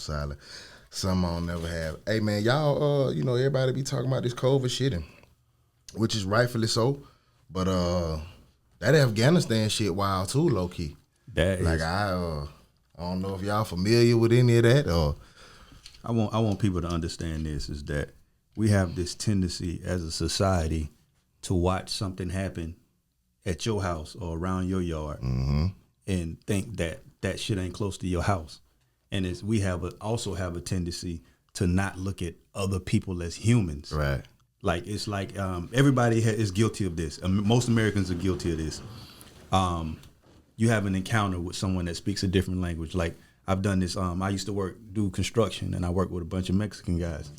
silent. Some I don't never have. Hey man, y'all, everybody be talking about this COVID shit, which is rightfully so. But that Afghanistan shit wild too, low key. That like is. I don't know if y'all familiar with any of that or. I want people to understand this is that we have this tendency as a society to watch something happen at your house or around your yard and think that shit ain't close to your house. And we also have a tendency to not look at other people as humans. Right. Like it's like everybody is guilty of this. Most Americans are guilty of this. You have an encounter with someone that speaks a different language. Like I've done this. I used to do construction, and I work with a bunch of Mexican guys.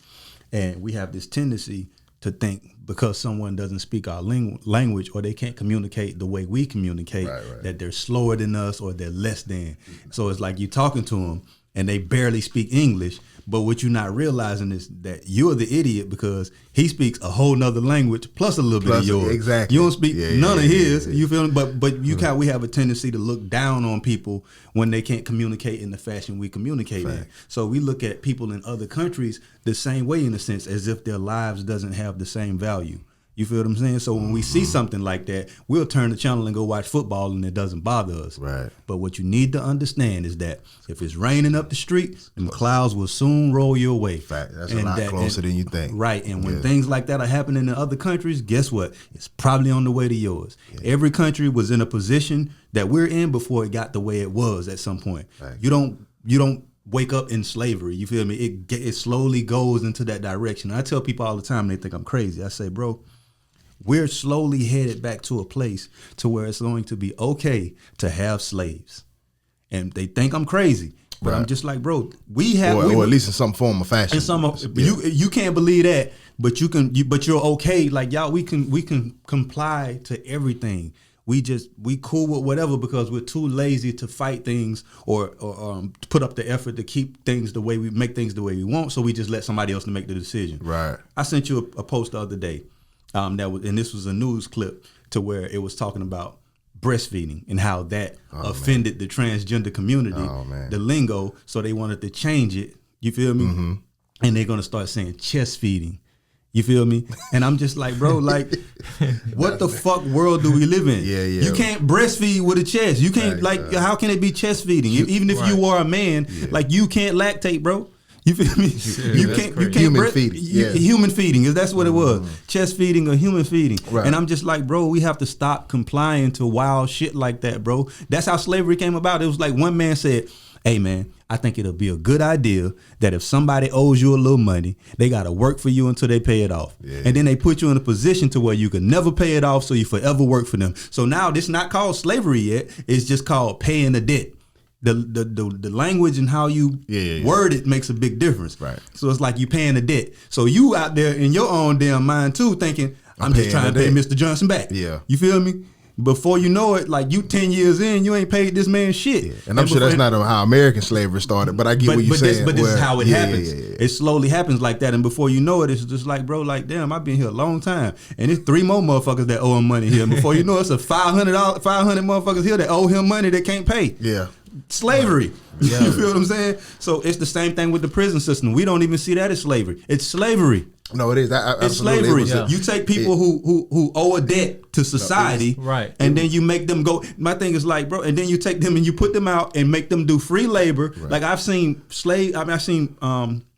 And we have this tendency to think because someone doesn't speak our language or they can't communicate the way we communicate, that they're slower than us or they're less than. So it's like you're talking to them and they barely speak English, but what you're not realizing is that you're the idiot because he speaks a whole nother language plus a little bit of yours. Exactly. You don't speak none of his. You feel me? But we have a tendency to look down on people when they can't communicate in the fashion we communicate in. So we look at people in other countries the same way in a sense, as if their lives doesn't have the same value. You feel what I'm saying? So when we see something like that, we'll turn the channel and go watch football and it doesn't bother us. Right. But what you need to understand is that if it's raining up the street, them clouds will soon roll your way. Fact. That's a lot closer than you think. Right. And when things like that are happening in other countries, guess what? It's probably on the way to yours. Yeah. Every country was in a position that we're in before it got the way it was at some point. Right. You don't wake up in slavery. You feel me? It slowly goes into that direction. I tell people all the time, they think I'm crazy. I say, bro, we're slowly headed back to a place to where it's going to be okay to have slaves. And they think I'm crazy. But I'm just like, bro, we have, or at least in some form of fashion. You can't believe that, but but you're okay. Like y'all, we can comply to everything. We cool with whatever because we're too lazy to fight things or put up the effort to keep things the way we make things the way we want. So we just let somebody else to make the decision. Right. I sent you a post the other day. And this was a news clip to where it was talking about breastfeeding and how that offended the transgender community, the lingo. So they wanted to change it. You feel me? Mm-hmm. And they're going to start saying chest feeding. You feel me? And I'm just like, bro, like, what the fuck world do we live in? Yeah. You can't breastfeed with a chest. You can't, how can it be chest feeding? Even if you are a man, like, you can't lactate, bro. You feel me? You can't human feeding. Human feeding, that's what it was. Chest feeding or human feeding. Right. And I'm just like, bro, we have to stop complying to wild shit like that, bro. That's how slavery came about. It was like one man said, hey man, I think it'll be a good idea that if somebody owes you a little money, they got to work for you until they pay it off. Yeah. And then they put you in a position to where you can never pay it off, so you forever work for them. So now this not called slavery yet. It's just called paying the debt. The language and how you word it makes a big difference. Right. So it's like you paying the debt. So you out there in your own damn mind too thinking, I'm just trying to pay Mr. Johnson back. Yeah. You feel me? Before you know it, like you 10 years in, you ain't paid this man shit. Yeah. And I'm sure that's not how American slavery started, but I get what you're saying. But this is how it happens. It slowly happens like that. And before you know it, it's just like, bro, like, damn, I've been here a long time. And there's 3 more motherfuckers that owe him money here. And before you know it, it's a 500 motherfuckers here that owe him money that can't pay. Yeah. Slavery. Yeah. You feel what I'm saying? So it's the same thing with the prison system. We don't even see that as slavery. It's slavery. No, it is. It's slavery. You take people who owe a debt to society, and then you make them go. My thing is like, bro, and then you take them and you put them out and make them do free labor. Right. Like I've seen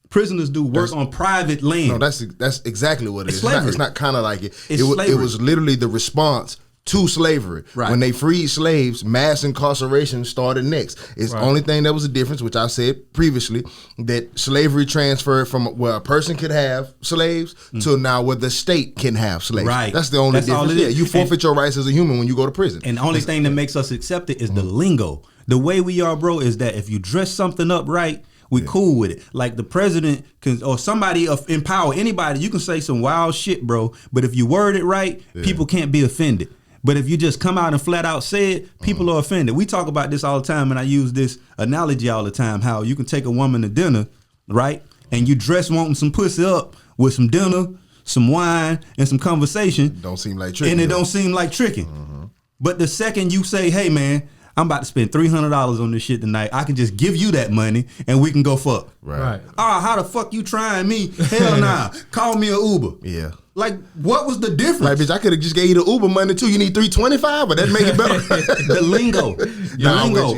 prisoners do work on private land. No, that's exactly what it is. Slavery. It's not kind of like it. It was literally the response to slavery. Right. When they freed slaves, mass incarceration started next. It's the only thing that was a difference, which I said previously, that slavery transferred from where a person could have slaves to now where the state can have slaves. Right. That's the only difference. Yeah, you forfeit your rights as a human when you go to prison. And the only thing that makes us accept it is the lingo. The way we are, bro, is that if you dress something up right, we cool with it. Like the president can, or somebody in power, anybody, you can say some wild shit, bro. But if you word it right, people can't be offended. But if you just come out and flat out say it, people are offended. We talk about this all the time, and I use this analogy all the time, how you can take a woman to dinner, right? And you dress wanting some pussy up with some dinner, some wine, and some conversation. Don't seem like tricking. And it don't seem like tricking. Mm-hmm. But the second you say, hey, man, I'm about to spend $300 on this shit tonight. I can just give you that money and we can go fuck. Right. How the fuck you trying me? Hell nah. Call me an Uber. Yeah. Like, what was the difference? Like, bitch, I could have just gave you the Uber money too. You need $325, but that make it better. The lingo,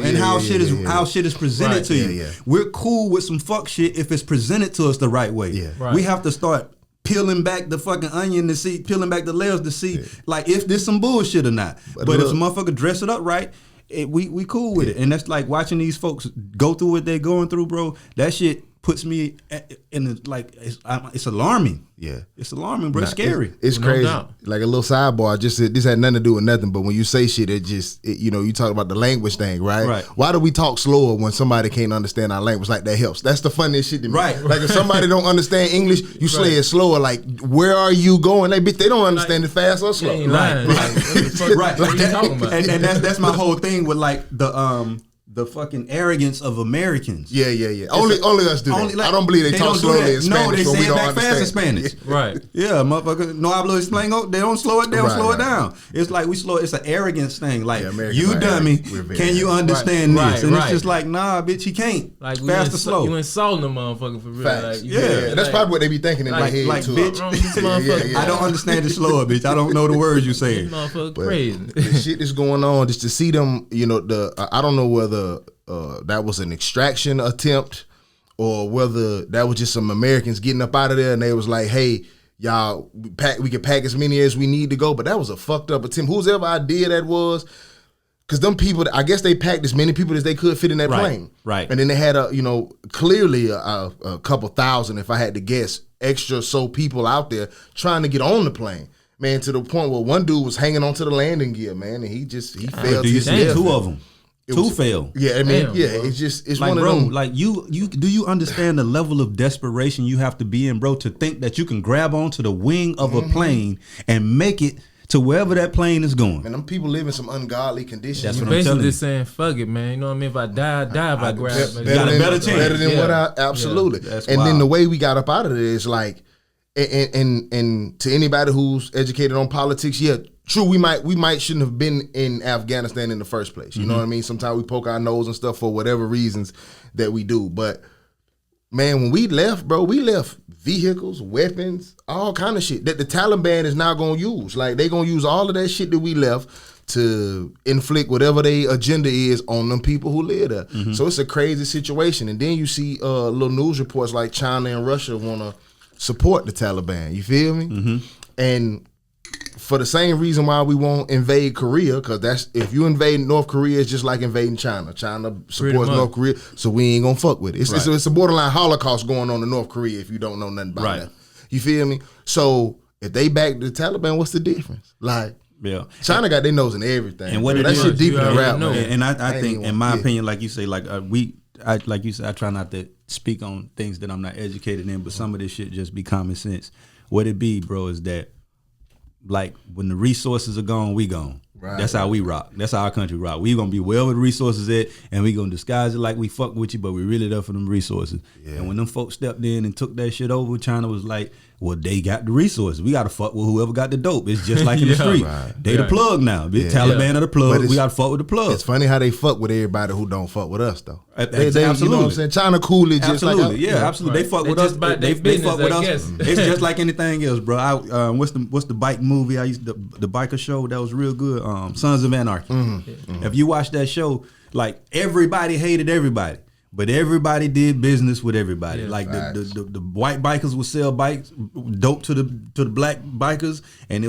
and how shit is presented to you. Yeah. We're cool with some fuck shit if it's presented to us the right way. Yeah. Right. We have to start peeling back the fucking onion to see, peeling back the layers to see, like, if there's some bullshit or not. But if a motherfucker dress it up right, we cool with it. And that's like watching these folks go through what they're going through, bro. That shit puts me in it's alarming. Yeah, it's alarming, bro. It's scary. It's crazy. Like a little sidebar. Just this had nothing to do with nothing. But when you say shit, you talk about the language thing, right? Right. Why do we talk slower when somebody can't understand our language? Like that helps. That's the funniest shit to me. Right. Like if somebody don't understand English, you say it slower. Like where are you going? Like bitch, they don't understand it fast or slow. Right. Right. What are you talking about? And that's my whole thing with like the fucking arrogance of Americans. Yeah. Only us do that. I don't believe they talk slowly in Spanish. No, they so say we it don't back understand. fast in Spanish. Right. Yeah, motherfucker. No hablo español. They don't slow it. They don't slow it down. It's like we slow. It's an arrogance thing. Like you dummy, can you understand this? And it's just like, nah, bitch, you can't. Like fast or slow. You insulting the motherfucker for real. Facts. Like, that's probably what they be thinking in their head like, too. bitch, I don't understand it slower, bitch. I don't know the words you saying. Motherfucker crazy. The shit is going on. Just to see them, I don't know whether that was an extraction attempt or whether that was just some Americans getting up out of there and they was like, hey, y'all, we can pack as many as we need to go. But that was a fucked up attempt. Whose ever idea that was, because them people, I guess they packed as many people as they could fit in that plane. Right. And then they had clearly a couple thousand, if I had to guess, extra people out there trying to get on the plane. Man, to the point where one dude was hanging onto the landing gear, man, and he failed. Do you see two of them? Two fail. Yeah, I mean, Damn, it's like, one bro, of them. like you do you understand the level of desperation you have to be in, bro, to think that you can grab onto the wing of a plane and make it to wherever that plane is going? Man, them people live in some ungodly conditions. That's You what I'm telling basically you. just saying, fuck it, man. You know what I mean? If I die, if I grab it. You got a better chance. Better than what I absolutely. That's and wild. then the way we got up out of it is like, and to anybody who's educated on politics, yeah, true, we might shouldn't have been in Afghanistan in the first place. You know what I mean? Sometimes we poke our nose and stuff for whatever reasons that we do. But man, when we left, bro, we left vehicles, weapons, all kind of shit that the Taliban is now gonna use. Like they gonna use all of that shit that we left to inflict whatever their agenda is on them people who live there. So it's a crazy situation. And then you see little news reports like China and Russia wanna support the Taliban. You feel me? And for the same reason why we won't invade Korea, because if you invade North Korea, it's just like invading China. China supports North Korea, so we ain't gonna fuck with it. It's a borderline Holocaust going on in North Korea if you don't know nothing about that. You feel me? So if they back the Taliban, what's the difference? Like, China got their nose in everything. And what that shit deep in the rap, man. And I think, in my opinion, like you say, like like you said, I try not to speak on things that I'm not educated in, but some of this shit just be common sense. What it be, bro, is that like when the resources are gone, we gone. Right. That's how we rock. That's how our country rock. We gonna be wherever the resources at, and we gonna disguise it like we fuck with you, but we really there for them resources. Yeah. And when them folks stepped in and took that shit over, China was like, well, they got the resources. We gotta fuck with whoever got the dope. It's just like in the street. They the plug now. Taliban are the plug. We gotta fuck with the plug. It's funny how they fuck with everybody who don't fuck with us though. Absolutely. You know what I'm saying? China cool it just absolutely. like absolutely. They fuck with us. They fuck with us. It's just like anything else, bro. What's the bike movie? The biker show that was real good. Sons of Anarchy. If you watch that show, like everybody hated everybody, but everybody did business with everybody. Like the white bikers would sell bikes, dope to the black bikers, and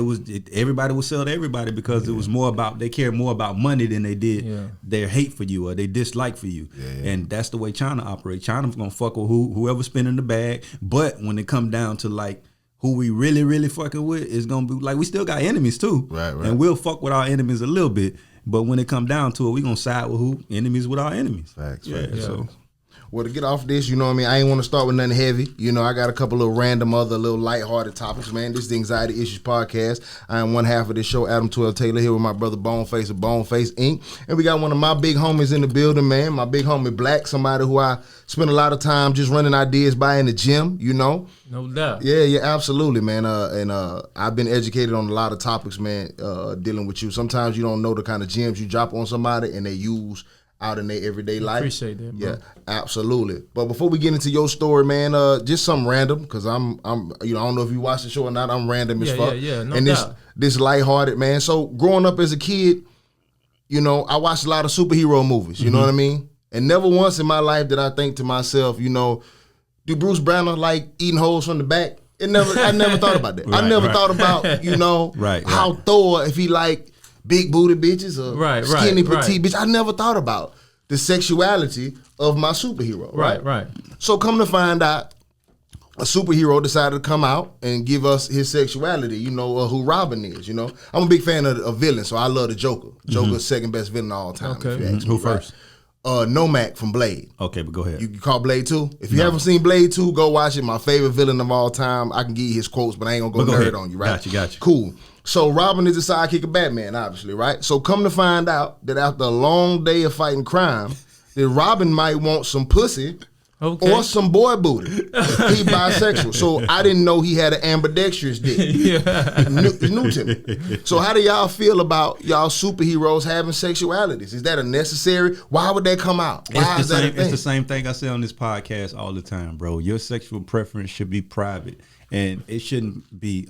everybody would sell to everybody because it was more about, they cared more about money than they did their hate for you or their dislike for you. And that's the way China operates. China's gonna fuck with whoever's spinning the bag, but when it come down to like who we really, really fucking with, is gonna be like, we still got enemies too. Right. And we'll fuck with our enemies a little bit, but when it come down to it, we gonna side with enemies with our enemies. Facts. So Well, to get off this, you know what I mean? I ain't want to start with nothing heavy. You know, I got a couple of random other little lighthearted topics, man. This is the Anxiety Issues Podcast. I am one half of this show, Adam 12 Taylor, here with my brother Boneface of Boneface Inc. And we got one of my big homies in the building, man. My big homie Black, somebody who I spend a lot of time just running ideas by in the gym, you know? No doubt. Yeah, absolutely, man. I've been educated on a lot of topics, man, dealing with you. Sometimes you don't know the kind of gems you drop on somebody and they use out in their everyday life. Appreciate that, bro. Yeah, absolutely. But before we get into your story, man, just something random, because I'm you know, I don't know if you watch the show or not. I'm random as fuck. Yeah, no and doubt. this lighthearted, man. So growing up as a kid, you know, I watched a lot of superhero movies. You know what I mean? And never once in my life did I think to myself, you know, do Bruce Banner like eating holes from the back? I never thought about that. I never thought about, you know, how Thor, if he like big booty bitches or skinny petite bitch. I never thought about the sexuality of my superhero. Right. So come to find out, a superhero decided to come out and give us his sexuality, you know, who Robin is, you know. I'm a big fan of villains, so I love the Joker. Joker's second best villain of all time. Okay. If you ask me, Who first? Nomak from Blade. Okay, but go ahead. You call Blade 2? If you haven't seen Blade 2, go watch it. My favorite villain of all time. I can give you his quotes, but I ain't gonna go nerd on you, right? Got you. Cool. So Robin is the sidekick of Batman, obviously, right? So come to find out that after a long day of fighting crime, that Robin might want some pussy or some boy booty. He bisexual. So I didn't know he had an ambidextrous dick. It's new to me. So how do y'all feel about y'all superheroes having sexualities? Is that a necessary? Why would that come out? Why is that a thing? It's the same thing I say on this podcast all the time, bro. Your sexual preference should be private, and it shouldn't be.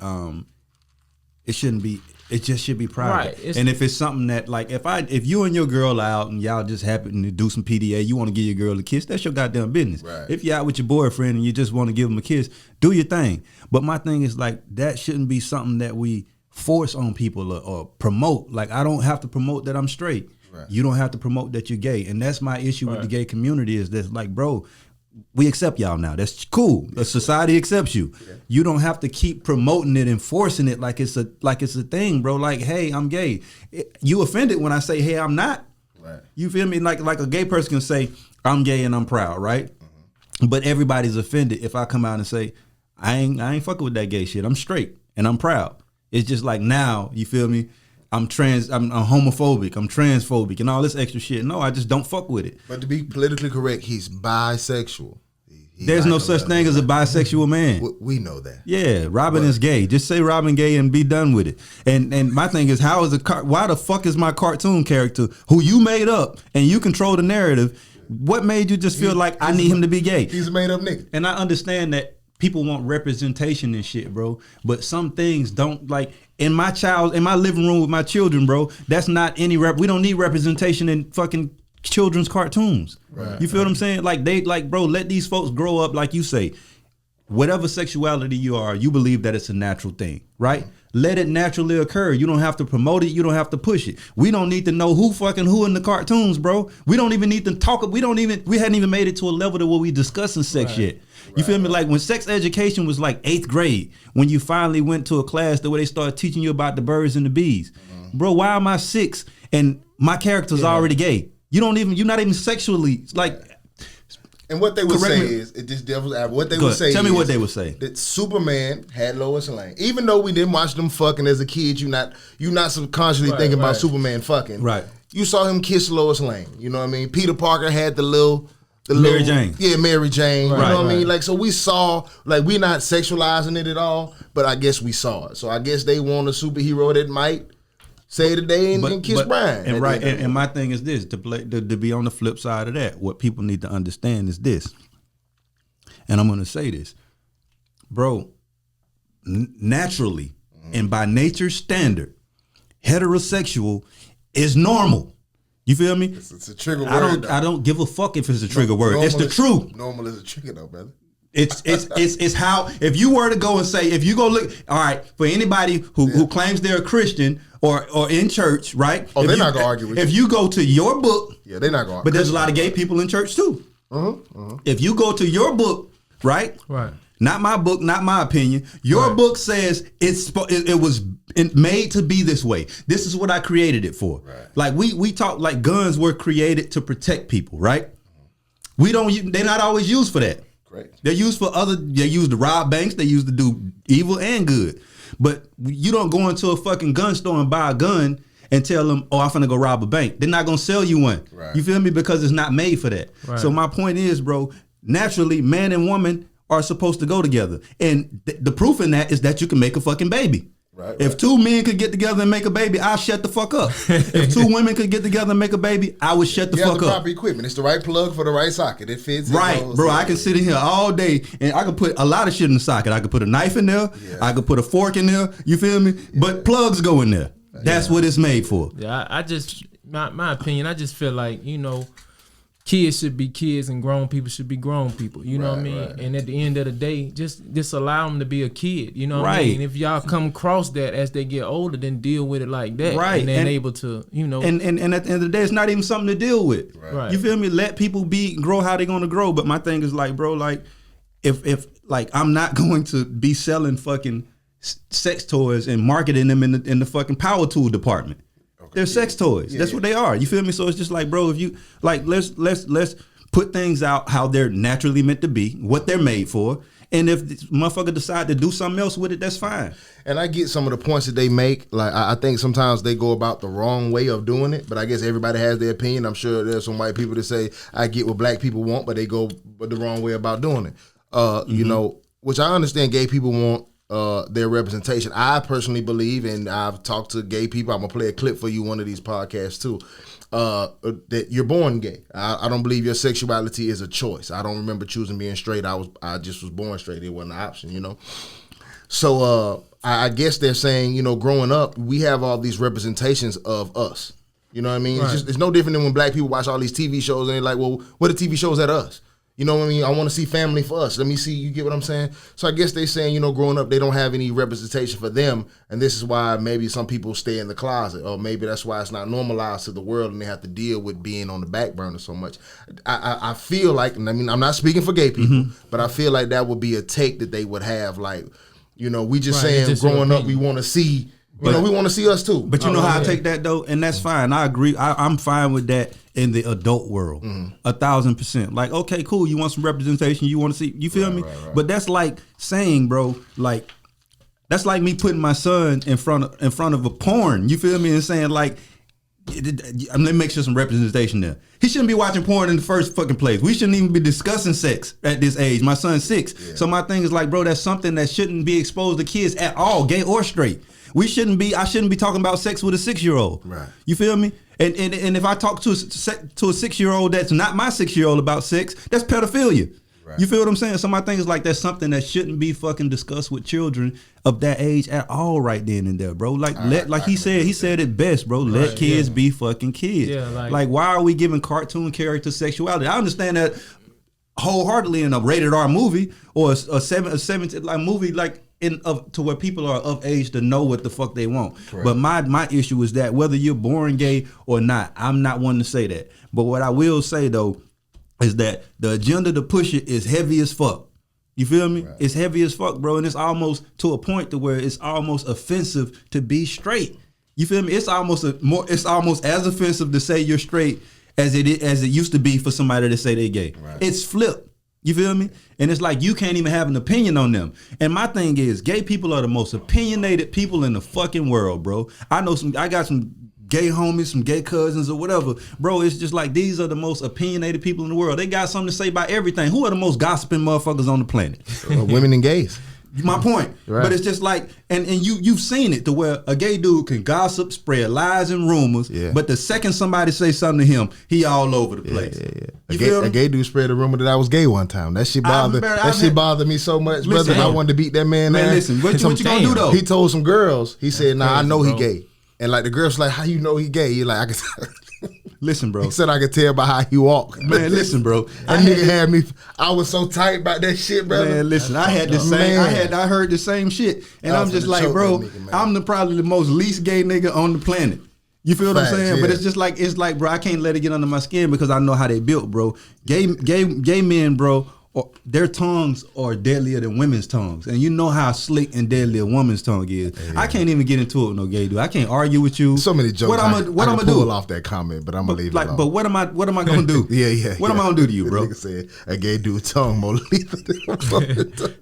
It just should be private. Right. And if it's something that, like, if you and your girl out and y'all just happen to do some PDA, you want to give your girl a kiss, that's your goddamn business. Right. If you're out with your boyfriend and you just want to give him a kiss, do your thing. But my thing is, like, that shouldn't be something that we force on people or promote. Like, I don't have to promote that I'm straight. Right. You don't have to promote that you're gay. And that's my issue with the gay community is that, like, bro, we accept y'all now. That's cool. The society accepts you. Yeah. You don't have to keep promoting it and forcing it like it's a thing, bro. Like, hey, I'm gay. You offended when I say, hey, I'm not. Right. You feel me? Like a gay person can say, I'm gay and I'm proud, right? Mm-hmm. But everybody's offended if I come out and say, I ain't fucking with that gay shit. I'm straight and I'm proud. It's just like now, you feel me? I'm homophobic, I'm transphobic, and all this extra shit. No, I just don't fuck with it. But to be politically correct, he's bisexual. There's no such thing as a bisexual man. We know that. Yeah, Robin is gay. Just say Robin gay and be done with it. And my thing is, why the fuck is my cartoon character, who you made up and you control the narrative, what made you just feel like I need him to be gay? He's a made up nigga. And I understand that people want representation and shit, bro. But some things don't, like, in my living room with my children, bro, that's not any we don't need representation in fucking children's cartoons. Right. You feel what I'm saying? Like, bro, let these folks grow up, like you say. Whatever sexuality you are, you believe that it's a natural thing, right? Let it naturally occur. You don't have to promote it. You don't have to push it. We don't need to know who in the cartoons, bro. We don't even need to talk. We hadn't even made it to a level to where we discussing sex yet. You feel me? Like when sex education was like 8th grade, when you finally went to a class the way they started teaching you about the birds and the bees. Bro, why am I 6 and my character's already gay? You're not even sexually, like. And what they would say is, it just devil's advocate. What they would say Tell me what they would say. That Superman had Lois Lane. Even though we didn't watch them fucking as a kid, you not subconsciously thinking about Superman fucking. Right. You saw him kiss Lois Lane. You know what I mean? Peter Parker had the Mary Jane. Yeah, Mary Jane. Right, you know what I mean? Like, so we saw, like, we're not sexualizing it at all, but I guess we saw it. So I guess they want a superhero that might say today and kiss Brian. And and my thing is this, to be on the flip side of that, what people need to understand is this. And I'm going to say this. Bro, naturally and by nature's standard, heterosexual is normal. You feel me? It's a trigger word. I don't give a fuck if it's a trigger word. It's the truth. Normal is a trigger though, brother. It's how, if you were to go and say, if you go look, all right, for anybody who claims they're a Christian or in church, right? Oh, they're not gonna argue with you. If you go to your book, yeah, they're not gonna. But there's a lot of gay people in church too. If you go to your book, right? Not my book, not my opinion. Your book says it was made to be this way. This is what I created it for. Right. Like we talk like guns were created to protect people, right? They're not always used for that. Correct. They're used for they're used to rob banks, they used to do evil and good. But you don't go into a fucking gun store and buy a gun and tell them, oh, I'm finna go rob a bank. They're not gonna sell you one. Right. You feel me? Because it's not made for that. Right. So my point is, bro, naturally, man and woman are supposed to go together. And the proof in that is that you can make a fucking baby. Right, if two men could get together and make a baby, I'll shut the fuck up. If two women could get together and make a baby, I would shut the fuck up. You have the proper equipment. It's the right plug for the right socket. It fits. Right, bro. I can sit in here all day and I can put a lot of shit in the socket. I could put a knife in there. Yeah. I could put a fork in there. You feel me? Yeah. But plugs go in there. That's what it's made for. Yeah, I just, my opinion, I just feel like, kids should be kids and grown people should be grown people. You know what I mean? Right. And at the end of the day, just allow them to be a kid. You know what I mean? If y'all come across that as they get older, then deal with it like that. Right. And then able to, And at the end of the day, it's not even something to deal with. Right. You feel me? Let people grow how they're going to grow. But my thing is like, bro, like, if like, I'm not going to be selling fucking sex toys and marketing them in the fucking power tool department. They're sex toys. That's what they are. You feel me? So it's just like, bro, if you like, let's put things out how they're naturally meant to be, what they're made for. And if this motherfucker decide to do something else with it, that's fine. And I get some of the points that they make. Like, I think sometimes they go about the wrong way of doing it, but I guess everybody has their opinion. I'm sure there's some white people that say, I get what black people want, but they go the wrong way about doing it. Which I understand gay people want their representation. I personally believe, and I've talked to gay people, I'm going to play a clip for you one of these podcasts too, that you're born gay. I don't believe your sexuality is a choice. I don't remember choosing being straight. I just was born straight. It wasn't an option, So I guess they're saying, growing up, we have all these representations of us. You know what I mean? Right. It's no different than when black people watch all these TV shows and they're like, well, what are TV shows at us? You know what I mean? I want to see family for us. Let me see, you get what I'm saying? So I guess they saying, growing up, they don't have any representation for them. And this is why maybe some people stay in the closet. Or maybe that's why it's not normalized to the world and they have to deal with being on the back burner so much. I feel like, and I mean, I'm not speaking for gay people, but I feel like that would be a take that they would have. Like, we just saying growing up, we want to see, we want to see us too. But you know how I take that though? And that's fine. I agree. I'm fine with that. In the adult world, 1,000%. Like, okay, cool. You want some representation? You want to see? You feel me? Right. But that's like saying, bro, like that's like me putting my son in front of a porn. You feel me? And saying like, let me make sure some representation there. He shouldn't be watching porn in the first fucking place. We shouldn't even be discussing sex at this age. My son's 6, so my thing is like, bro, that's something that shouldn't be exposed to kids at all, gay or straight. I shouldn't be talking about sex with a 6-year-old. Right. You feel me? And if I talk to a 6-year-old that's not my 6-year-old about sex, that's pedophilia. Right. You feel what I'm saying? So my thing is like, that's something that shouldn't be fucking discussed with children of that age at all right then and there, bro. Like he said it best, bro. Right, let kids be fucking kids. Yeah, like why are we giving cartoon characters sexuality? I understand that wholeheartedly in a rated R movie or a 17 like movie like to where people are of age to know what the fuck they want. Correct. But my issue is that whether you're born gay or not, I'm not one to say that. But what I will say though is that the agenda to push it is heavy as fuck. You feel me? Right. It's heavy as fuck, bro, and it's almost to a point to where it's almost offensive to be straight. You feel me? It's almost as offensive to say you're straight as it used to be for somebody to say they're gay. Right. It's flipped. You feel me? And it's like you can't even have an opinion on them. And my thing is, gay people are the most opinionated people in the fucking world, bro. I got some gay homies, some gay cousins or whatever. Bro, it's just like these are the most opinionated people in the world. They got something to say about everything. Who are the most gossiping motherfuckers on the planet? Women and gays. My point. Right. But it's just like, and you've seen it to where a gay dude can gossip, spread lies and rumors, but the second somebody say something to him, he all over the place. A gay dude spread a rumor that I was gay one time. That shit bothered me so much, brother. I wanted to beat that man. Man, listen, what you gonna do though? He told some girls, he said, nah, I know he gay. And like the girls like, how you know he gay? You're like, I can listen, bro. He said I could tell by how he walk. Man, listen, bro. That nigga had me. I was so tight about that shit, brother. Man, listen. I had the same. I heard the same shit, and I'm just like, bro. Nigga, I'm probably the most least gay nigga on the planet. You feel what I'm saying? Yeah. But it's like, bro, I can't let it get under my skin because I know how they built, bro. Gay men, bro, their tongues are deadlier than women's tongues, and you know how slick and deadly a woman's tongue is. Yeah. I can't even get into it with no gay dude. I can't argue with you. So many jokes. What I'm gonna pull off that comment, but I'm gonna leave it alone. But what am I gonna do? What am I gonna do to you, bro? Nigga said a gay dude tongue more lethal than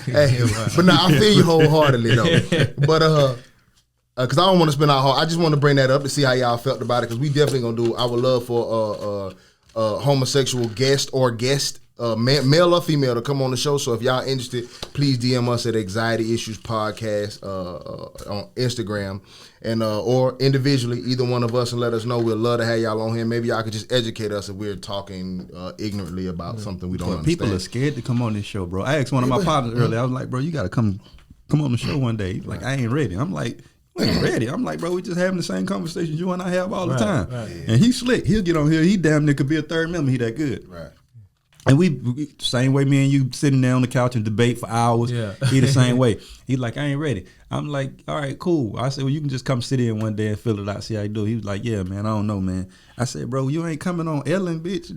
hey, but now I feel you wholeheartedly though. But because I don't want to spend our whole. I just want to bring that up to see how y'all felt about it, because we definitely gonna do. I would love for homosexual guest or guest. Male or female to come on the show. So if y'all interested, please DM us at Anxiety Issues Podcast on Instagram, and or individually, either one of us, and let us know. We'd love to have y'all on here. Maybe y'all could just educate us if we're talking ignorantly about something we don't understand. People are scared to come on this show, bro. I asked one of my partners earlier. I was like, bro, you got to come on the show one day. He's like, I ain't ready. I'm like, you ain't ready. I'm like, bro, we just having the same conversations you and I have all the time. Right. And he's slick. He'll get on here. He damn near could be a third member. He that good. Right. And we same way me and you sitting there on the couch and debate for hours. Yeah. He the same way. He's like, I ain't ready. I'm like, all right, cool. I said, well, you can just come sit in one day and fill it out, see how you do. He was like, yeah, man, I don't know, man. I said, bro, you ain't coming on Ellen, bitch.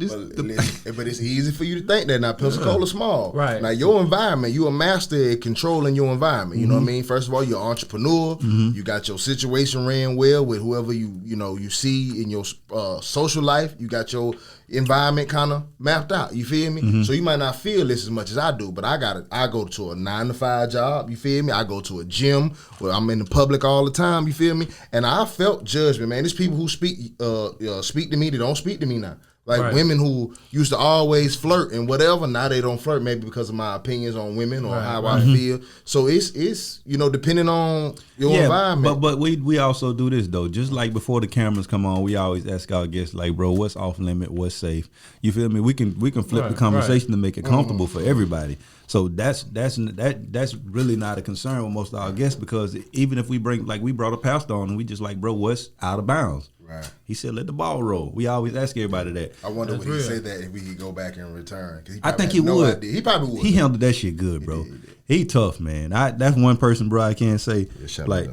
But it's easy for you to think that now. Pensacola small. Right. Now your environment, you a master at controlling your environment. You know what I mean? First of all, you're an entrepreneur. You got your situation ran well with whoever you see in your social life. You got your environment kind of mapped out. You feel me? So you might not feel this as much as I do, but I go to a 9-to-5 job. You feel me? I go to a gym where I'm in the public all the time. You feel me? And I felt judgment, man. There's people who speak to me, they don't speak to me now. Like women who used to always flirt and whatever, now they don't flirt, maybe because of my opinions on women or how I feel. So it's depending on your environment. But we also do this though. Just like before the cameras come on, we always ask our guests like, bro, what's off limit, what's safe? You feel me? We can flip the conversation to make it comfortable for everybody. So that's really not a concern with most of our guests, because even if we brought a pastor on and we just like, bro, what's out of bounds? Right. He said, let the ball roll. We always ask everybody that. I wonder when he said that if we could go back and return. I think he would. He probably would. He handled that shit good, bro. He tough, man. That's one person, bro, I can't say.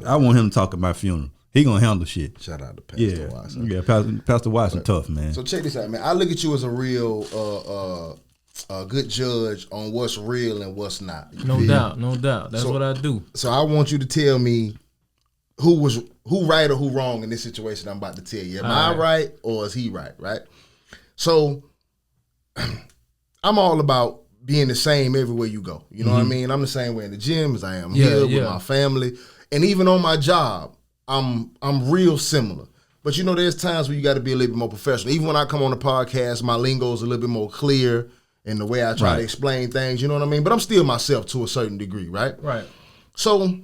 I want him to talk at my funeral. He gonna handle shit. Shout out to Pastor Watson. Yeah, Pastor Watson, tough, man. So check this out, man. I look at you as a real good judge on what's real and what's not. No doubt. That's what I do. So I want you to tell me who right or who wrong in this situation I'm about to tell you. Am I right or is he right? So I'm all about being the same everywhere you go. You know what I mean? I'm the same way in the gym as I am here with my family. And even on my job, I'm real similar. But there's times where you got to be a little bit more professional. Even when I come on the podcast, my lingo is a little bit more clear in the way I try to explain things, you know what I mean? But I'm still myself to a certain degree, right? Right. So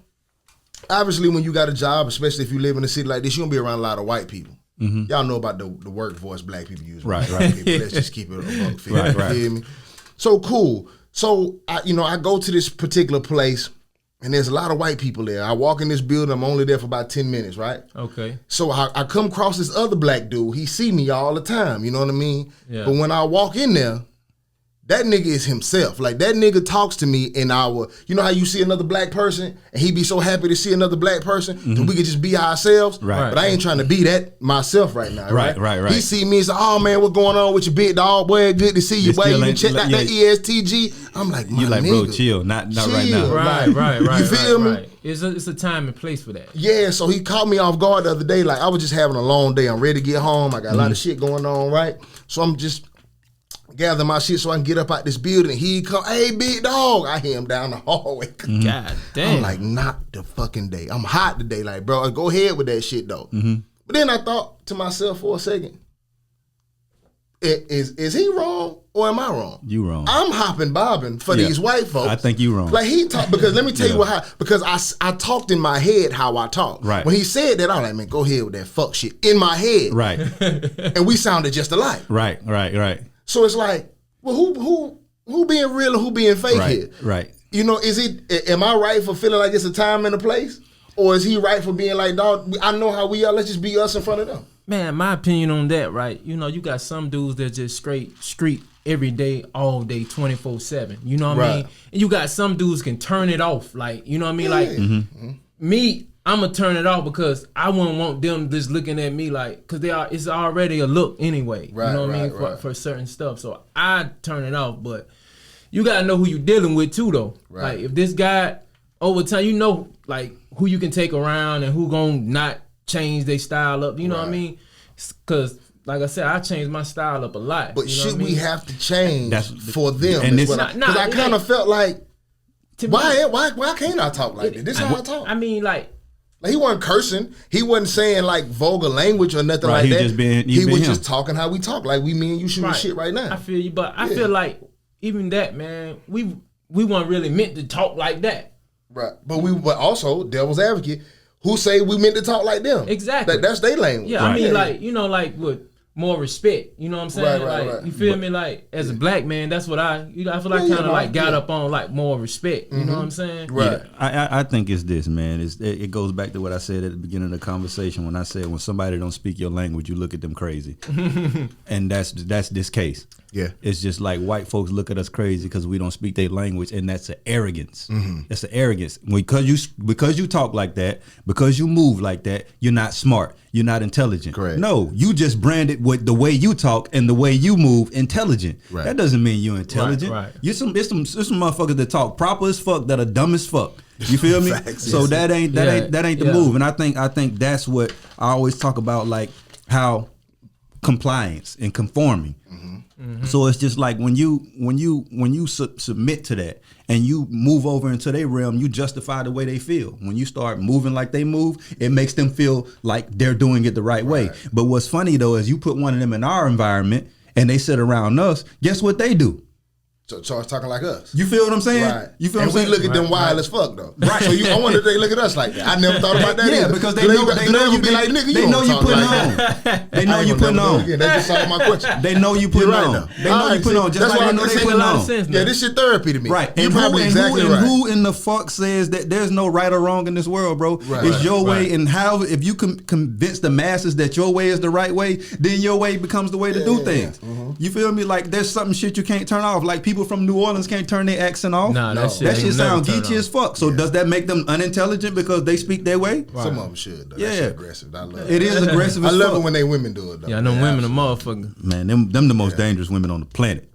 obviously, when you got a job, especially if you live in a city like this, you're going to be around a lot of white people. Y'all know about the work voice black people use. Right. Let's just keep it a buck. Right. You feel me? So cool. So, I go to this particular place, and there's a lot of white people there. I walk in this building. I'm only there for about 10 minutes, right? Okay. So I come across this other black dude. He see me all the time. You know what I mean? Yeah. But when I walk in there, that nigga is himself. Like, that nigga talks to me in our, you know how you see another black person and he be so happy to see another black person that we could just be ourselves? Right. But I ain't trying to be that myself right now. Right. He see me and say, oh man, what's going on with your big dog? Boy, good to see you. Boy, you can check out that ESTG. I'm like, you like, nigga, bro, chill. Not right now. Right. You feel me? Right. It's a time and place for that. Yeah, so he caught me off guard the other day. Like, I was just having a long day. I'm ready to get home. I got a lot of shit going on, right? So I'm just gather my shit so I can get up out this building. He come, hey, big dog. I hear him down the hallway. God damn. I'm like, not the fucking day. I'm hot today. Like, bro, go ahead with that shit, though. But then I thought to myself for a second, is he wrong or am I wrong? You wrong. I'm hopping bobbing for these white folks. I think you wrong. Like, he talked, because let me tell you because I talked in my head how I talk. Right. When he said that, I was like, man, go ahead with that fuck shit in my head. Right. And we sounded just alike. Right. So it's like, well, who being real and who being fake here? Right. Am I right for feeling like it's a time and a place? Or is he right for being like, dog, I know how we are, let's just be us in front of them? Man, my opinion on that, right? You got some dudes that just straight street every day, all day, 24/7. You know what I mean? And you got some dudes can turn it off. Like, you know what I mean? Like, me, I'm gonna turn it off because I wouldn't want them just looking at me like, cause it's already a look anyway. You know what I mean? For certain stuff. So I turn it off. But you gotta know who you dealing with too, though. Right. Like if this guy over time, you know, like who you can take around and who gonna not change their style up. You know what I mean? Because like I said, I changed my style up a lot. But you know should we have to change for them? And because I kind of felt like, why can't I talk like this? This is how I talk. I mean, like he wasn't cursing. He wasn't saying like vulgar language or nothing like that. He was just talking how we talk, like me and you shooting shit right now. I feel you, but I feel like even that, man, we weren't really meant to talk like that. Right, but also devil's advocate, who say we meant to talk like them? Exactly, that's their language. Yeah, I mean, like you know, like with more respect. You know what I'm saying? Right. You feel me? Like as a black man, that's what I feel like kind of like got up on like more respect. You know what I'm saying? Right. Yeah, I think it's this, man. It goes back to what I said at the beginning of the conversation when I said when somebody don't speak your language, you look at them crazy, and that's this case. Yeah, it's just like white folks look at us crazy because we don't speak their language, and that's an arrogance. That's an arrogance because you talk like that, because you move like that. You're not smart. You're not intelligent. Correct. No, you just branded with the way you talk and the way you move intelligent. Right. That doesn't mean you're intelligent. Right. There's some motherfuckers that talk proper as fuck that are dumb as fuck. You feel me? Facts, so that ain't the move. And I think that's what I always talk about, like how compliance and conforming. So it's just like when you submit to that and you move over into their realm, you justify the way they feel. When you start moving like they move, it makes them feel like they're doing it the right way. But what's funny though is you put one of them in our environment and they sit around us, guess what they do? So it's talking like us. You feel what I'm saying? Right. You feel and what I'm saying? we look at them wild as fuck though. Right. So I wonder if they look at us like that. I never thought about that. Yeah, either. because they know you be like, nigga, they know you putting on. They know you putting on. They just solved my question. They know you putting on. They know you putting on. Just like they know they putting on. Yeah, this shit therapy to me. Right. You're probably exactly right. And who in the fuck says that there's no right or wrong in this world, bro? It's your way, and how if you can convince the masses that your way is the right way, then your way becomes the way to do things. You feel me? Like there's something shit you can't turn off. Like people from New Orleans can't turn their accent off. Nah, that shit sounds geeky as fuck. So does that make them unintelligent because they speak their way? Right. Some of them should. Though. Yeah, that's aggressive. I love it. It is aggressive. I love it when they women do it. Though. Yeah, I know women are motherfuckers. Man, them the most dangerous women on the planet.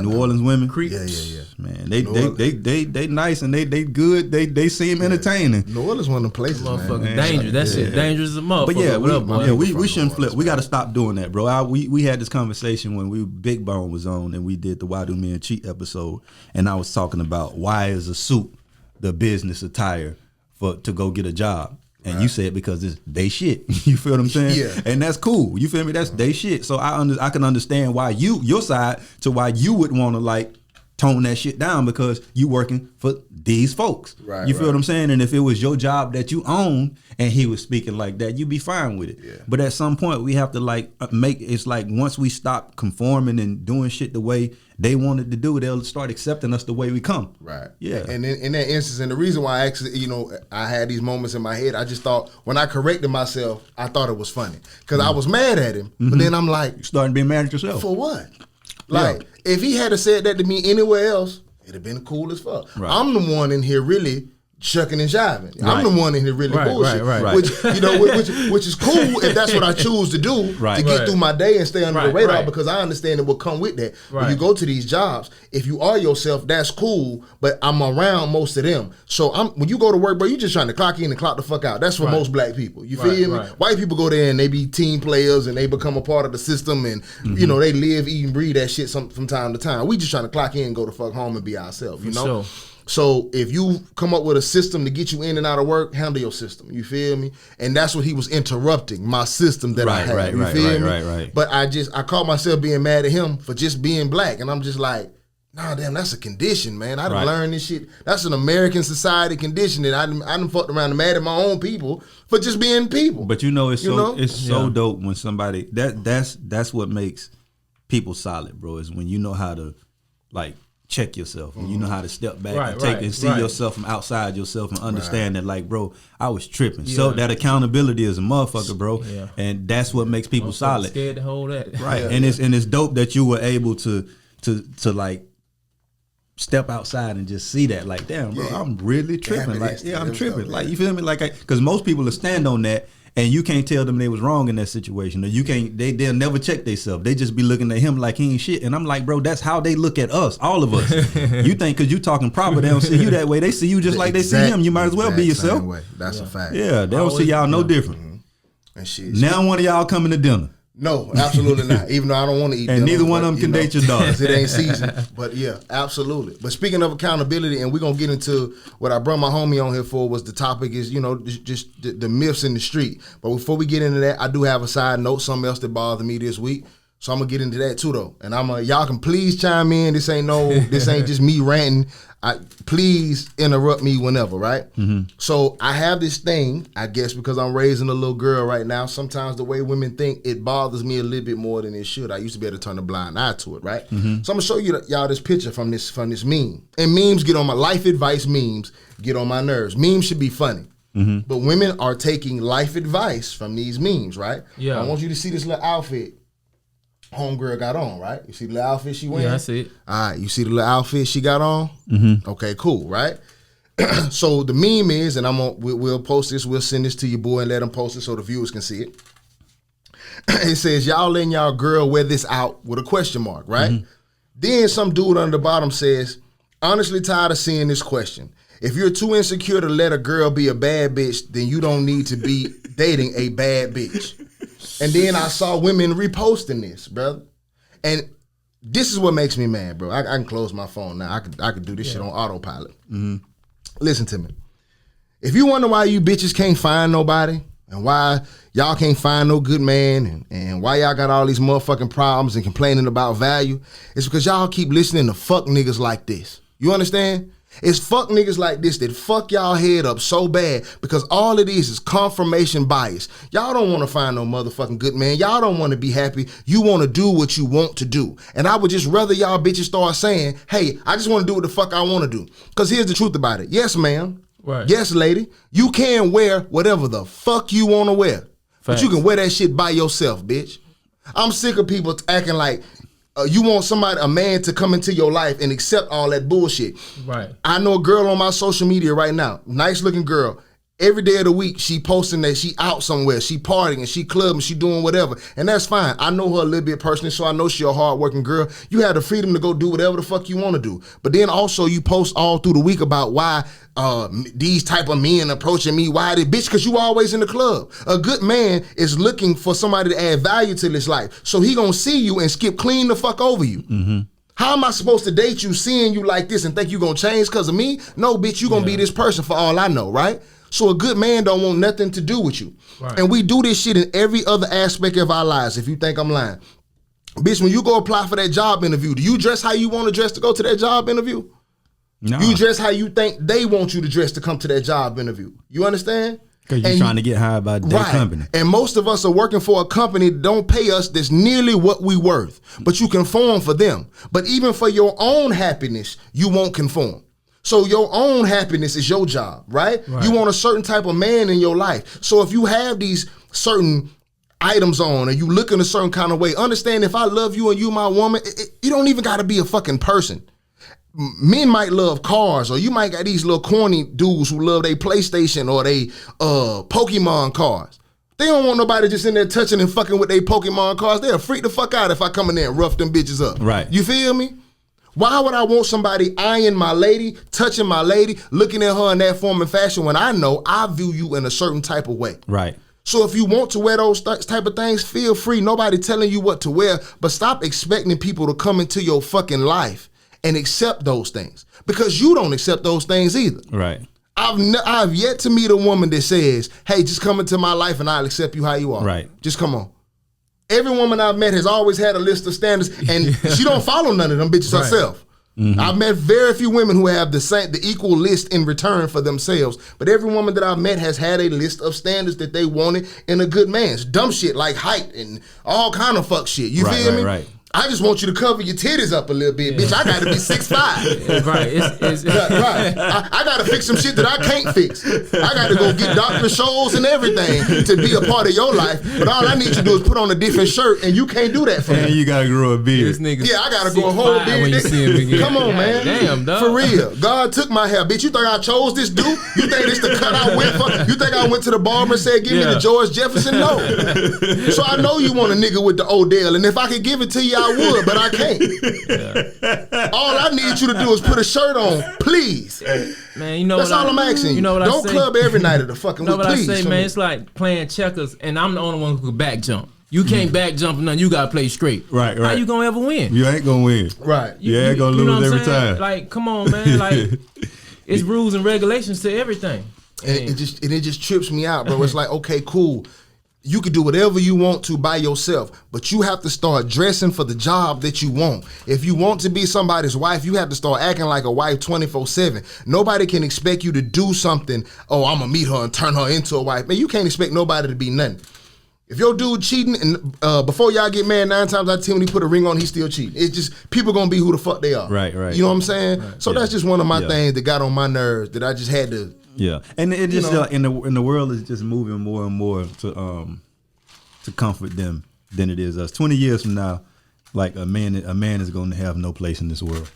New Orleans women, yeah. Man, they nice and they good. They seem entertaining. New Orleans one of the places, man. Dangerous. That shit dangerous as a motherfucker. But we shouldn't flip. We got to stop doing that, bro. We had this conversation when Big Bone was on and we did the Why Do Men Cheat episode, and I was talking about why is a suit the business attire to go get a job. And you said because it's they shit. You feel what I'm saying? Yeah. And that's cool. You feel me? That's they shit. So I can understand why your side to why you would want to like tone that shit down because you working for these folks. Right. You feel what I'm saying? And if it was your job that you own and he was speaking like that, you'd be fine with it. Yeah. But at some point we have to like it's like once we stop conforming and doing shit the way they wanted to do, they'll start accepting us the way we come. Right. Yeah. And in that instance, and the reason why I actually, I had these moments in my head, I just thought when I corrected myself, I thought it was funny because I was mad at him. But then I'm like, you starting being mad at yourself for what? Like if he had said that to me anywhere else, it'd have been cool as fuck. Right. I'm the one in here really shucking and jiving. Right. I'm the one in here really bullshit. Right. Which is cool if that's what I choose to do to get through my day and stay under the radar because I understand it will come with that. Right. When you go to these jobs, if you are yourself, that's cool, but I'm around most of them. So when you go to work, bro, you just trying to clock in and clock the fuck out. That's for most black people. You feel me? Right. White people go there and they be team players and they become a part of the system and they live, eat, and breathe that shit from time to time. We just trying to clock in and go the fuck home and be ourselves, you know? Sure. So if you come up with a system to get you in and out of work, handle your system. You feel me? And that's what he was interrupting, my system that I had. You feel me? Right. But I caught myself being mad at him for just being black. And I'm just like, nah, damn, that's a condition, man. I done learned this shit. That's an American society condition that I done fucked around and mad at my own people for just being people. But it's so dope when somebody that's what makes people solid, bro, is when you know how to like check yourself and you know how to step back and take and see yourself from outside yourself and understand that like, bro, I was tripping. Yeah. So that accountability is a motherfucker, bro. Yeah. And that's what makes people solid. Scared to hold that. Right. And it's dope that you were able to like step outside and just see that like, damn, bro, I'm really tripping. Like, I'm tripping. Like, you feel me? Like, because most people will stand on that And you can't tell them they was wrong in that situation. Or you can't, they'll never check themselves. They just be looking at him like he ain't shit. And I'm like, bro, that's how they look at us, all of us. You think because you talking proper, they don't see you that way. They see you just like they see him. You might as well be yourself. That's a fact. Yeah, they don't see y'all no different. And shit. Now one of y'all coming to dinner. No, absolutely not. Even though I don't want to eat and dinner, neither one of them can date your daughter. It ain't season. But yeah, absolutely. But speaking of accountability, and we're going to get into what I brought my homie on here for, was the topic is, just the myths in the street. But before we get into that, I do have a side note, something else that bothered me this week. So I'm going to get into that too, though. And y'all can please chime in. This ain't just me ranting. Please interrupt me whenever, right? Mm-hmm. So I have this thing, I guess because I'm raising a little girl right now, sometimes the way women think, it bothers me a little bit more than it should. I used to be able to turn a blind eye to it, right? Mm-hmm. So I'm going to show y'all this picture from this meme. And memes get on my life advice memes, get on my nerves. Memes should be funny. Mm-hmm. But women are taking life advice from these memes, right? Yeah. I want you to see this little outfit homegirl got on, right? You see the little outfit she wearing? Yeah, I see it. All right, you see the little outfit she got on? Mm-hmm. Okay, cool, right? So the meme is, and we'll post this, we'll send this to your boy and let him post it so the viewers can see it. It says, y'all letting y'all girl wear this out with a question mark, right? Mm-hmm. Then some dude on the bottom says, honestly tired of seeing this question. If you're too insecure to let a girl be a bad bitch, then you don't need to be dating a bad bitch. And then I saw women reposting this, brother. And this is what makes me mad, bro. I can close my phone now. I could do this shit on autopilot. Mm-hmm. Listen to me. If you wonder why you bitches can't find nobody and why y'all can't find no good man and why y'all got all these motherfucking problems and complaining about value, it's because y'all keep listening to fuck niggas like this. You understand? It's fuck niggas like this that fuck y'all head up so bad because all it is confirmation bias. Y'all don't want to find no motherfucking good man. Y'all don't want to be happy. You want to do what you want to do. And I would just rather y'all bitches start saying, hey, I just want to do what the fuck I want to do. Because here's the truth about it. Yes, ma'am. Right. Yes, lady. You can wear whatever the fuck you want to wear. Facts. But you can wear that shit by yourself, bitch. I'm sick of people acting like you want a man to come into your life and accept all that bullshit. Right. I know a girl on my social media right now, nice looking girl. Every day of the week, she posting that she out somewhere, she partying, she clubbing, she doing whatever. And that's fine. I know her a little bit personally, so I know she a hardworking girl. You have the freedom to go do whatever the fuck you want to do. But then also you post all through the week about why these type of men approaching me. Why they bitch? Because you always in the club. A good man is looking for somebody to add value to this life. So he gonna see you and skip clean the fuck over you. Mm-hmm. How am I supposed to date you seeing you like this and think you gonna change because of me? No, bitch, you gonna be this person for all I know, right? So a good man don't want nothing to do with you. Right. And we do this shit in every other aspect of our lives, if you think I'm lying. Bitch, when you go apply for that job interview, do you dress how you want to dress to go to that job interview? No. You dress how you think they want you to dress to come to that job interview. You understand? Because you're trying to get hired by their company. And most of us are working for a company that don't pay us that's nearly what we worth. But you conform for them. But even for your own happiness, you won't conform. So your own happiness is your job, right? You want a certain type of man in your life. So if you have these certain items on and you look in a certain kind of way, understand if I love you and you my woman, you don't even got to be a fucking person. Men might love cars, or you might got these little corny dudes who love their PlayStation or they Pokemon cards. They don't want nobody just in there touching and fucking with their Pokemon cards. They'll freak the fuck out if I come in there and rough them bitches up. Right. You feel me? Why would I want somebody eyeing my lady, touching my lady, looking at her in that form and fashion when I know I view you in a certain type of way? Right. So if you want to wear those type of things, feel free. Nobody telling you what to wear, but stop expecting people to come into your fucking life and accept those things because you don't accept those things either. Right. I've yet to meet a woman that says, hey, just come into my life and I'll accept you how you are. Right. Just come on. Every woman I've met has always had a list of standards, and she don't follow none of them bitches herself. Mm-hmm. I've met very few women who have the equal list in return for themselves, but every woman that I've met has had a list of standards that they wanted in a good man. It's dumb shit like height and all kind of fuck shit. You feel me? Right. I just want you to cover your titties up a little bit, bitch. I gotta be 6'5". Right. It's right. I gotta fix some shit that I can't fix. I gotta go get doctor shows and everything to be a part of your life. But all I need to do is put on a different shirt, and you can't do that for me. And you gotta grow a beard. Yeah, I gotta grow a whole beard. When you see him again. Come on, man. Damn, dog. For real. God took my hair. Bitch, you think I chose this dude? You think this the cut I went for? You think I went to the barber and said, give me the George Jefferson? No. So I know you want a nigga with the Odell, and if I could give it to you, I would, but I can't. All I need you to do is put a shirt on, please. Man, you know that's all I'm asking. You know what Don't I say? club every night of the fucking week, please. You know what I say, man? It's like playing checkers, and I'm the only one who can back jump. You can't back jump or nothing. You gotta play straight. Right. How you gonna ever win? You ain't gonna win. Right. You ain't gonna lose every time. Like, come on, man. Like, it's rules and regulations to everything. And it just trips me out, bro. It's like, okay, cool. You can do whatever you want to by yourself, but you have to start dressing for the job that you want. If you want to be somebody's wife, you have to start acting like a wife 24/7. Nobody can expect you to do something, oh, I'm gonna meet her and turn her into a wife. Man, you can't expect nobody to be nothing. If your dude cheating and before y'all get married, 9 times out of 10 when he put a ring on, he's still cheating. It's just people gonna be who the fuck they are. Right. You know what I'm saying? Right. So that's just one of my things that got on my nerves that I just had to. Yeah, and it just in the world is just moving more and more to comfort them than it is us. 20 years from now, like a man is going to have no place in this world.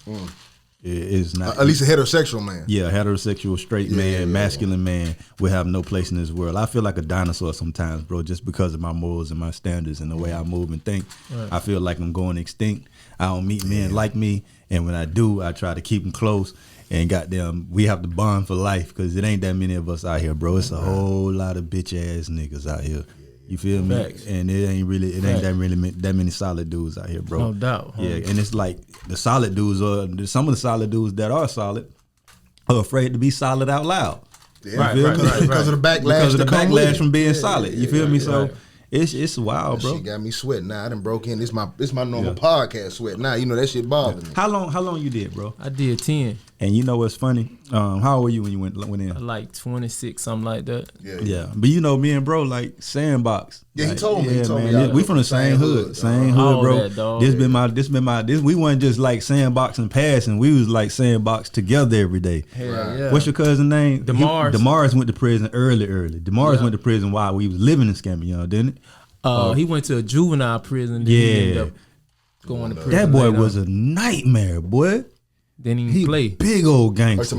It is not at least a heterosexual man. Yeah, a heterosexual straight man, masculine man will have no place in this world. I feel like a dinosaur sometimes, bro, just because of my morals and my standards and the way I move and think. Right. I feel like I'm going extinct. I don't meet men like me, and when I do, I try to keep them close. And goddamn, we have to bond for life because it ain't that many of us out here, bro. It's a whole lot of bitch ass niggas out here. You feel me? Facts. And it ain't that many solid dudes out here, bro. No doubt. Yeah, and it's like the solid dudes some of the solid dudes that are solid are afraid to be solid out loud. Yeah, right. Because of the backlash. Because of the backlash from being solid. You feel me? So it's wild, bro. That shit got me sweating. Now I done broke in. This my normal podcast sweat. Now you know that shit bothers me. How long you did, bro? I did 10. And you know what's funny? How old were you when you went in? Like 26, something like that. Yeah. But you know, me and bro like sandbox. Yeah, like, he told me. We from the same hood, bro. That, this been my. We wasn't just like sandbox and passing. We was like sandbox together every day. Hell yeah. What's your cousin's name? Demars went to prison early. Demars went to prison while we was living in Scammy, didn't it? He went to a juvenile prison. Then he ended up going to prison. That boy was a nightmare, boy. Then he played. Big old gangster.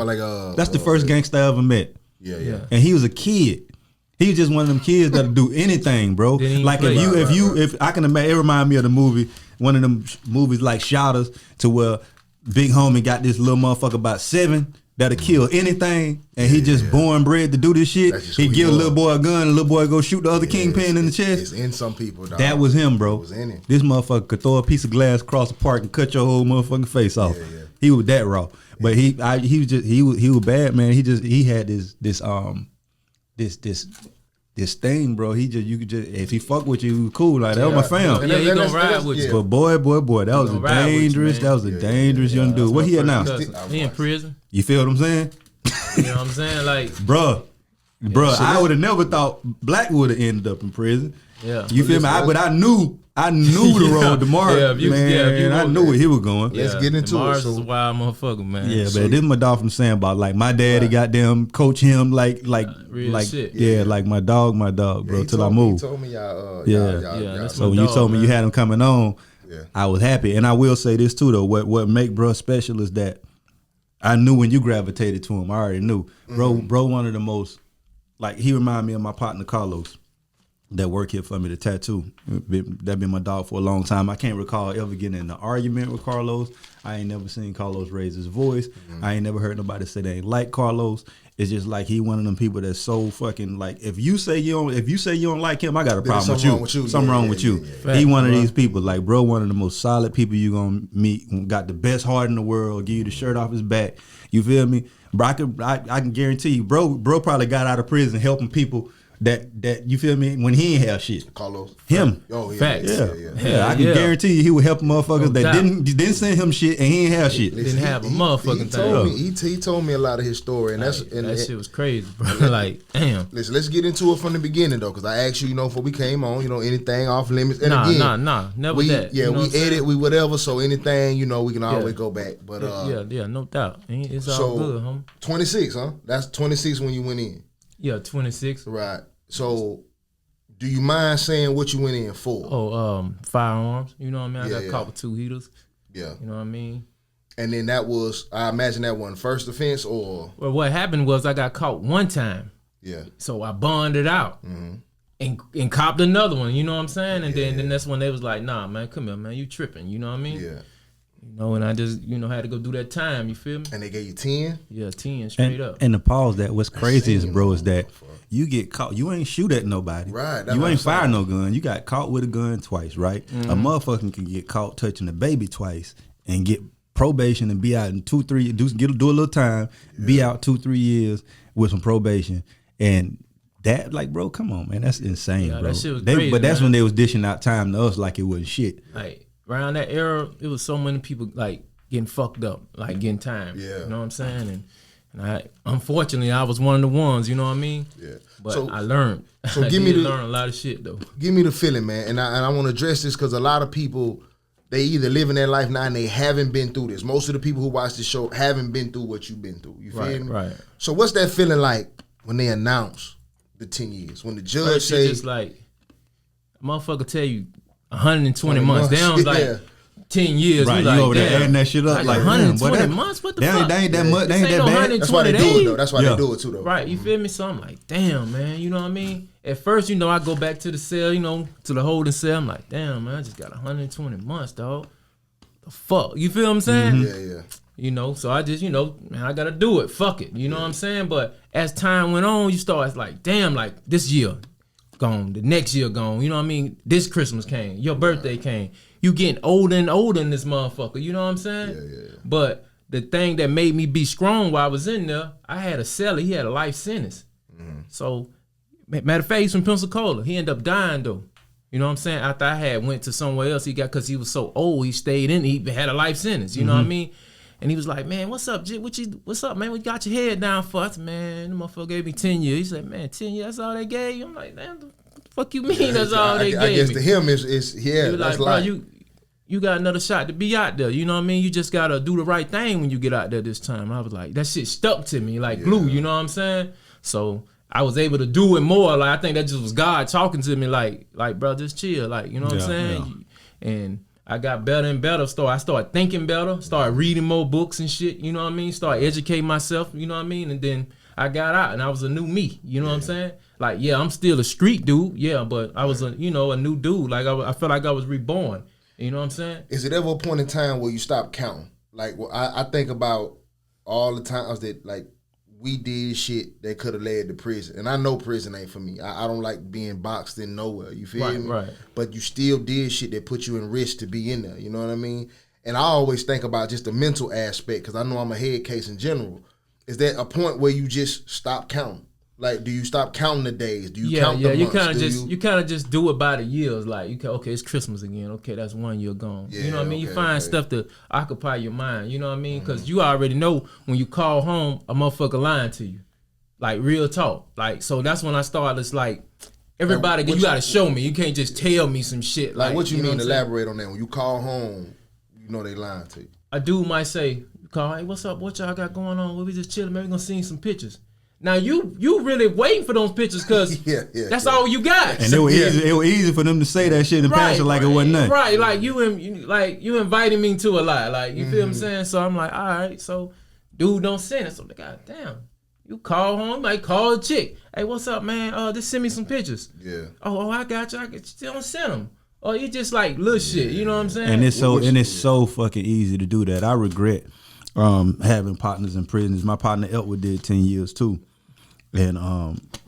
That's the first gangster I ever met. Yeah. And he was a kid. He was just one of them kids that'll do anything, bro. Like if I can imagine, it remind me of the movie, one of them movies like Shouters, to where Big Homie got this little motherfucker about 7 that'll kill anything, and he just born bred to do this shit. He give a little boy a gun, and the little boy go shoot the other kingpin in the chest. It's in some people, dog. That was him, bro. It was in it. This motherfucker could throw a piece of glass across the park and cut your whole motherfucking face off. Yeah. He was that raw, but he was bad, man. He had this thing, bro. You could just, if he fuck with you, cool. Like that was my fam. Yeah, he gonna ride with you. But boy, that was a dangerous young dude. What he at now? He in prison. You feel what I'm saying? You know what I'm saying? Like, bruh, I would have never thought Black would have ended up in prison. Yeah, you feel me? But I knew the road to Mars. I knew where he was going. Let's get into Mars it. is a wild motherfucker, man. Yeah, but this is my dog from Sandbox. Like my daddy goddamn coach him like real shit. Yeah, like my dog, bro. Till I moved. He told me So when you told me you had him coming on, I was happy. And I will say this too, though. What make bro special is that I knew when you gravitated to him. I already knew, bro. One of the most, like, he reminded me of my partner Carlos that worked here for me, the tattoo. That been my dog for a long time. I can't recall ever getting in an argument with Carlos. I ain't never seen Carlos raise his voice. I ain't never heard nobody say they ain't like Carlos. It's just like he one of them people that's so fucking like, if you say you don't like him, I got a problem with you. Something wrong with you. He one of these people, like, bro, one of the most solid people you gonna meet. Got the best heart in the world. Give you the shirt off his back. You feel me? Bro, I can guarantee you, bro probably got out of prison helping people that you feel me? When he ain't have shit. Carlos. Him. Oh, yeah. Facts. Yeah. I can guarantee you he would help motherfuckers that didn't send him shit and he ain't have shit. Didn't have a motherfucking thing. He told me a lot of his story, and that shit was crazy, bro. Like, damn. Let's get into it from the beginning though, because I asked you, before we came on, anything off limits. And Nah, never that. Yeah, we edit, we whatever. So anything, we can always go back. But yeah, no doubt. It's all good, homie. 26, huh? That's 26 when you went in. Yeah, 26. Right. So, do you mind saying what you went in for? Oh, firearms. You know what I mean? I got caught with 2 heaters. Yeah. You know what I mean? And then that was, I imagine that wasn't first offense or? Well, what happened was I got caught one time. Yeah. So I bonded out and copped another one. You know what I'm saying? And then that's when they was like, nah, man, come here, man. You tripping. You know what I mean? Yeah. And I just, had to go do that time. You feel me? And they gave you 10? Yeah, 10 straight up. And the pause that what's crazy is, bro, is that you get caught. You ain't shoot at nobody. Right. You ain't fire no gun. You got caught with a gun twice, right? Mm-hmm. A motherfucker can get caught touching a baby twice and get probation and be out in 2-3 do a little time, be out 2-3 years with some probation. And that, like, bro, come on, man. That's insane, bro. That shit was crazy, but that's man. when they was dishing out time to us like it wasn't shit. Like, around that era, it was so many people, like, getting fucked up, like, getting time. Yeah. You know what I'm saying? And I, unfortunately, I was one of the ones, you know what I mean? Yeah. But I learned. So I learn a lot of shit, though. Give me the feeling, man. And I want to address this because a lot of people, they either living their life now and they haven't been through this. Most of the people who watch this show haven't been through what you've been through. You feel me? Right. So what's that feeling like when they announce the 10 years? When the judge say, just like, a motherfucker tell you 120 months. They don't like 10 years. Right, you like, over there adding that shit up like 120 months? What the fuck? They ain't that much. They ain't that bad. That's why they do it, though. That's why they do it, too, though. Right, you feel me? So I'm like, damn, man, you know what I mean? At first, I go back to the cell, to the holding cell. I'm like, damn, man, I just got 120 months, dog. The fuck? You feel what I'm saying? Mm-hmm. Yeah. So I just, man, I gotta do it. Fuck it. You know what I'm saying? But as time went on, you start like, damn, like this year gone, the next year gone. You know what I mean? This Christmas came, your birthday came. You getting older and older in this motherfucker. You know what I'm saying? Yeah. But the thing that made me be strong while I was in there, I had a cellie. He had a life sentence. So, matter of fact, he's from Pensacola. He ended up dying though. You know what I'm saying? After I had went to somewhere else, because he was so old, he stayed in. He had a life sentence. You know what I mean? And he was like, man, what's up, Jit? What's up, man? What you got your head down for? I said, man, the motherfucker gave me 10 years. He said, man, 10 years, that's all they gave you? I'm like, man, the fuck you mean that's all they gave me? I guess to him, it's that's like, bro, you got another shot to be out there. You know what I mean? You just got to do the right thing when you get out there this time. I was like, that shit stuck to me like glue. You know what I'm saying? So I was able to do it more. Like, I think that just was God talking to me like, bro, just chill. Like, you know what I'm saying? Yeah. And I got better and better. I started thinking better, started reading more books and shit, you know what I mean? Started educating myself, you know what I mean? And then I got out and I was a new me, you know what I'm saying? Like, yeah, I'm still a street dude, but I was a new dude. Like, I felt like I was reborn, you know what I'm saying? Is it ever a point in time where you stop counting? Like, I think about all the times that, like, we did shit that could have led to prison. And I know prison ain't for me. I don't like being boxed in nowhere. You feel me? Right. But you still did shit that put you in risk to be in there. You know what I mean? And I always think about just the mental aspect because I know I'm a head case in general. Is there a point where you just stop counting? Like, do you stop counting the days? Do you count the months? You kind of just do it by the years. Like, okay, it's Christmas again. Okay, that's 1 year gone. You know what I mean? You find stuff to occupy your mind. You know what I mean? Because you already know when you call home, a motherfucker lying to you. Like, real talk. Like, so that's when I started. It's like, everybody, you got to show me. You can't just tell me some shit. Like what you mean? Elaborate on that. When you call home, you know they lying to you. A dude might say, call, hey, what's up? What y'all got going on? We just chilling. Maybe we gonna see some pictures. Now you really waiting for those pictures because that's all you got. And it was easy for them to say that shit and pass it like it wasn't nothing. Right, like you invited me to a lie. Like, you feel what I'm saying? So I'm like, all right, so dude don't send it. So like, God damn. You call home, like call a chick. Hey, what's up, man? Just send me some pictures. Yeah. Oh, I got you. Still don't send them. Or you just like little shit. You know what I'm saying? And it's so fucking easy to do that. I regret having partners in prisons. My partner Elwood did 10 years too. And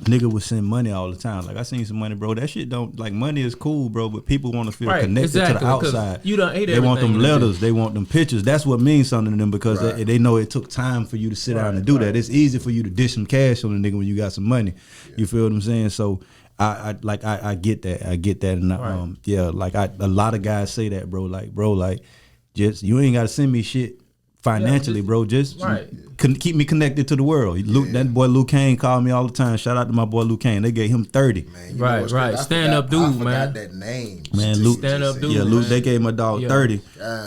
nigga would send money all the time. Like I seen some money, bro. That shit don't like money is cool, bro. But people want to feel connected to the outside. You don't hate They want them letters. They want them pictures. That's what means something to them because they know it took time for you to sit down and do that. It's easy for you to dish some cash on the nigga when you got some money. Yeah. You feel what I'm saying? So I get that. I get that. And a lot of guys say that, bro. Like just you ain't gotta send me shit financially, bro. Just keep me connected to the world. That boy Luke Kane called me all the time. Shout out to my boy Luke Kane. They gave him 30. Man, right. Stand up dude, man. I forgot that name. Man, Luke, stand up dude. Yeah, Luke. Man. They gave my dog 30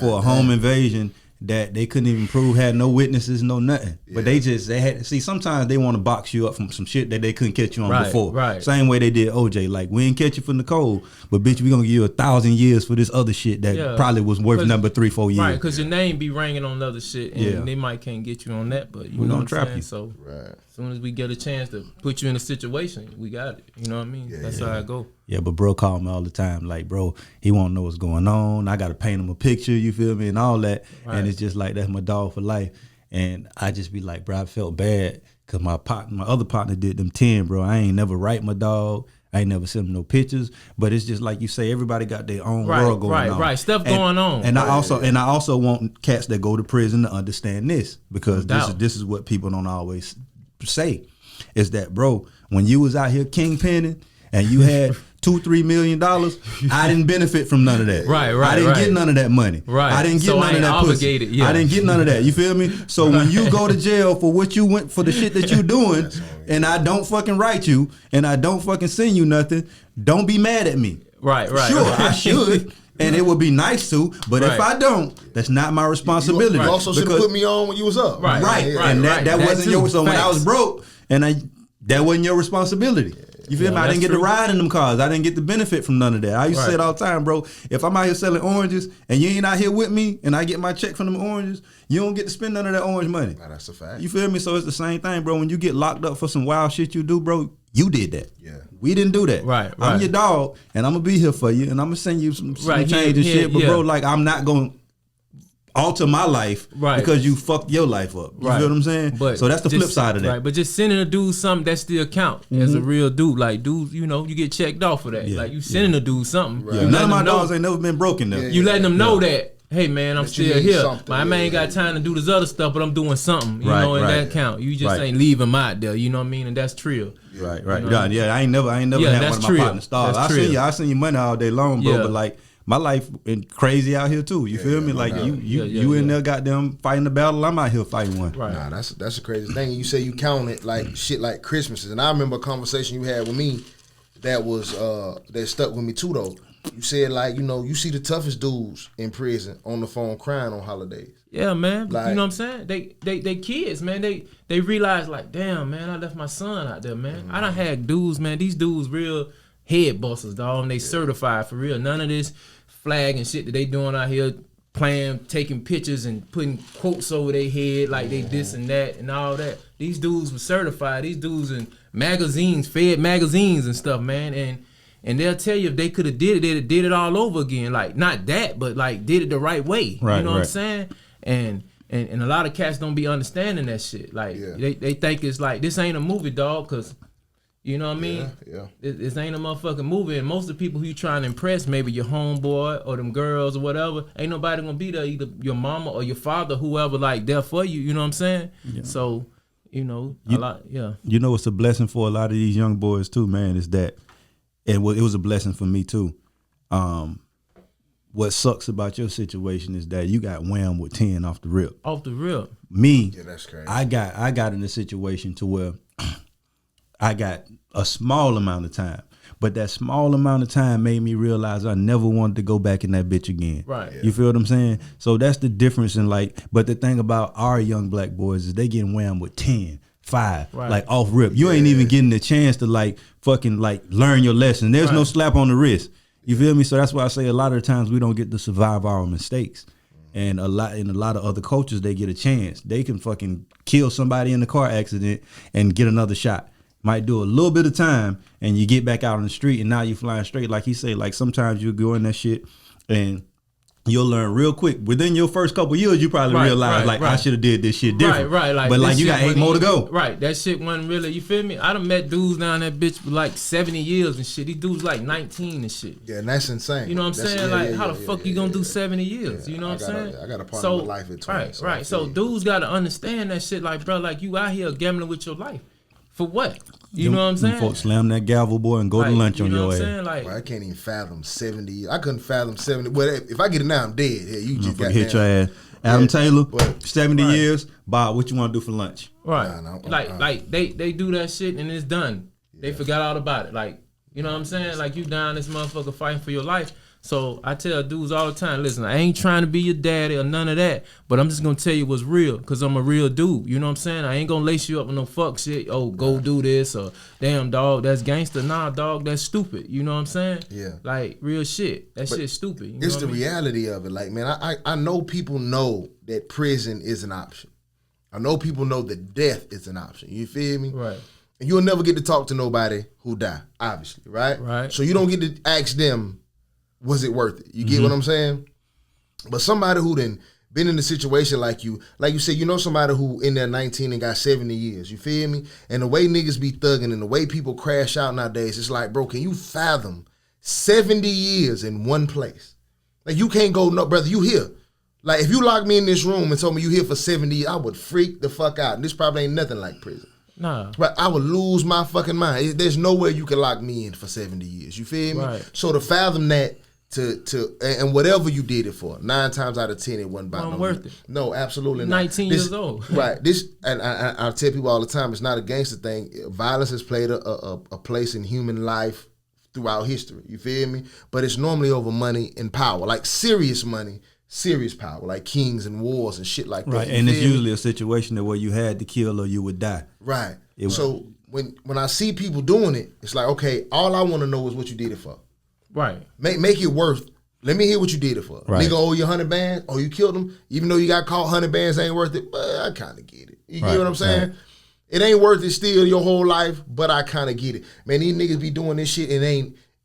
for a home invasion that they couldn't even prove, had no witnesses, no nothing. Yeah. But they had see. Sometimes they want to box you up from some shit that they couldn't catch you on before. Right. Same way they did OJ. Like we ain't catch you for Nicole, but bitch, we gonna give you 1,000 years for this other shit that probably was worth number 3-4 years. Right, because your name be ringing on other shit, and they might can't get you on that, but you know what I'm trap saying. You. So as soon as we get a chance to put you in a situation, we got it. You know what I mean? That's how I go. Yeah, but bro called me all the time. Like, bro, he want to know what's going on. I got to paint him a picture, you feel me, and all that. Right. And it's just like, that's my dog for life. And I just be like, bro, I felt bad because my other partner did them 10, bro. I ain't never write my dog. I ain't never sent him no pictures. But it's just like you say, everybody got their own world going on. Right, stuff going on. And I also want cats that go to prison to understand this because this is what people don't always say. Is that, bro, when you was out here kingpinning and you had $2-3 million, I didn't benefit from none of that. Right. I didn't get none of that money. Right. I didn't get none of that pussy. Yeah. I didn't get none of that. You feel me? So when you go to jail for what you went for the shit that you doing, and I don't fucking write you, and I don't fucking send you nothing, don't be mad at me. Right. Sure, I should. And it would be nice to, but if I don't, that's not my responsibility. You also should have put me on when you was up. Right. And that wasn't your. So when I was broke, that wasn't your responsibility. You feel me? I didn't get to ride in them cars. I didn't get the benefit from none of that. I used to say it all the time, bro. If I'm out here selling oranges and you ain't out here with me and I get my check from them oranges, you don't get to spend none of that orange money. Nah, that's a fact. You feel me? So it's the same thing, bro. When you get locked up for some wild shit you do, bro, you did that. Yeah. We didn't do that. Right. I'm your dog and I'm going to be here for you and I'm going to send you some change and shit. But, bro, like, I'm not going to alter my life because you fucked your life up. You feel what I'm saying? But so that's the flip side of that. Right, but just sending a dude something that still count as a real dude. Like, dude, you know, you get checked off for that. Yeah. Like, you sending a dude something. Right. None of my dogs ain't never been broken though. You letting them know that, hey man, I'm still here. My man ain't got time to do this other stuff, but I'm doing something. You know, and that count. You just ain't leave him out there. You know what I mean? And that's trill. Right. You know I ain't never had one of my partners starve. I send you money all day long, bro. But like, my life been crazy out here too. You feel me? Like you in there goddamn fighting the battle. I'm out here fighting one. Right. Nah, that's the craziest thing. You say you counted like shit like Christmases, and I remember a conversation you had with me that was that stuck with me too though. You said like, you know, you see the toughest dudes in prison on the phone crying on holidays. Yeah, man. Like, you know what I'm saying? They kids, man. They realize like, damn, man, I left my son out there, man. I done had dudes, man. These dudes real head busters, dog. And they certified for real. None of this flag and shit that they doing out here, playing, taking pictures and putting quotes over their head like they this and that and all that. These dudes were certified. These dudes in magazines, fed magazines and stuff, man. And they'll tell you if they could have did it, they'd have did it all over again. Like, not that, but like did it the right way. Right, you know what I'm saying? And a lot of cats don't be understanding that shit. Like, they think it's like, this ain't a movie, dog, because you know what I mean? Yeah. This ain't a motherfucking movie, and most of the people who you trying to impress, maybe your homeboy or them girls or whatever, ain't nobody gonna be there, either your mama or your father, whoever, like, there for you. You know what I'm saying? Yeah. So, you know, You know, it's a blessing for a lot of these young boys too, man. Is that, and it was a blessing for me too. What sucks about your situation is that you got whammed with 10 off the rip. Off the rip. Me, that's crazy. I got in a situation to where I got a small amount of time, but that small amount of time made me realize I never wanted to go back in that bitch again. Right. You feel what I'm saying? So that's the difference in like, but the thing about our young black boys is they getting whammed with 10, 5, like off rip. You ain't even getting the chance to like fucking like learn your lesson. There's no slap on the wrist. You feel me? So that's why I say a lot of the times we don't get to survive our mistakes. And a lot of other cultures, they get a chance. They can fucking kill somebody in a car accident and get another shot. Might do a little bit of time and you get back out on the street and now you flying straight. Like he say, like sometimes you go in that shit and you'll learn real quick. Within your first couple years, you probably realize I should have did this shit different. Right. Like, but like you got 8 more to go. Right. That shit wasn't really, you feel me? I done met dudes down that bitch for like 70 years and shit. These dudes like 19 and shit. Yeah, and that's insane. You know what I'm saying? How the fuck you gonna do 70 years? You know what I'm saying? I got a part of my life at 20. Right. So dudes gotta understand that shit. Like, bro, like you out here gambling with your life. For what? You know what I'm saying? Folks slam that gavel, boy, and go to lunch on your ass. Like, I can't even fathom 70 years. I couldn't fathom 70. Well, if I get it now, I'm dead. Yeah, you just got hit your ass. Adam Taylor, 70 years. Bob, what you want to do for lunch? Right. Like they do that shit and it's done. Yeah. They forgot all about it. Like, you know what I'm saying? Like you down this motherfucker fighting for your life. So I tell dudes all the time, listen, I ain't trying to be your daddy or none of that, but I'm just gonna tell you what's real, cause I'm a real dude. You know what I'm saying? I ain't gonna lace you up with no fuck shit. Oh, go do this, or damn dog, that's gangster. Nah, dog, that's stupid. You know what I'm saying? Yeah. Like real shit. That shit's stupid. You it's know the reality of it. Like, man, I know people know that prison is an option. I know people know that death is an option. You feel me? Right. And you'll never get to talk to nobody who died, obviously, right? Right. So you don't get to ask them, was it worth it? You get what I'm saying? But somebody who been in a situation like you said, you know somebody who in there 19 and got 70 years, you feel me? And the way niggas be thugging and the way people crash out nowadays, it's like, bro, can you fathom 70 years in one place? Like you can't go, no, brother, you here. Like if you locked me in this room and told me you here for 70 years, I would freak the fuck out. And this probably ain't nothing like prison. Nah. But I would lose my fucking mind. There's no way you can lock me in for 70 years. You feel me? Right. So to fathom that, and whatever you did it for, 9 times out of 10 it wasn't about no worth it. No, absolutely not. 19 years old. Right. This, and I tell people all the time, it's not a gangster thing. Violence has played a place in human life throughout history. You feel me? But it's normally over money and power, like serious money, serious power, like kings and wars and shit like that. Right. And it's usually a situation where you had to kill or you would die. Right. So when I see people doing it, it's like, okay, all I want to know is what you did it for. Right. Make it worth. Let me hear what you did it for. Right. Nigga owe you 100 bands. Oh, you killed him. Even though you got caught, 100 bands ain't worth it. But I kind of get it. You get what I'm saying? Right. It ain't worth it still your whole life, but I kind of get it. Man, these niggas be doing this shit and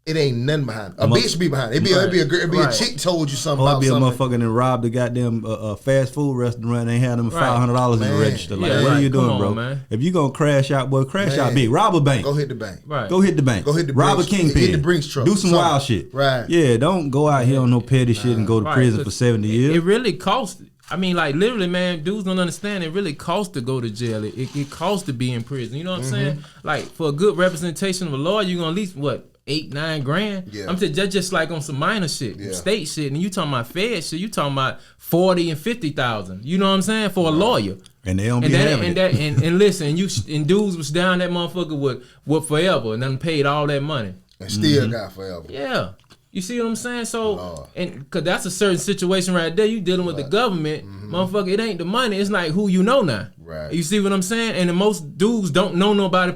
it ain't nothing behind it. A bitch be behind it. It'd be a chick told you something about something. Or it'd be a motherfucker that robbed the goddamn fast food restaurant and had them $500 in the register. Like, what are you doing, bro? Man. If you gonna crash out, boy, crash out big. Rob a bank. Go hit the bank. Right. Go hit the bank. Go hit the Rob a kingpin. Hit the Brinks truck. Do some wild shit. Right. Yeah, don't go out here on no petty shit and go to prison for 70 years. It really costs. I mean, like, literally, man, dudes don't understand. It really costs to go to jail. It costs to be in prison. You know what I'm saying? Like, for a good representation of a lawyer, you're going to at least, 8-9 grand. Yeah. I'm saying just like on some minor shit, state shit, and you talking about Fed shit. You talking about 40 and 50,000. You know what I'm saying, for a lawyer. And they don't be having it. And listen, and dudes was down that motherfucker with forever, and then paid all that money and still got forever. Yeah, you see what I'm saying? So, and cause that's a certain situation right there. You dealing with the government, motherfucker. It ain't the money. It's like who you know now. Right. You see what I'm saying? And the most dudes don't know nobody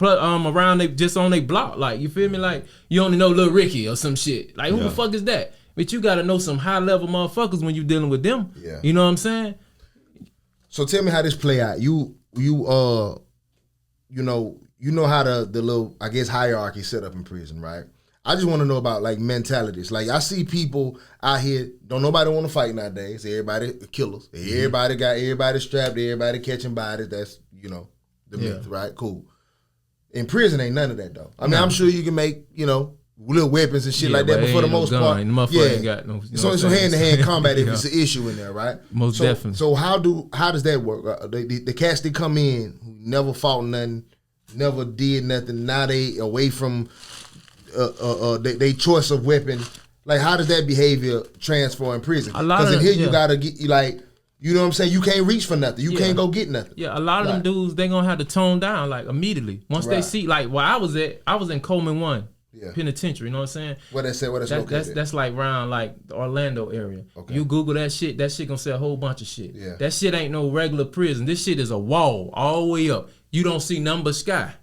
around just on their block. Like, you feel me? Like, you only know Lil Ricky or some shit. Like, who the fuck is that? But you gotta know some high level motherfuckers when you dealing with them. Yeah. You know what I'm saying? So tell me how this play out. You know how the little, I guess, hierarchy set up in prison, right? I just want to know about like mentalities. Like I see people out here, don't nobody want to fight nowadays. Everybody killers. Everybody strapped, everybody catching bodies. That's, the myth, right? Cool. In prison ain't none of that though. I mean, I'm sure you can make, little weapons and shit like that, but for the most part, ain't got no. It's only some hand-to-hand combat if it's an issue in there, right? Most definitely. So how does that work? The cats that come in who never fought nothing, never did nothing. Now they away from they choice of weapon. Like how does that behavior transfer in prison? Because in here you gotta get you know what I'm saying? You can't reach for nothing. You can't go get nothing. Yeah, a lot of them dudes, they gonna have to tone down like immediately. Once they see, like where I was in Coleman 1 penitentiary, you know what I'm saying? What that's located? That's like around like the Orlando area. Okay. You Google that shit gonna say a whole bunch of shit. Yeah. That shit ain't no regular prison. This shit is a wall all the way up. You don't see nothing but sky.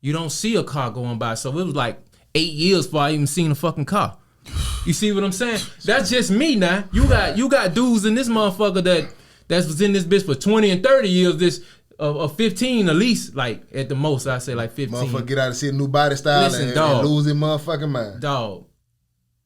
You don't see a car going by. So it was like 8 years before I even seen a fucking car. You see what I'm saying? That's just me now. You got dudes in this motherfucker that was in this bitch for 20 and 30 years. This 15 at least, like at the most, I say like 15. Motherfucker get out and see a new body style. Listen, and lose his motherfucking mind. Dog,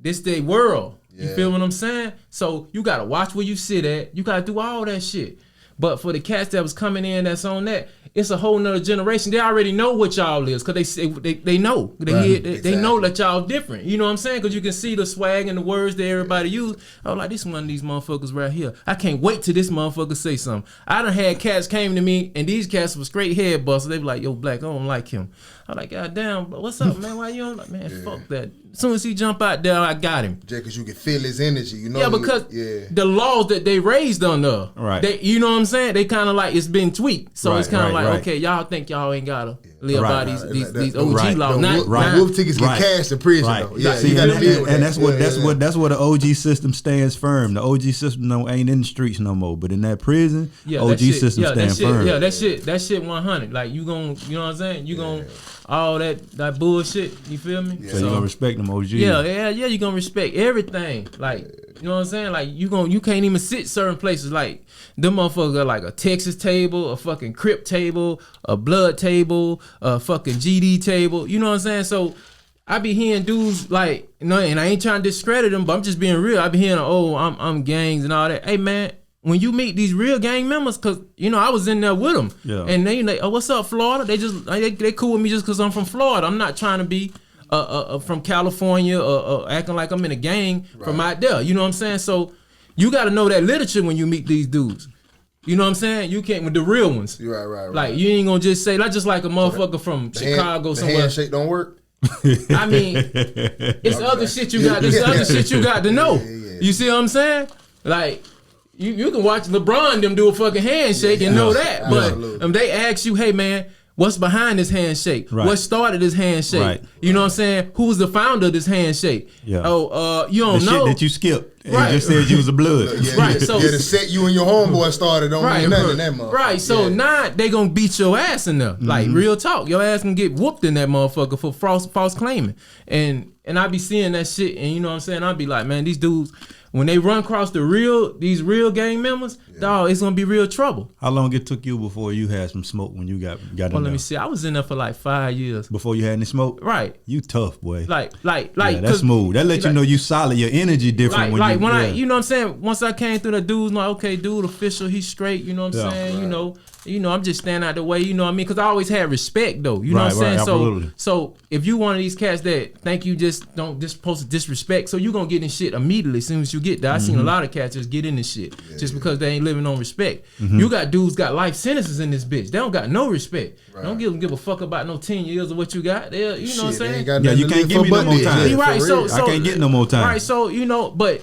this they world. You feel what I'm saying? So you gotta watch where you sit at. You gotta do all that shit. But for the cats that was coming in that's on that, it's a whole nother generation. They already know what y'all is, cause they know. They know that y'all different. You know what I'm saying? Cause you can see the swag and the words that everybody use. I was like, this one of these motherfuckers right here. I can't wait till this motherfucker say something. I done had cats came to me and these cats were straight head busters. They be like, yo, Black, I don't like him. I'm like, God damn, what's up, man? Why you don't like, man? Fuck that. As soon as he jump out there, I got him. Just because you can feel his energy, you know. Yeah, because the laws that they raised under, right? You know what I'm saying? They kind of like it's been tweaked, so it's kind of like okay, y'all think y'all ain't gotta live by these OG laws. Wolf tickets get cashed in prison, though. Yeah, see, you gotta deal with and that. that's what the OG system stands firm. The OG system ain't in the streets no more, but in that prison, OG system stands firm. Yeah, that shit 100. Like you know what I'm saying? You gonna all that bullshit. You feel me? So you gonna respect them OG? Yeah. You gonna respect everything. Like you know what I'm saying? Like you can't even sit certain places. Like them motherfuckers got like a Texas table, a fucking Crip table, a Blood table, a fucking GD table. You know what I'm saying? So I be hearing dudes like, you know, and I ain't trying to discredit them, but I'm just being real. I be hearing, I'm gangs and all that. Hey man, when you meet these real gang members, cause you know I was in there with them, and they like, oh, what's up, Florida? They just they cool with me just cause I'm from Florida. I'm not trying to be from California or acting like I'm in a gang from out there. You know what I'm saying? So you got to know that literature when you meet these dudes. You know what I'm saying? You can't with the real ones. Right. Like you ain't gonna just say not just like a motherfucker from Chicago somewhere. Handshake don't work. I mean, it's other shit you got. There's other shit you got to know. You see what I'm saying? Like. You can watch LeBron them do a fucking handshake and know that. But they ask you, hey man, what's behind this handshake? Right. What started this handshake? Right. You know what I'm saying? Who's the founder of this handshake? Yeah. Oh, you don't the know. Shit that you skipped. And you just said you was a blood. Right. So the set you and your homeboy started don't mean nothing in that motherfucker. Right. So now they gonna beat your ass in there. Mm-hmm. Like real talk. Your ass gonna get whooped in that motherfucker for false claiming. And I be seeing that shit and you know what I'm saying? I be like, man, these dudes, when they run across these real gang members, dog, it's gonna be real trouble. How long it took you before you had some smoke when you got in there? Well, let me see. I was in there for like 5 years. Before you had any smoke? Right. You tough, boy. Like. Yeah, that's smooth. That let you know you solid. Your energy different. I, you know what I'm saying? Once I came through the dudes, like, okay, dude, official, he's straight. You know what I'm saying? Right. You know, I'm just standing out the way. You know what I mean? Because I always had respect, though. You know what I'm saying? Absolutely. So if you one of these cats that think you just supposed to disrespect, so you gonna get in shit immediately as soon as you get there. I seen a lot of cats just get in this shit just because they ain't living on respect. You got dudes got life sentences in this bitch. They don't got no respect. Right. Don't give a fuck about no 10 years of what you got. You know what I'm saying? You can't give me no more time. Right. So I can't get no more time. Right. So but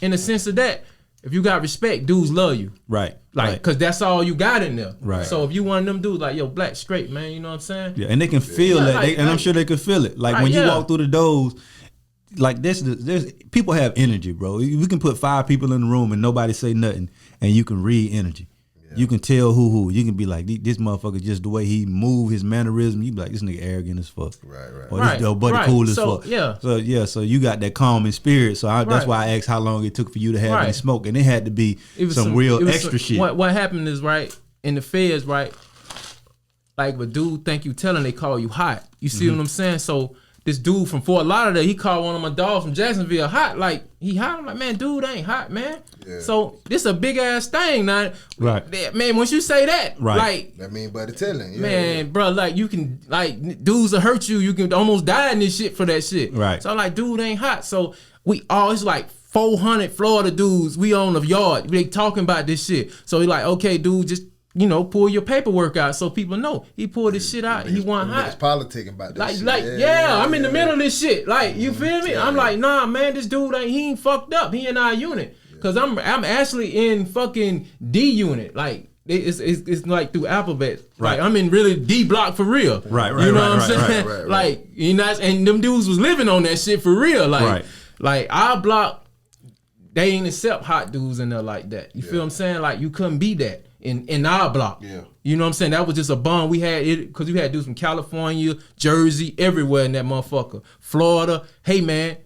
in the sense of that, if you got respect, dudes love you. Right. Like, cause that's all you got in there. Right. So if you one of them dudes like, yo, Black straight, man, you know what I'm saying? Yeah, and they can feel that. And I'm sure they can feel it. Like when you walk through the doors, like there's people have energy, bro. We can put 5 people in the room and nobody say nothing, and you can read energy. You can tell who. You can be like, this motherfucker, just the way he move, his mannerism. You be like, this nigga arrogant as fuck. Right. Or this buddy cool as fuck. Yeah. So you got that calming spirit. So that's why I asked how long it took for you to have any smoke, and it had to be some real extra shit. What happened is in the feds, right? Like a dude think you telling, they call you hot. You see what I'm saying? So this dude from Fort Lauderdale, he called one of my dogs from Jacksonville hot. Like he hot. I'm like, man, dude ain't hot, man. Yeah. So this a big ass thing now. Right. Man, once you say that, like that mean buddy telling. Yeah, man, bro, like you can dudes will hurt you. You can almost die in this shit for that shit. Right. So I'm like, dude ain't hot. So we always like 400 Florida dudes. We on the yard. They talking about this shit. So he like, okay, dude, just pull your paperwork out so people know he pulled this shit out. He want hot. It's politicking about this shit. I'm in the middle of this shit. Like, you feel me? I'm like, nah, man, this dude he ain't fucked up. He in our unit. Cause I'm actually in fucking D unit. Like it's like through alphabet. Right. Like I'm in really D block for real. Right. You know what I'm saying? Right. Like and them dudes was living on that shit for real. Like our block, they ain't accept hot dudes in there like that. You feel what I'm saying? Like you couldn't be that. In our block. Yeah. You know what I'm saying? That was just a bond we had because you had dudes from California, Jersey, everywhere in that motherfucker. Florida. Hey man,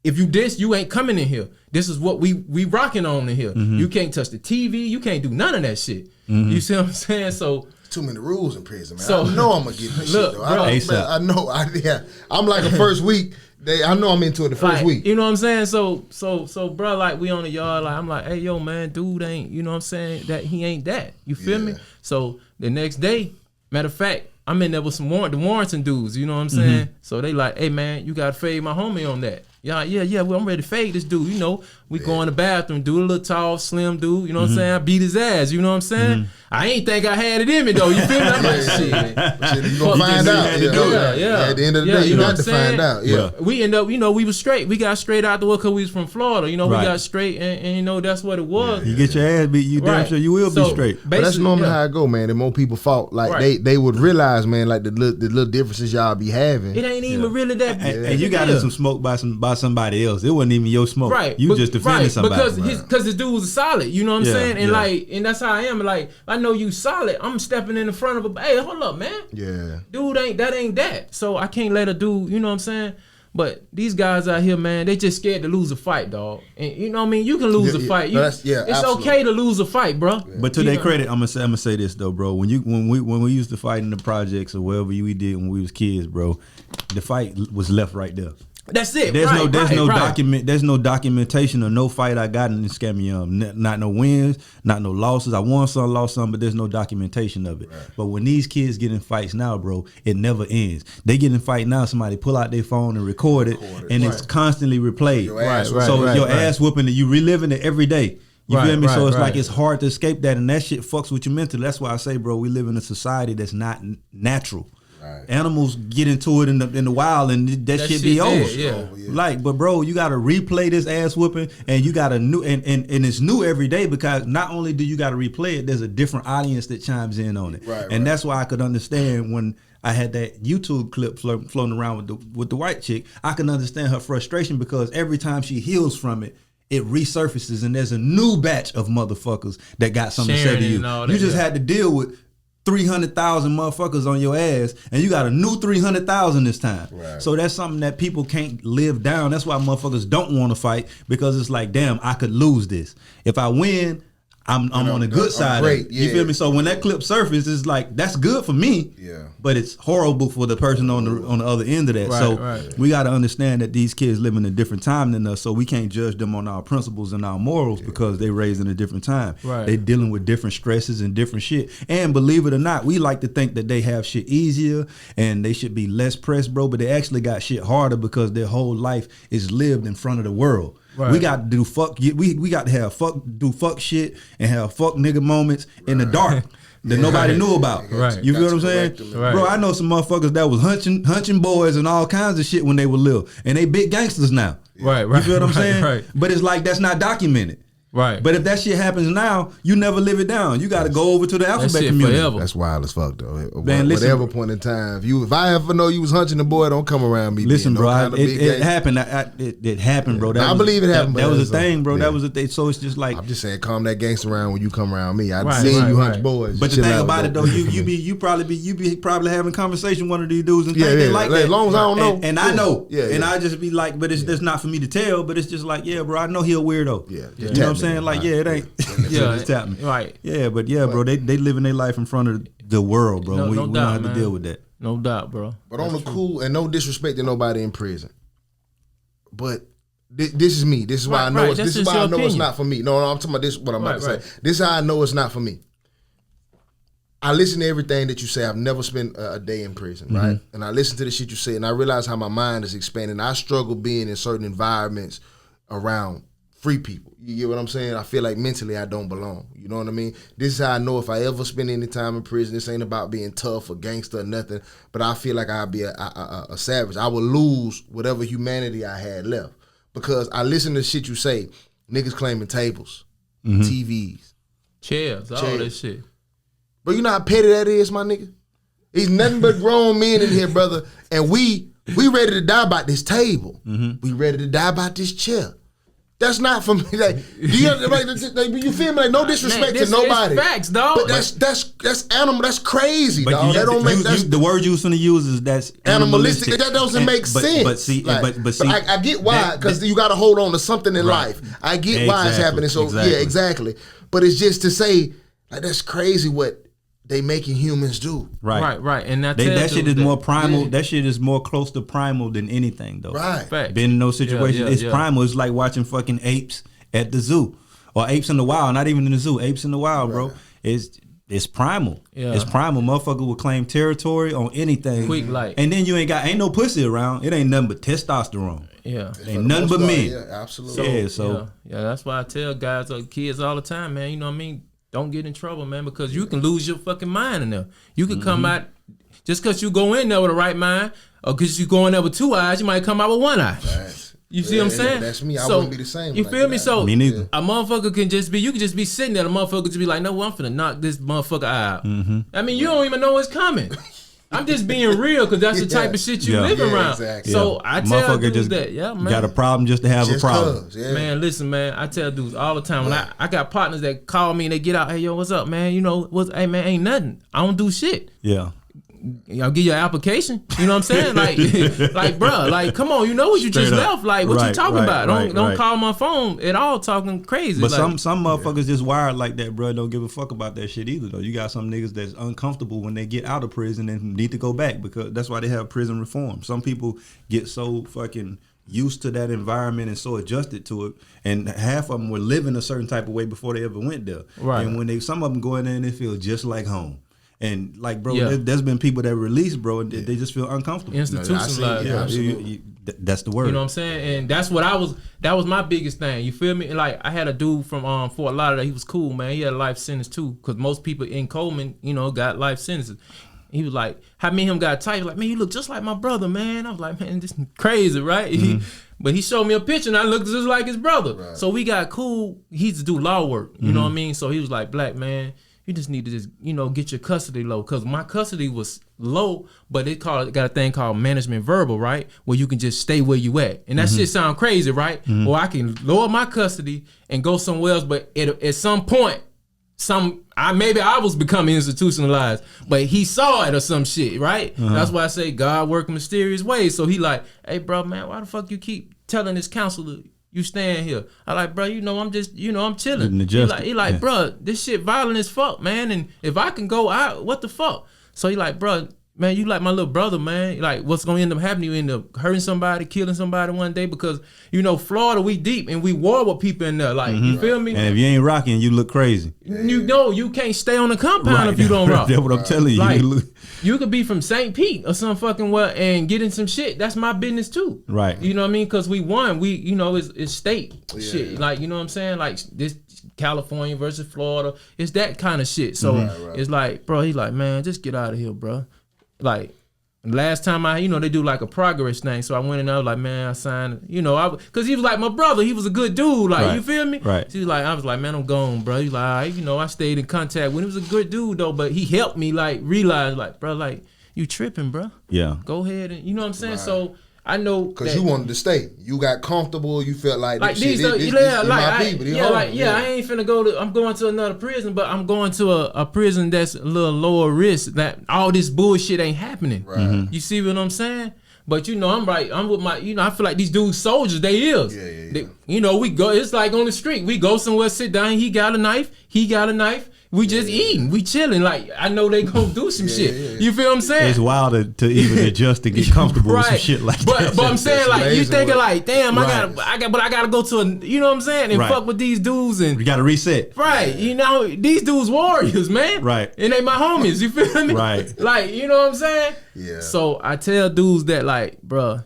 if you you ain't coming in here. This is what we rocking on in here. You can't touch the TV. You can't do none of that shit. You see what I'm saying? So too many rules in prison, man. So, I know I'm gonna get this shit though. I know. I'm like the first week. I know I'm into it the first week. You know what I'm saying? So, bro, like we on the yard, like I'm like, hey, yo, man, dude ain't. You know what I'm saying? That he ain't that. You feel me? So the next day, matter of fact, I'm in there with some the Warrington dudes. You know what I'm saying? So they like, hey, man, you gotta fade my homie on that. Yeah. Well, I'm ready to fade this dude. You know, we go in the bathroom, do a little tall, slim dude. You know what I'm saying? I beat his ass. You know what I'm saying? I ain't think I had it in me though. You feel me? I'm like, shit. You gonna find out. Yeah. At the end of the day, you got to find out. Yeah. We end up, you know, we was straight. We got straight out the way because we was from Florida. You know, we got straight, and you know that's what it was. You get your ass beat, you damn sure you will be straight. But that's normally how it go, man. The more people fought, like they would realize, man, like the little differences y'all be having. It ain't even really that. And you got in some smoke by somebody else. It wasn't even your smoke. Right. You just defended somebody. Because the dude was solid. You know what I'm saying? And and that's how I am. Like, I know you solid. I'm stepping in the front of a, hey, hold up, man. Yeah. Dude ain't that. So I can't let a dude, you know what I'm saying? But these guys out here, man, they just scared to lose a fight, dog. And you know what I mean? You can lose a fight. It's absolutely okay to lose a fight, bro. Yeah. But to their credit, I'm gonna say this though, bro. When we used to fight in the projects or wherever we did when we was kids, bro, the fight was left right there. That's it. There's no documentation of no fight I got in this Scamium. Not no wins, not no losses. I won some, lost some, but there's no documentation of it. Right. But when these kids get in fights now, bro, it never ends. They get in fight now, somebody pull out their phone and record it, and it's constantly replayed. Your ass whooping it, you reliving it every day. You feel me? So it's like it's hard to escape that, and that shit fucks with you mentally. That's why I say, bro, we live in a society that's not natural. Right. Animals get into it in the wild, and that shit be over. Like, but bro, you gotta replay this ass whooping, and you gotta new and it's new every day, because not only do you gotta replay it, there's a different audience that chimes in on it. And that's why I could understand when I had that YouTube clip floating around with the white chick. I can understand her frustration, because every time she heals from it, it resurfaces, and there's a new batch of motherfuckers that got something to say to you. You just had to deal with 300,000 motherfuckers on your ass, and you got a new 300,000 this time. Right. So that's something that people can't live down. That's why motherfuckers don't want to fight, because it's like, damn, I could lose this. If I win, I'm on the good side. You feel me? So when that clip surfaces, it's like, that's good for me. Yeah. But it's horrible for the person on the other end of that. We got to understand that these kids live in a different time than us, so we can't judge them on our principles and our morals because they raised in a different time. They dealing with different stresses and different shit. And believe it or not, we like to think that they have shit easier and they should be less pressed, bro, but they actually got shit harder because their whole life is lived in front of the world. We got to do we got to have do fuck shit and have fuck nigga moments in the dark that nobody knew about. You feel what I'm saying? Bro, I know some motherfuckers that was hunching boys and all kinds of shit when they were little, and they big gangsters now. You feel what I'm saying? But it's like, that's not documented. But if that shit happens now, you never live it down. You got to go over to the alphabet community. Forever. That's wild as fuck, though. Man, listen, whatever point in time, if I ever know you was hunching the boy, don't come around me. Listen, bro, it happened. It happened, bro. I believe it happened. That was a thing, bro. That was a thing. So it's just like, I'm just saying, calm that gangster around when you come around me. I've seen you hunch boys. But the thing about it, though, you probably having conversation with one of these dudes and think they like that. As long as I don't know, and I know, and I just be like, but it's not for me to tell. But it's just like, yeah, bro, I know he a weirdo. You know what I'm saying? Like, it ain't. Bro, they living their life in front of the world, bro. We don't have to deal with that. No doubt, bro. But on the cool, and no disrespect to nobody in prison, but this is me. This is why I know. This is why I know it's not for me. No, I'm talking about this. What I'm about to say. This is how I know it's not for me. I listen to everything that you say. I've never spent a day in prison, right? And I listen to the shit you say, and I realize how my mind is expanding. I struggle being in certain environments around free people. You get what I'm saying? I feel like mentally I don't belong. You know what I mean? This is how I know if I ever spend any time in prison, this ain't about being tough or gangster or nothing, but I feel like I'll be a savage. I will lose whatever humanity I had left, because I listen to shit you say. Niggas claiming tables, TVs, chairs, all that shit. But you know how petty that is, my nigga? He's nothing but grown men in here, brother, and we ready to die about this table. We ready to die about this chair. That's not for me. Like, you feel me? Like, no disrespect to nobody. It's facts, dog. But that's animal. That's crazy, dog. That don't make sense. The word you was finna use is that's animalistic. That doesn't make sense. But see, I get why, because you got to hold on to something in life. I get why it's happening. So exactly. But it's just to say, like, that's crazy what they making humans do. Right. And that shit is more primal. Yeah. That shit is more close to primal than anything, though. Right. Fact. Been in those situations, it's primal. It's like watching fucking apes at the zoo, or apes in the wild. Not even in the zoo. Apes in the wild, bro. It's primal. Yeah. It's primal. Motherfucker will claim territory on anything. Quick light. And then you ain't no pussy around. It ain't nothing but testosterone. Yeah. Ain't nothing but men. Yeah, absolutely. Yeah, that's why I tell guys or kids all the time, man, you know what I mean? Don't get in trouble, man, because you can lose your fucking mind in there. You can come out, just because you go in there with the right mind, or because you go in there with 2 eyes, you might come out with 1 eye. Right. You see what I'm saying? That's me. I wouldn't be the same. You feel me? So me neither. A motherfucker can just be, you can just be sitting there, the motherfucker just be like, no, I'm finna knock this motherfucker out. I mean, you don't even know it's coming. I'm just being real, because that's the type of shit you live around. Exactly. So I tell dudes that, man. Got a problem just to have a problem. Man, listen, man, I tell dudes all the time, when I got partners that call me and they get out, hey, yo, what's up, man? You know, hey, man, ain't nothing. I don't do shit. Yeah. I'll give you an application. You know what I'm saying? Like, bro, like, come on, you know what you just left. Like, what you talking about? Don't call my phone at all talking crazy. But like, some motherfuckers just wired like that, bro. Don't give a fuck about that shit either, though. You got some niggas that's uncomfortable when they get out of prison and need to go back, because that's why they have prison reform. Some people get so fucking used to that environment and so adjusted to it, and half of them were living a certain type of way before they ever went there. Right. And when some of them go in there and they feel just like home. And like, bro, there's been people that release, bro, and they just feel uncomfortable. Institutionalized. That's the word. You know what I'm saying? And that's what that was my biggest thing. You feel me? And like, I had a dude from Fort Lauderdale. He was cool, man. He had a life sentence too, because most people in Coleman, you know, got life sentences. He was like, how me and him got tight. He was like, man, you look just like my brother, man. I was like, man, this is crazy, right? But he showed me a picture and I looked just like his brother. Right. So we got cool. He used to do law work. You know what I mean? So he was like, black man, you just need to just, you know, get your custody low. Because my custody was low, but it got a thing called management verbal, right? Where you can just stay where you at. And that shit sound crazy, right? Or I can lower my custody and go somewhere else, but at some point, maybe I was becoming institutionalized, but he saw it or some shit, right? That's why I say God work in mysterious ways. So he like, hey, bro, man, why the fuck you keep telling this counselor you staying here? I like, bro, you know, I'm just, you know, I'm chilling. He like, bro, this shit violent as fuck, man. And if I can go out, what the fuck? So he like, bro, man, you like my little brother, man. Like, what's gonna end up happening? You end up hurting somebody, killing somebody one day, because, you know, Florida, we deep and we war with people in there. Like, you feel me? And if you ain't rocking, you look crazy. You know, you can't stay on the compound if you don't rock. That's what I'm telling you. Like, you could be from St. Pete or some fucking well and get in some shit. That's my business too. Right. You know what I mean? Because we won. We, you know, it's state shit. Like, you know what I'm saying? Like, this California versus Florida. It's that kind of shit. So it's like, bro, he's like, man, just get out of here, bro. Like, last time they do like a progress thing. So I went in, I was like, man, I signed, you know, because he was like my brother. He was a good dude. Like, you feel me? Right. She was like, I was like, man, I'm gone, bro. He's like, all right, you know, I stayed in contact with him. He was a good dude, though, but he helped me, like, realize, like, bro, like, you tripping, bro. Yeah. Go ahead and, you know what I'm saying? Right. So I know because you wanted to stay. You got comfortable. You felt like I ain't finna I'm going to another prison, but I'm going to a prison that's a little lower risk. That all this bullshit ain't happening. Right. You see what I'm saying? But you know, I'm with my, you know, I feel like these dudes soldiers. They is. They, you know, we go. It's like on the street. We go somewhere, sit down. He got a knife. We just eating, we chilling. Like, I know they gonna do some shit. You feel what I'm saying? It's wild to even adjust to get comfortable with some shit like that. But I'm saying, like, you thinking like, damn, I gotta go to a, you know what I'm saying, and fuck with these dudes, and you gotta reset. Right, you know, these dudes warriors, man. Right, and they my homies. You feel me? Right, like, you know what I'm saying? Yeah. So I tell dudes that, like, bruh,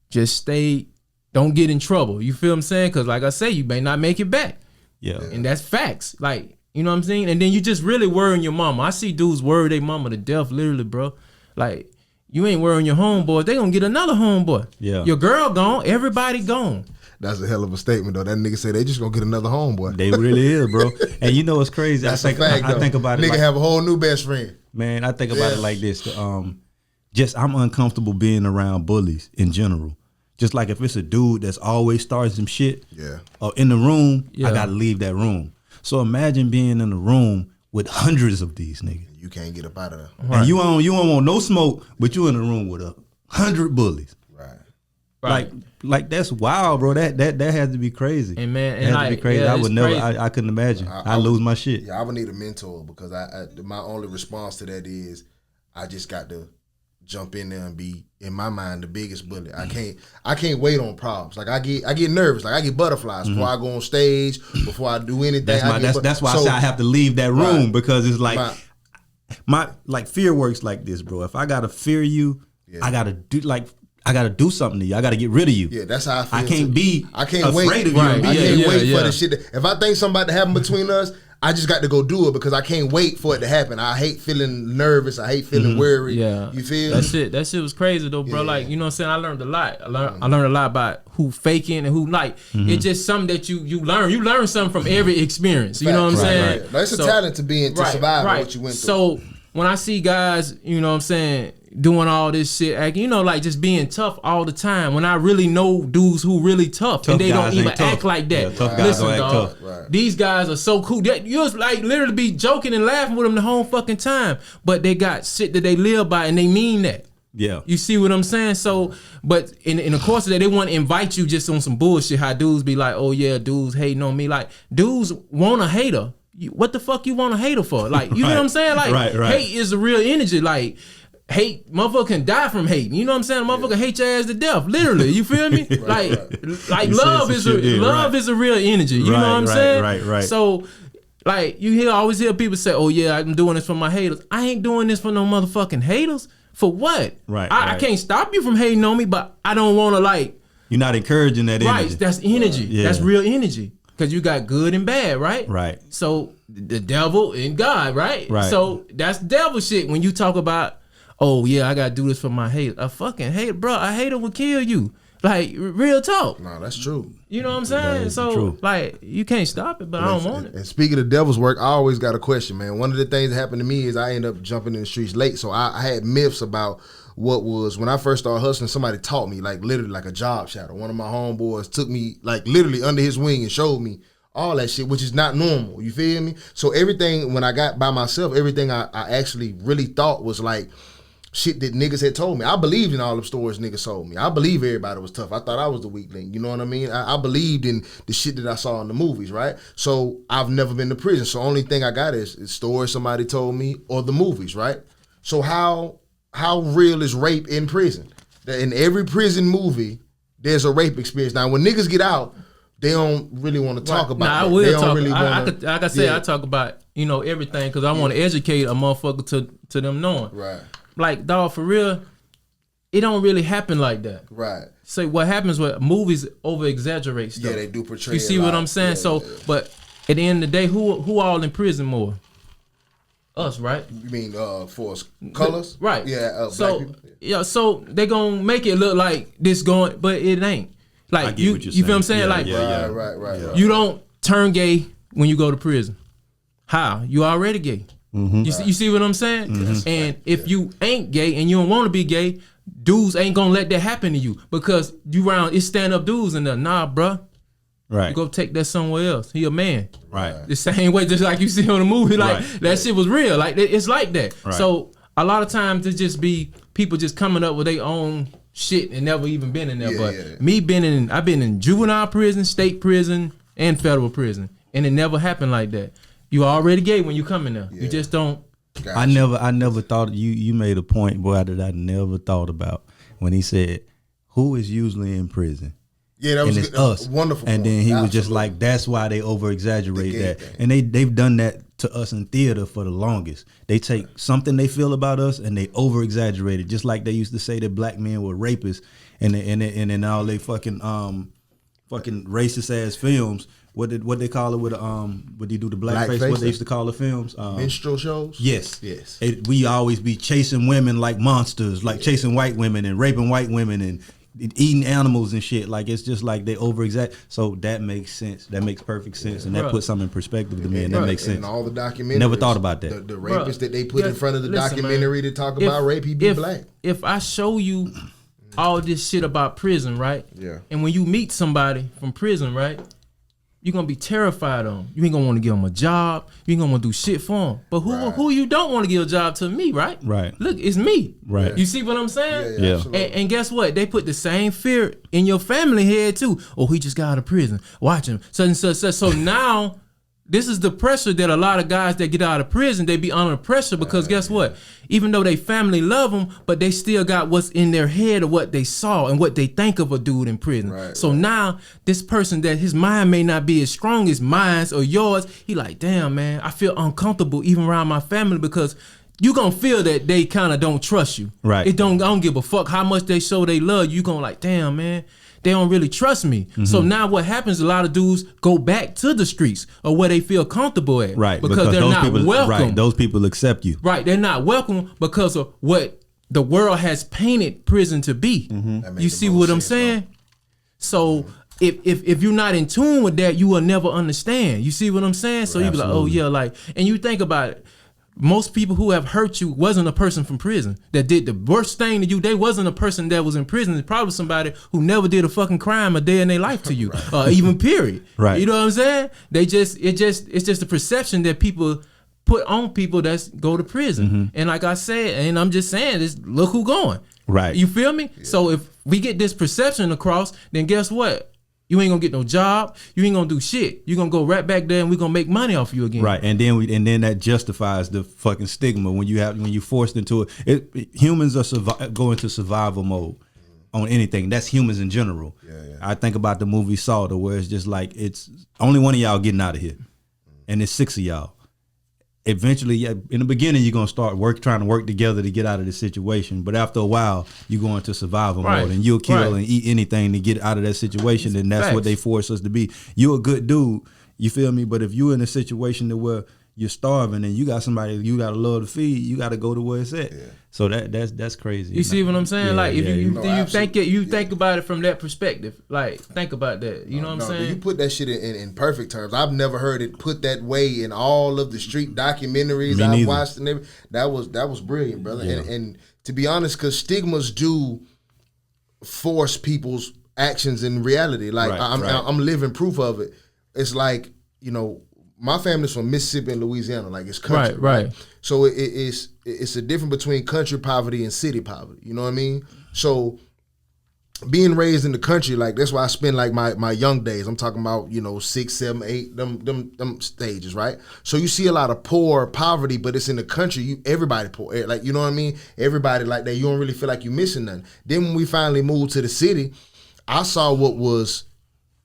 just stay, don't get in trouble. You feel what I'm saying? Because like I say, you may not make it back. Yeah, and that's facts. Like. You know what I'm saying? And then you just really worrying your mama. I see dudes worry their mama to death, literally, bro. Like, you ain't worrying your homeboy. They gonna get another homeboy. Yeah. Your girl gone. Everybody gone. That's a hell of a statement, though. That nigga said they just gonna get another homeboy. They really is, bro. And you know what's crazy? That's a fact, I think about it. Nigga have a whole new best friend. Man, I think about it like this. I'm uncomfortable being around bullies in general. Just like if it's a dude that's always starting some shit, or in the room, I gotta leave that room. So imagine being in a room with hundreds of these niggas. You can't get up out of there. Right. And you don't want no smoke, but you in a room with 100 bullies. Right. Like that's wild, bro. That has to be crazy. And man, it has to be crazy. I would never. I couldn't imagine. I lose my shit. Yeah, I would need a mentor because my only response to that is I just got to jump in there and be, in my mind, the biggest bully. I can't wait on problems. Like I get nervous. Like I get butterflies before I go on stage, before I do anything. That's why I say I have to leave that room because it's like my fear works like this, bro. If I gotta fear you, I gotta do something to you. I gotta get rid of you. Yeah, that's how I feel. I can't be afraid of you. I can't wait for the shit. If I think something about to happen between us, I just got to go do it because I can't wait for it to happen. I hate feeling nervous. I hate feeling worried. Yeah, you feel that shit was crazy though, bro. Yeah. Like, you know what I'm saying? I learned a lot. I learned a lot about who faking and who like. It's just something that you learn. You learn something from every experience. You know what I'm saying? Right. That's a talent to survive what you went through. So when I see guys, you know what I'm saying, doing all this shit, acting, you know, like just being tough all the time. When I really know dudes who really tough and they don't even act like that. Yeah, tough guys listen, don't act dog, tough. These guys are so cool. You was like literally be joking and laughing with them the whole fucking time. But they got shit that they live by and they mean that. Yeah. You see what I'm saying? So, but in the course of that, they want to invite you just on some bullshit. How dudes be like, oh yeah, dudes hating on me. Like, dudes want a hater. What the fuck you want a hater for? Like, you know what I'm saying? Like, hate is the real energy. Like, hate, motherfucker can die from hating. You know what I'm saying? Motherfucker hate your ass to death. Literally, you feel me? Like love is a real energy. You know what I'm saying? Right. So, like, you always hear people say, "Oh yeah, I'm doing this for my haters." I ain't doing this for no motherfucking haters. For what? I can't stop you from hating on me, but I don't want to like. You're not encouraging that energy. Right. That's energy. Yeah. That's real energy. Because you got good and bad, right? Right. So the devil and God, right? So that's devil shit when you talk about, oh yeah, I gotta do this for my hate. A fucking hate, bro. A hater will kill you. Like, real talk. No, that's true. You know what I'm saying? So true. Like, you can't stop it, but I don't want it. And speaking of devil's work, I always got a question, man. One of the things that happened to me is I ended up jumping in the streets late. So I had myths about what was, when I first started hustling, somebody taught me, like literally like a job shadow. One of my homeboys took me like literally under his wing and showed me all that shit, which is not normal. You feel me? So everything, when I got by myself, everything I actually really thought was like shit that niggas had told me. I believed in all the stories niggas told me. I believe everybody was tough. I thought I was the weak link. You know what I mean? I believed in the shit that I saw in the movies, right? So I've never been to prison. So only thing I got is stories somebody told me or the movies, right? So how real is rape in prison? In every prison movie, there's a rape experience. Now, when niggas get out, they don't really want to talk about that. I will talk. Really like I said, I talk about, you know, everything because I want to educate a motherfucker to them knowing. Right. Like, dog, for real, it don't really happen like that. Right. So what happens with movies over exaggerate stuff. Yeah, they do portray. You see what I'm saying? But at the end of the day, who all in prison more? Us, right? You mean for colors? Right. Yeah. So black people. yeah, so they gonna make it look like this going, but it ain't. Like you feel what I'm saying? Right. You don't turn gay when you go to prison. How? You already gay. Mm-hmm. You see what I'm saying? Mm-hmm. And if you ain't gay and you don't want to be gay, dudes ain't gonna let that happen to you because it's stand up dudes in there. Nah, bruh. Right. You go take that somewhere else. He a man. Right. The same way, just like you see on the movie, like that shit was real. Like it's like that. Right. So a lot of times it just be people just coming up with their own shit and never even been in there. I've been in juvenile prison, state prison, and federal prison, and it never happened like that. You already gay when you come in there. Yeah. You just don't. Gotcha. I never thought you made a point, boy, that I never thought about when he said, "Who is usually in prison?" Yeah, that was us. Wonderful. And then he was just like, "That's why they over exaggerate that." And they've done that to us in theater for the longest. They take something they feel about us and they over exaggerate it, just like they used to say that black men were rapists, and in all they fucking racist ass films. What they call it with what do you do the blackface? What they used to call the films? Minstrel shows. Yes. We always be chasing women like monsters, like chasing white women and raping white women and eating animals and shit. Like it's just like they over exaggerate. So that makes sense. That makes perfect sense, and that puts something in perspective to me, and that makes sense. And all the documentaries. Never thought about that. The rapists that they put in front of the documentary to talk about rape, he be black. If I show you all this shit about prison, right? Yeah. And when you meet somebody from prison, right? you're gonna be terrified of them. You ain't gonna want to give them a job. You ain't gonna want to do shit for them. But who you don't want to give a job to? Me, right? Right. Look, it's me. Right. You see what I'm saying? Yeah. And guess what? They put the same fear in your family head too. Oh, he just got out of prison. Watch him. So now, this is the pressure that a lot of guys that get out of prison, they be under pressure because guess what? Even though they family love them, but they still got what's in their head of what they saw and what they think of a dude in prison. Right, so now this person that his mind may not be as strong as mine's or yours, he like, damn, man, I feel uncomfortable even around my family because you gonna feel that they kind of don't trust you. Right. I don't give a fuck how much they show they love you. You gonna like, damn, man, they don't really trust me. So now what happens, a lot of dudes go back to the streets or where they feel comfortable at. Right. Because they're those not people, welcome. Right. Those people accept you. Right. They're not welcome because of what the world has painted prison to be. You see what I'm saying? So if you're not in tune with that, you will never understand. You see what I'm saying? So you be like, oh yeah, like, and you think about it. Most people who have hurt you wasn't a person from prison that did the worst thing to you. They wasn't a person that was in prison. It's probably somebody who never did a fucking crime a day in their life to you, even period. Right. You know what I'm saying? It's just a perception that people put on people that go to prison. And like I said, and I'm just saying, this look who going. Right. You feel me? Yeah. So if we get this perception across, then guess what? You ain't gonna get no job. You ain't gonna do shit. You gonna go right back there, and we gonna make money off you again. Right, and then that justifies the fucking stigma when you forced into it. Humans are go into survival mode on anything. That's humans in general. Yeah. I think about the movie Saw, where it's just like it's only one of y'all getting out of here, and it's 6 of y'all. Eventually, in the beginning, you're gonna start trying to work together to get out of the situation. But after a while, you go into survival mode, and you'll kill and eat anything to get out of that situation. And that's what they force us to be. You're a good dude, you feel me? But if you're in a situation where you're starving and you got somebody you got to love to feed, you got to go to where it's at. Yeah. So that's crazy. You see what I'm saying? Like if you think about it from that perspective, like think about that. You know what I'm saying? You put that shit in perfect terms. I've never heard it put that way in all of the street documentaries I've watched and everything. That was brilliant, brother. Yeah. And to be honest, because stigmas do force people's actions in reality. Like I'm living proof of it. It's like, you know, my family's from Mississippi and Louisiana, like it's country. Right. So it's a difference between country poverty and city poverty. You know what I mean? So being raised in the country, like that's why I spend like my young days. I'm talking about, you know, 6, 7, 8, them stages, right? So you see a lot of poverty, but it's in the country. Everybody poor, like, you know what I mean? Everybody like that. You don't really feel like you're missing nothing. Then when we finally moved to the city, I saw what was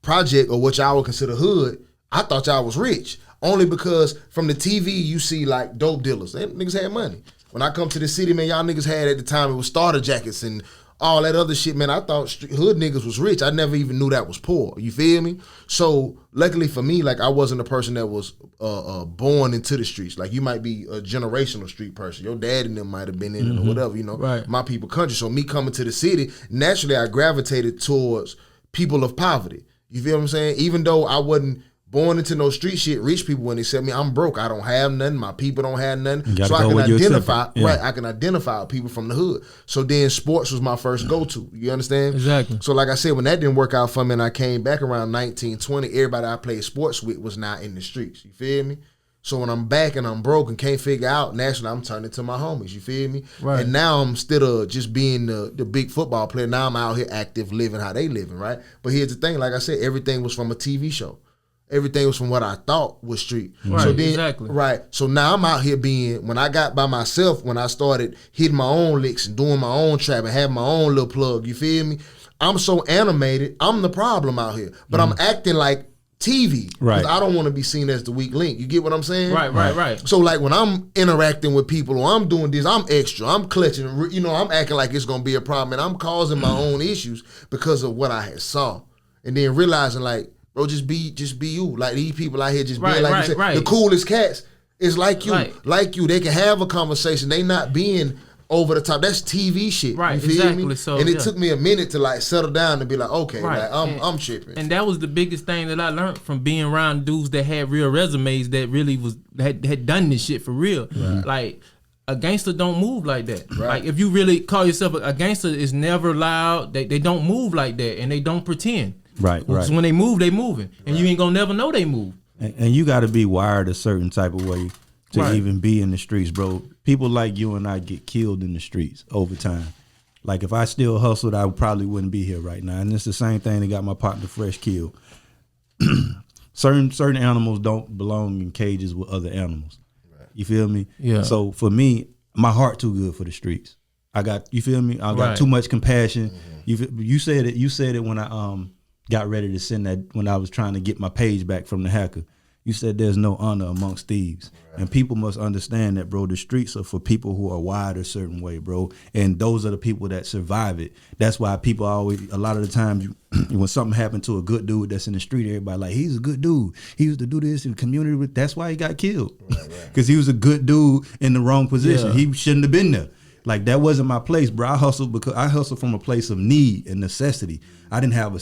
project or what y'all would consider hood. I thought y'all was rich. Only because from the TV you see like dope dealers. They niggas had money. When I come to the city, man, y'all niggas had at the time, it was starter jackets and all that other shit, man. I thought hood niggas was rich. I never even knew that was poor. You feel me? So luckily for me, like I wasn't a person that was born into the streets. Like you might be a generational street person. Your dad and them might have been in it or whatever, you know. Right. My people country. So me coming to the city, naturally I gravitated towards people of poverty. You feel what I'm saying? Even though I wasn't born into no street shit, rich people when they said me, I'm broke. I don't have nothing. My people don't have nothing. So I can identify, I can identify people from the hood. So then sports was my first go-to. You understand? Exactly. So like I said, when that didn't work out for me and I came back around 19, 20, everybody I played sports with was not in the streets. You feel me? So when I'm back and I'm broke and can't figure out, naturally I'm turning to my homies. You feel me? Right. And now I'm instead of just being the big football player, now I'm out here active, living how they living, right? But here's the thing, like I said, everything was from a TV show. Everything was from what I thought was street. Right, so then, exactly. Right. So now I'm out here when I got by myself, when I started hitting my own licks and doing my own trap and having my own little plug, you feel me? I'm so animated, I'm the problem out here. But I'm acting like TV. Right. I don't want to be seen as the weak link. You get what I'm saying? Right. So like when I'm interacting with people or I'm doing this, I'm extra, I'm clutching, you know, I'm acting like it's going to be a problem and I'm causing my own issues because of what I had saw. And then realizing like, bro, just be you. Like these people out here just being like you said. The coolest cats is like you. Like you. They can have a conversation. They not being over the top. That's TV shit. Right, you feel exactly. me? So, and it took me a minute to like settle down and be like, okay, like I'm tripping. And that was the biggest thing that I learned from being around dudes that had real resumes that really had done this shit for real. Right. Like a gangster don't move like that. Right. Like if you really call yourself a gangster, is never loud. They don't move like that and they don't pretend. Right. Because when they move, they moving, and you ain't gonna never know they move. And you got to be wired a certain type of way to even be in the streets, bro. People like you and I get killed in the streets over time. Like if I still hustled, I probably wouldn't be here right now. And it's the same thing that got my partner Fresh killed. Certain animals don't belong in cages with other animals. Right. You feel me? Yeah. So for me, my heart too good for the streets. You feel me? I got too much compassion. Mm-hmm. You said it when I got ready to send that, when I was trying to get my page back from the hacker. You said there's no honor amongst thieves. Right. And people must understand that, bro. The streets are for people who are wired a certain way, bro. And those are the people that survive it. That's why people always, a lot of the times, when something happened to a good dude that's in the street, everybody like, he's a good dude. He used to do this in the community. That's why he got killed. Because he was a good dude in the wrong position. Yeah. He shouldn't have been there. Like, that wasn't my place, bro. I hustled from a place of need and necessity. I didn't have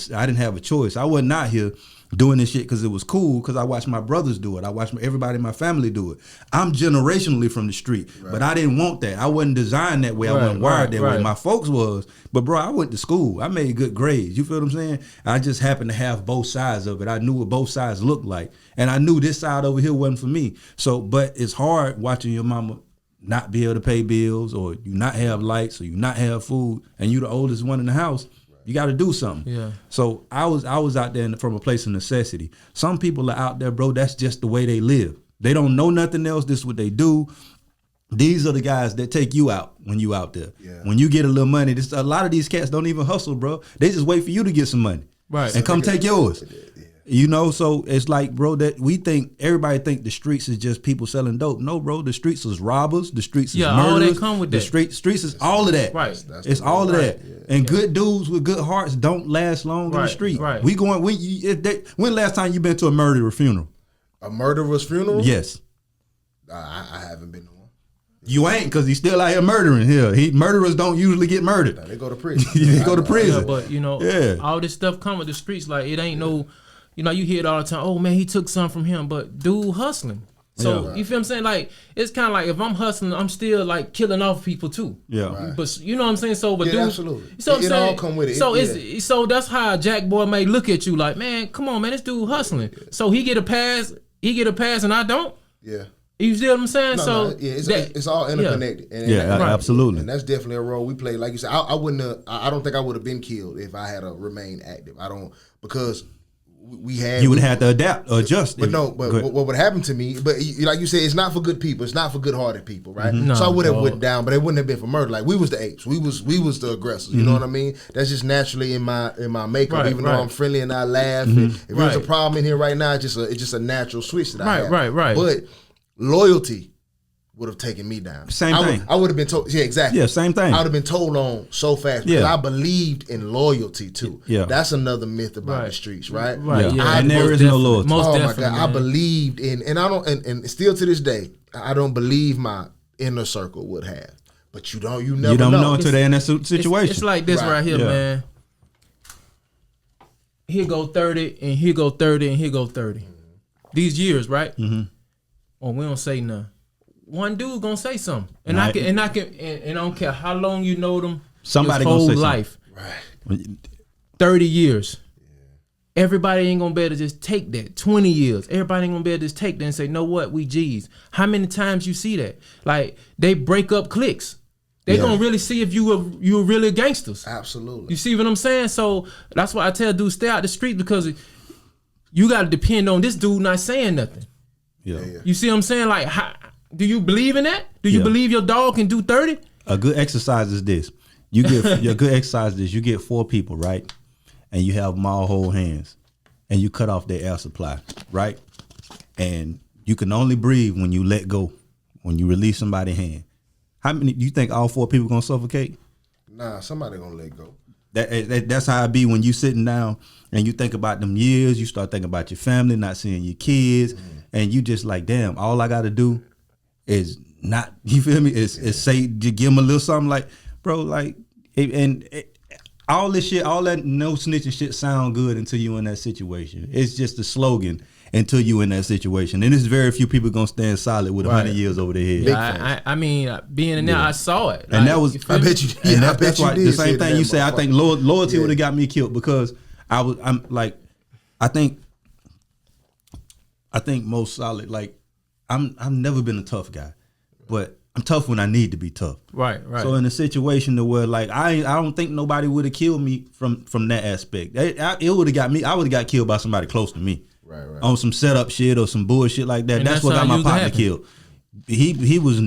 a choice. I wasn't out here doing this shit because it was cool, because I watched my brothers do it. I watched everybody in my family do it. I'm generationally from the street, but I didn't want that. I wasn't designed that way. I wasn't wired that way. My folks was. But, bro, I went to school. I made good grades. You feel what I'm saying? I just happened to have both sides of it. I knew what both sides looked like. And I knew this side over here wasn't for me. So, but it's hard watching your mama not be able to pay bills, or you not have lights, or you not have food, and you the oldest one in the house. You got to do something. Yeah. So I was out there from a place of necessity. Some people are out there, bro. That's just the way they live. They don't know nothing else. This is what they do. These are the guys that take you out when you out there. Yeah. When you get a little money, a lot of these cats don't even hustle, bro. They just wait for you to get some money, right, and come take yours. You know, so it's like, bro, that everybody think the streets is just people selling dope. No, bro, the streets is robbers, the streets is murderers. All that come with the that. Streets is all of that. Right. It's all of that. Yeah. And good dudes with good hearts don't last long in the street. Right. When last time you been to a murderer's funeral? A murderer's funeral? Yes. I haven't been to one. You ain't, because he's still out here murdering here. Murderers don't usually get murdered. No, they go to prison. They go to prison. Yeah, but all this stuff come with the streets. Like, it ain't no. You know, you hear it all the time. Oh man, he took some from him, but dude hustling. So you feel what I'm saying? Like, it's kind of like, if I'm hustling, I'm still like killing off people too. Yeah. Right. But you know what I'm saying? So, but dude, absolutely. So it all come with it. So so that's how a jack boy may look at you like, man, come on, man, this dude hustling. Yeah. So he get a pass, and I don't. Yeah. You see what I'm saying? It's all interconnected. Yeah. And absolutely. And that's definitely a role we play. Like you said, I don't think I would have been killed if I had remained active. Because you would have to adapt or adjust. But what would happen to me? But like you said, it's not for good people. It's not for good-hearted people, right? Mm-hmm. So I would have went down, but it wouldn't have been for murder. Like, we was the apes. We was the aggressors. You know what I mean? That's just naturally in my makeup. Even though I'm friendly and I laugh, if there's a problem in here right now, it's just a natural switch that I have. Right. But loyalty would have taken me down. Same thing. I would have been told. Yeah, exactly. Yeah, same thing. I would have been told on so fast because I believed in loyalty too. Yeah, that's another myth about the streets, right? Right. Yeah. And there is no loyalty. Oh my God, I believed in, and I don't, and still to this day, I don't believe my inner circle would have. But you never know until they're in that situation. It's like this right here, man. Here go 30, and here go 30, and here go 30. These years, right? Mm-hmm. Oh, we don't say nothing. One dude gonna say something, and I don't care how long you know them. Somebody whole gonna say life, right? 30 years. Yeah. Everybody ain't gonna be able to just take that. 20 years, everybody ain't gonna be able to just take that and say, "Know what? We G's." How many times you see that? Like, they break up cliques. They gonna really see if you were really gangsters. Absolutely. You see what I'm saying? So that's why I tell dudes, stay out the street, because you gotta depend on this dude not saying nothing. Yeah. You see what I'm saying? Like, do you believe in that? Do you believe your dog can do 30? A good exercise is this. You get your good exercise is this. You get 4 people, right? And you have them all hold hands, and you cut off their air supply, right? And you can only breathe when you let go, when you release somebody's hand. How many? You think all 4 people gonna suffocate? Nah, somebody gonna let go. That's how it be when you sitting down and you think about them years. You start thinking about your family, not seeing your kids, and you just like, damn, all I got to do is not, you feel me? Is say, give them a little something, like, bro, like, all this shit, all that no snitching shit sound good until you in that situation. It's just a slogan until you in that situation, and there's very few people gonna stand solid with 100 years over their head. Yeah, I mean, being in there, I saw it, and that was, I bet you. Yeah, that's why the same thing you say. I think loyalty would have got me killed, because I think most solid. Like I've never been a tough guy, but I'm tough when I need to be tough. Right. So in a situation to where like I don't think nobody would have killed me from that aspect. It would have got me. I would have got killed by somebody close to me. Right. On some setup shit or some bullshit like that. That's what got my partner killed. He was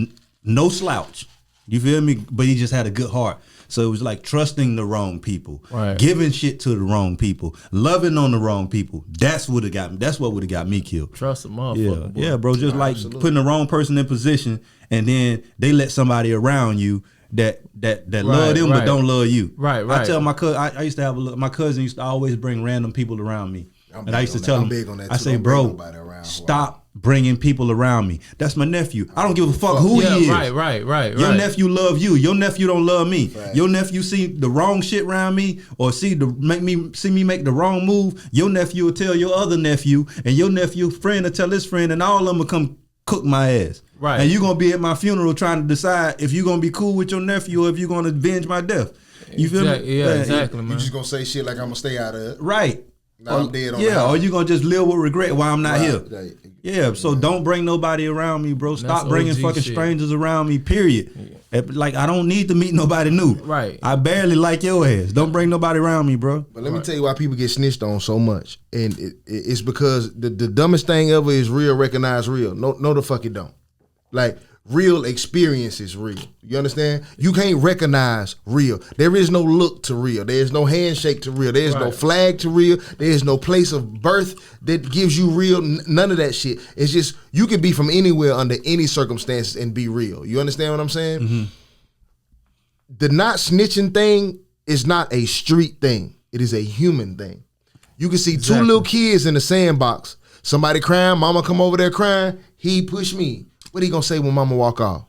no slouch. You feel me? But he just had a good heart. So it was like trusting the wrong people, giving shit to the wrong people, loving on the wrong people. That's what got me. That's what would have got me killed. Trust a motherfucker. Yeah, bro. Just like putting the wrong person in position, and then they let somebody around you that love them but don't love you. Right. I tell my cousin. I used to have my cousin used to always bring random people around me, and I used to tell him, I say, bro, stop bringing people around me. That's my nephew. I don't give a fuck who he is. Right. Your nephew love you. Your nephew don't love me. Right. Your nephew see the wrong shit around me or see me make the wrong move. Your nephew will tell your other nephew, and your nephew friend will tell his friend, and all of them will come cook my ass. Right. And you're gonna be at my funeral trying to decide if you're gonna be cool with your nephew or if you're gonna avenge my death. You feel me? Yeah, exactly, man. You just gonna say shit like I'm gonna stay out of it. Right. Now I'm dead on the house. Or you gonna just live with regret while I'm not here. Right. Yeah, so don't bring nobody around me, bro. Stop bringing fucking strangers around me, period. Yeah. Like, I don't need to meet nobody new. Right. I barely like your ass. Don't bring nobody around me, bro. But let me tell you why people get snitched on so much. And it's because the dumbest thing ever is real recognize real. No, the fuck it don't. Like, real experience is real. You understand? You can't recognize real. There is no look to real. There is no handshake to real. There is no flag to real. There is no place of birth that gives you real. None of that shit. It's just you can be from anywhere under any circumstances and be real. You understand what I'm saying? Mm-hmm. The not snitching thing is not a street thing. It is a human thing. You can see two little kids in the sandbox. Somebody crying, mama come over there crying, he push me. What he gonna say when mama walk off?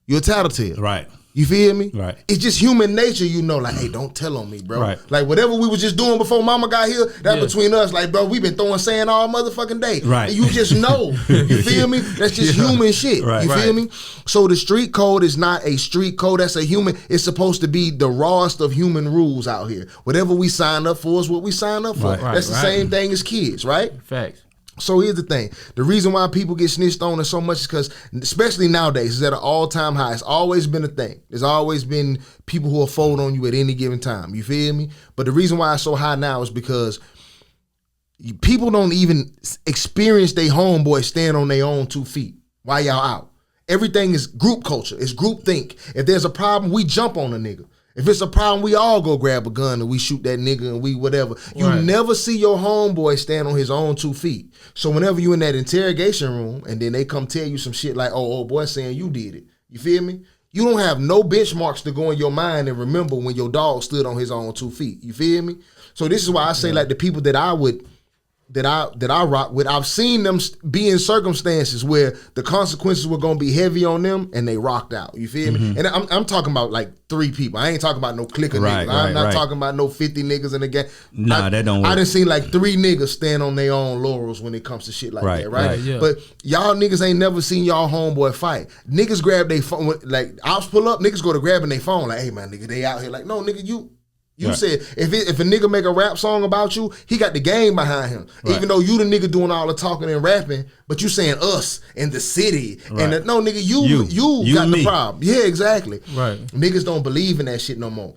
You're a tattletale. Right. You feel me? Right. It's just human nature, like, hey, don't tell on me, bro. Right. Like, whatever we was just doing before mama got here, that between us, like, bro, we been throwing sand all motherfucking day. Right. And you just know. You feel me? That's just human shit. Right. You feel me? So the street code is not a street code. That's a human. It's supposed to be the rawest of human rules out here. Whatever we sign up for is what we sign up for. Right. That's the same thing as kids, right? Facts. So here's the thing. The reason why people get snitched on so much is because, especially nowadays, it's at an all-time high. It's always been a thing. There's always been people who will fold on you at any given time. You feel me? But the reason why it's so high now is because people don't even experience their homeboy stand on their own 2 feet while y'all out. Everything is group culture. It's group think. If there's a problem, we jump on a nigga. If it's a problem, we all go grab a gun and we shoot that nigga and we whatever. You never see your homeboy stand on his own 2 feet. So whenever you in that interrogation room and then they come tell you some shit like, oh boy saying you did it. You feel me? You don't have no benchmarks to go in your mind and remember when your dog stood on his own 2 feet. You feel me? So this is why I say like the people that I rock with, I've seen them be in circumstances where the consequences were gonna be heavy on them, and they rocked out. You feel me? And I'm talking about like 3 people. I ain't talking about no clique of niggas. I'm not talking about no 50 niggas in the game. Nah, that don't work. I done seen like 3 niggas stand on their own laurels when it comes to shit like that, right? Yeah. But y'all niggas ain't never seen y'all homeboy fight. Niggas grab their phone, like ops pull up, niggas go to grabbing their phone, like, hey man, nigga, they out here. Like, no, nigga, you said if a nigga make a rap song about you, he got the game behind him. Right. Even though you the nigga doing all the talking and rapping, but you saying us and the city and no nigga, you got the problem. Yeah, exactly. Right. Niggas don't believe in that shit no more.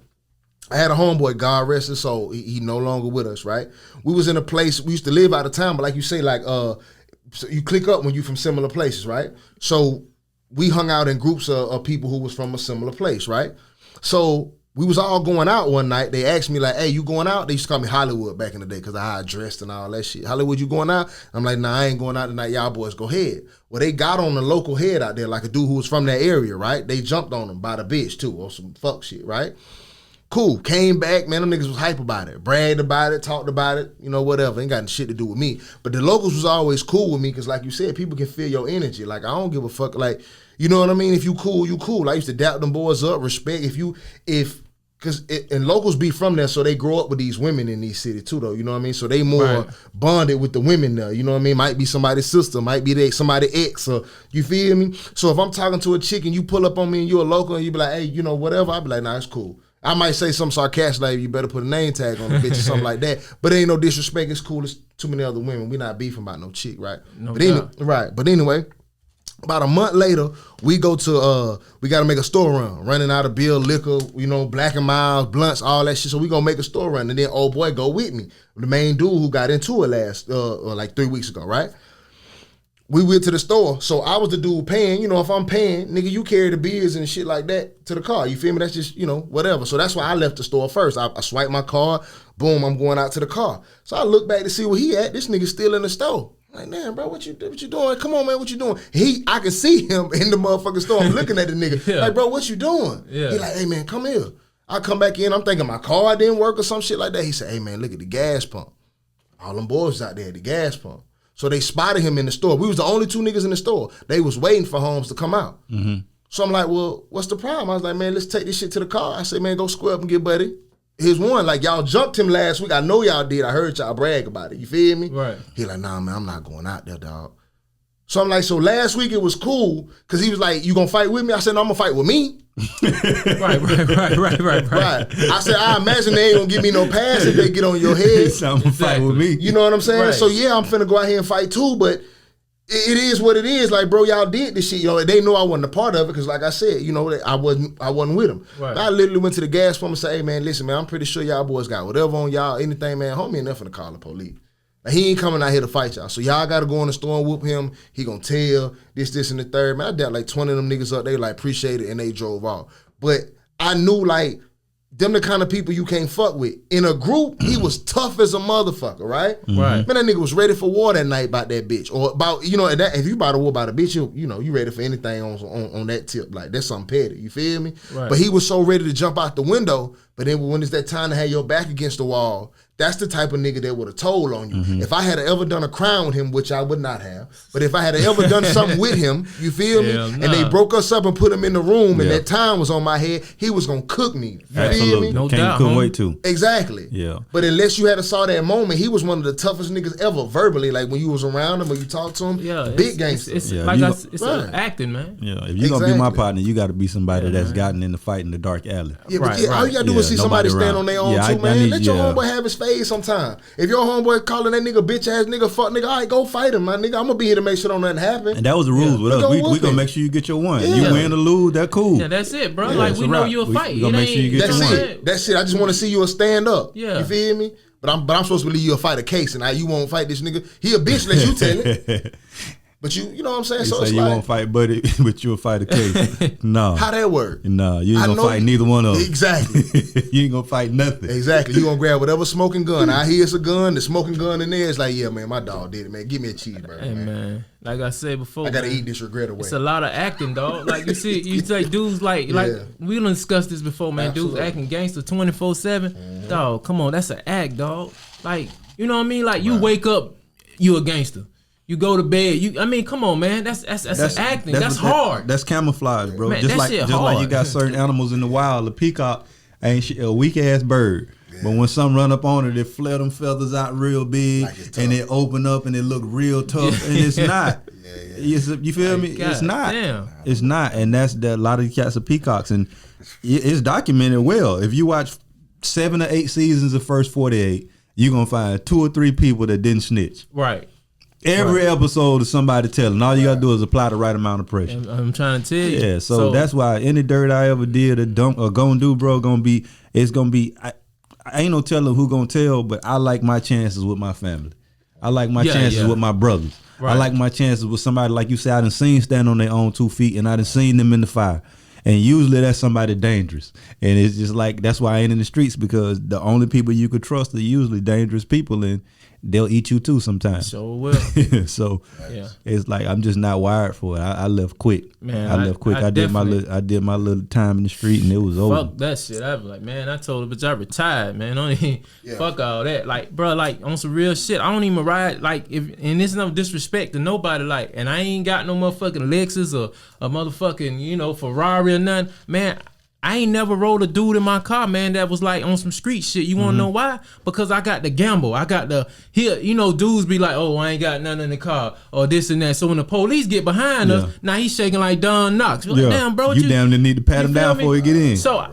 I had a homeboy, God rest his soul. He no longer with us, right? We was in a place, we used to live out of town, but like you say, like so you click up when you from similar places, right? So we hung out in groups of people who was from a similar place, right? So we was all going out one night. They asked me like, hey, you going out? They used to call me Hollywood back in the day because of how I dressed and all that shit. Hollywood, you going out? I'm like, nah, I ain't going out tonight. Y'all boys go ahead. Well, they got on the local head out there, like a dude who was from that area, right? They jumped on him by the bitch too, or some fuck shit, right? Cool. Came back, man, them niggas was hype about it. Bragged about it, talked about it, whatever. Ain't got shit to do with me. But the locals was always cool with me because like you said, people can feel your energy. Like, I don't give a fuck. Like, you know what I mean? If you cool, you cool. I used to dap them boys up, respect. And locals be from there, so they grow up with these women in these cities too, though. You know what I mean? So they more bonded with the women there. You know what I mean? Might be somebody's sister, might be somebody's ex, or you feel me? So if I'm talking to a chick and you pull up on me and you're a local and you be like, hey, whatever, I be like, nah, it's cool. I might say something sarcastic like, you better put a name tag on the bitch or something like that. But it ain't no disrespect. It's cool. It's too many other women. We not beefing about no chick, right? But anyway, about a month later, we go to, we got to make a store run. Running out of beer, liquor, Black and Miles, blunts, all that shit. So we going to make a store run. And then old boy go with me. The main dude who got into it last, like 3 weeks ago, right? We went to the store, so I was the dude paying. If I'm paying, nigga, you carry the beers and shit like that to the car. You feel me? That's just, whatever. So that's why I left the store first. I swiped my card, boom, I'm going out to the car. So I look back to see where he at. This nigga still in the store. I'm like, damn, bro, what you doing? Come on, man, what you doing? I can see him in the motherfucking store. I'm looking at the nigga. Like, bro, what you doing? Yeah. He like, hey, man, come here. I come back in. I'm thinking my car didn't work or some shit like that. He said, hey, man, look at the gas pump. All them boys out there at the gas pump. So they spotted him in the store. We was the only 2 niggas in the store. They was waiting for Holmes to come out. Mm-hmm. So I'm like, well, what's the problem? I was like, man, let's take this shit to the car. I said, man, go square up and get Buddy. Here's one. Like, y'all jumped him last week. I know y'all did. I heard y'all brag about it. You feel me? Right. He like, nah, man, I'm not going out there, dog. So I'm like, so last week it was cool because he was like, you gonna fight with me? I said, no, I'm gonna fight with me. Right. I said, I imagine they ain't gonna give me no pass if they get on your head. So I'm gonna fight with me. You know what I'm saying? Right. So yeah, I'm finna go out here and fight too, but it is what it is. Like, bro, y'all did this shit. They know I wasn't a part of it because, like I said, I wasn't with them. Right. I literally went to the gas pump and said, hey man, listen, man, I'm pretty sure y'all boys got whatever on y'all, anything, man. Homie ain't nothing to call the police. He ain't coming out here to fight y'all. So y'all got to go in the store and whoop him. He gonna tell this, and the third. Man, I doubt like 20 of them niggas up. They like appreciate it and they drove off. But I knew like them the kind of people you can't fuck with. In a group, he was tough as a motherfucker, right? Right. Man, that nigga was ready for war that night about that bitch. Or about, if you about to war about a bitch, you ready for anything on that tip. Like, that's something petty. You feel me? Right. But he was so ready to jump out the window. But then when it's that time to have your back against the wall, that's the type of nigga that would have told on you. Mm-hmm. If I had ever done a crime with him, which I would not have, but if I had ever done something with him, you feel me? And they broke us up and put him in the room and that time was on my head, he was going to cook me. You feel me? No doubt. Couldn't wait to. Exactly. Yeah. But unless you had saw that moment, he was one of the toughest niggas ever verbally. Like when you was around him or you talked to him, big gangster. It's acting, man. Yeah. If you're going to be my partner, you got to be somebody that's gotten in the fight in the dark alley. Yeah, but all you got to do is see somebody stand on their own too, man. Let your homeboy have his phase sometime. If your homeboy calling that nigga bitch ass nigga, fuck nigga, all right, go fight him, my nigga. I'm gonna be here to make sure don't nothing happen. And that was the rules with us. We gonna make sure you get your one. Yeah. You win or lose, that cool. Yeah, that's it, bro. Like we know you a fight. We gonna make sure you get your one. That's it. I just want to see you a stand up. Yeah. You feel me? But I'm supposed to believe you a fight a case, and you won't fight this nigga. He a bitch, let you tell it. But you know what I'm saying? So it's you won't fight Buddy, but you'll fight a case. No. How that work? No, you ain't gonna fight neither one of them. Exactly. You ain't gonna fight nothing. Exactly. You gonna grab whatever smoking gun. I hear it's a gun, the smoking gun in there. It's like, yeah, man, my dog did it, man. Give me a cheeseburger, hey, man. Like I said before, I gotta eat this regret away. It's a lot of acting, dog. Like you say dudes like we done discussed this before, man. Absolutely. Dudes acting gangster 24/7. Dog, come on, that's an act, dog. Like, you know what I mean? Like you wake up, you a gangster. You go to bed. Come on, man. That's acting. That's hard. That's camouflage, bro. Man, just like you got certain animals in the wild. The peacock ain't a weak ass bird. Yeah. But when some run up on it, it flare them feathers out real big, like and it open up and it look real tough, and it's not. You feel me? God, it's not. Damn. It's not, and that's a lot of the cats are peacocks, and it's documented well. If you watch 7 or 8 seasons of First 48, you're gonna find 2 or 3 people that didn't snitch. Right. Every episode is somebody telling. All you gotta do is apply the right amount of pressure. I'm trying to tell you. Yeah, so that's why any dirt I ever did or gonna do, bro, it's gonna be. I ain't no telling who gonna tell, but I like my chances with my family. I like my chances with my brothers. Right. I like my chances with somebody like you said. I done seen stand on their own 2 feet, and I done seen them in the fire. And usually that's somebody dangerous. And it's just like, that's why I ain't in the streets, because the only people you could trust are usually dangerous people, and they'll eat you too sometimes. Sure will. So it's like, I'm just not wired for it. I left quick. Man, I left quick. I did my little time in the street, and it was over. Fuck that shit. I was like, man, I told her, bitch, I retired, man. Fuck all that. Like, bro, like on some real shit, I don't even ride. Like, and this is no disrespect to nobody. Like, and I ain't got no motherfucking Lexus or a motherfucking Ferrari or nothing, man. I ain't never rode a dude in my car, man, that was like on some street shit. You wanna know why? Because I got the gamble. I got the dudes be like, oh, I ain't got nothing in the car or this and that. So when the police get behind us, now he's shaking like Don Knox. Like, damn, bro, you damn near need to pat him down before he get in. So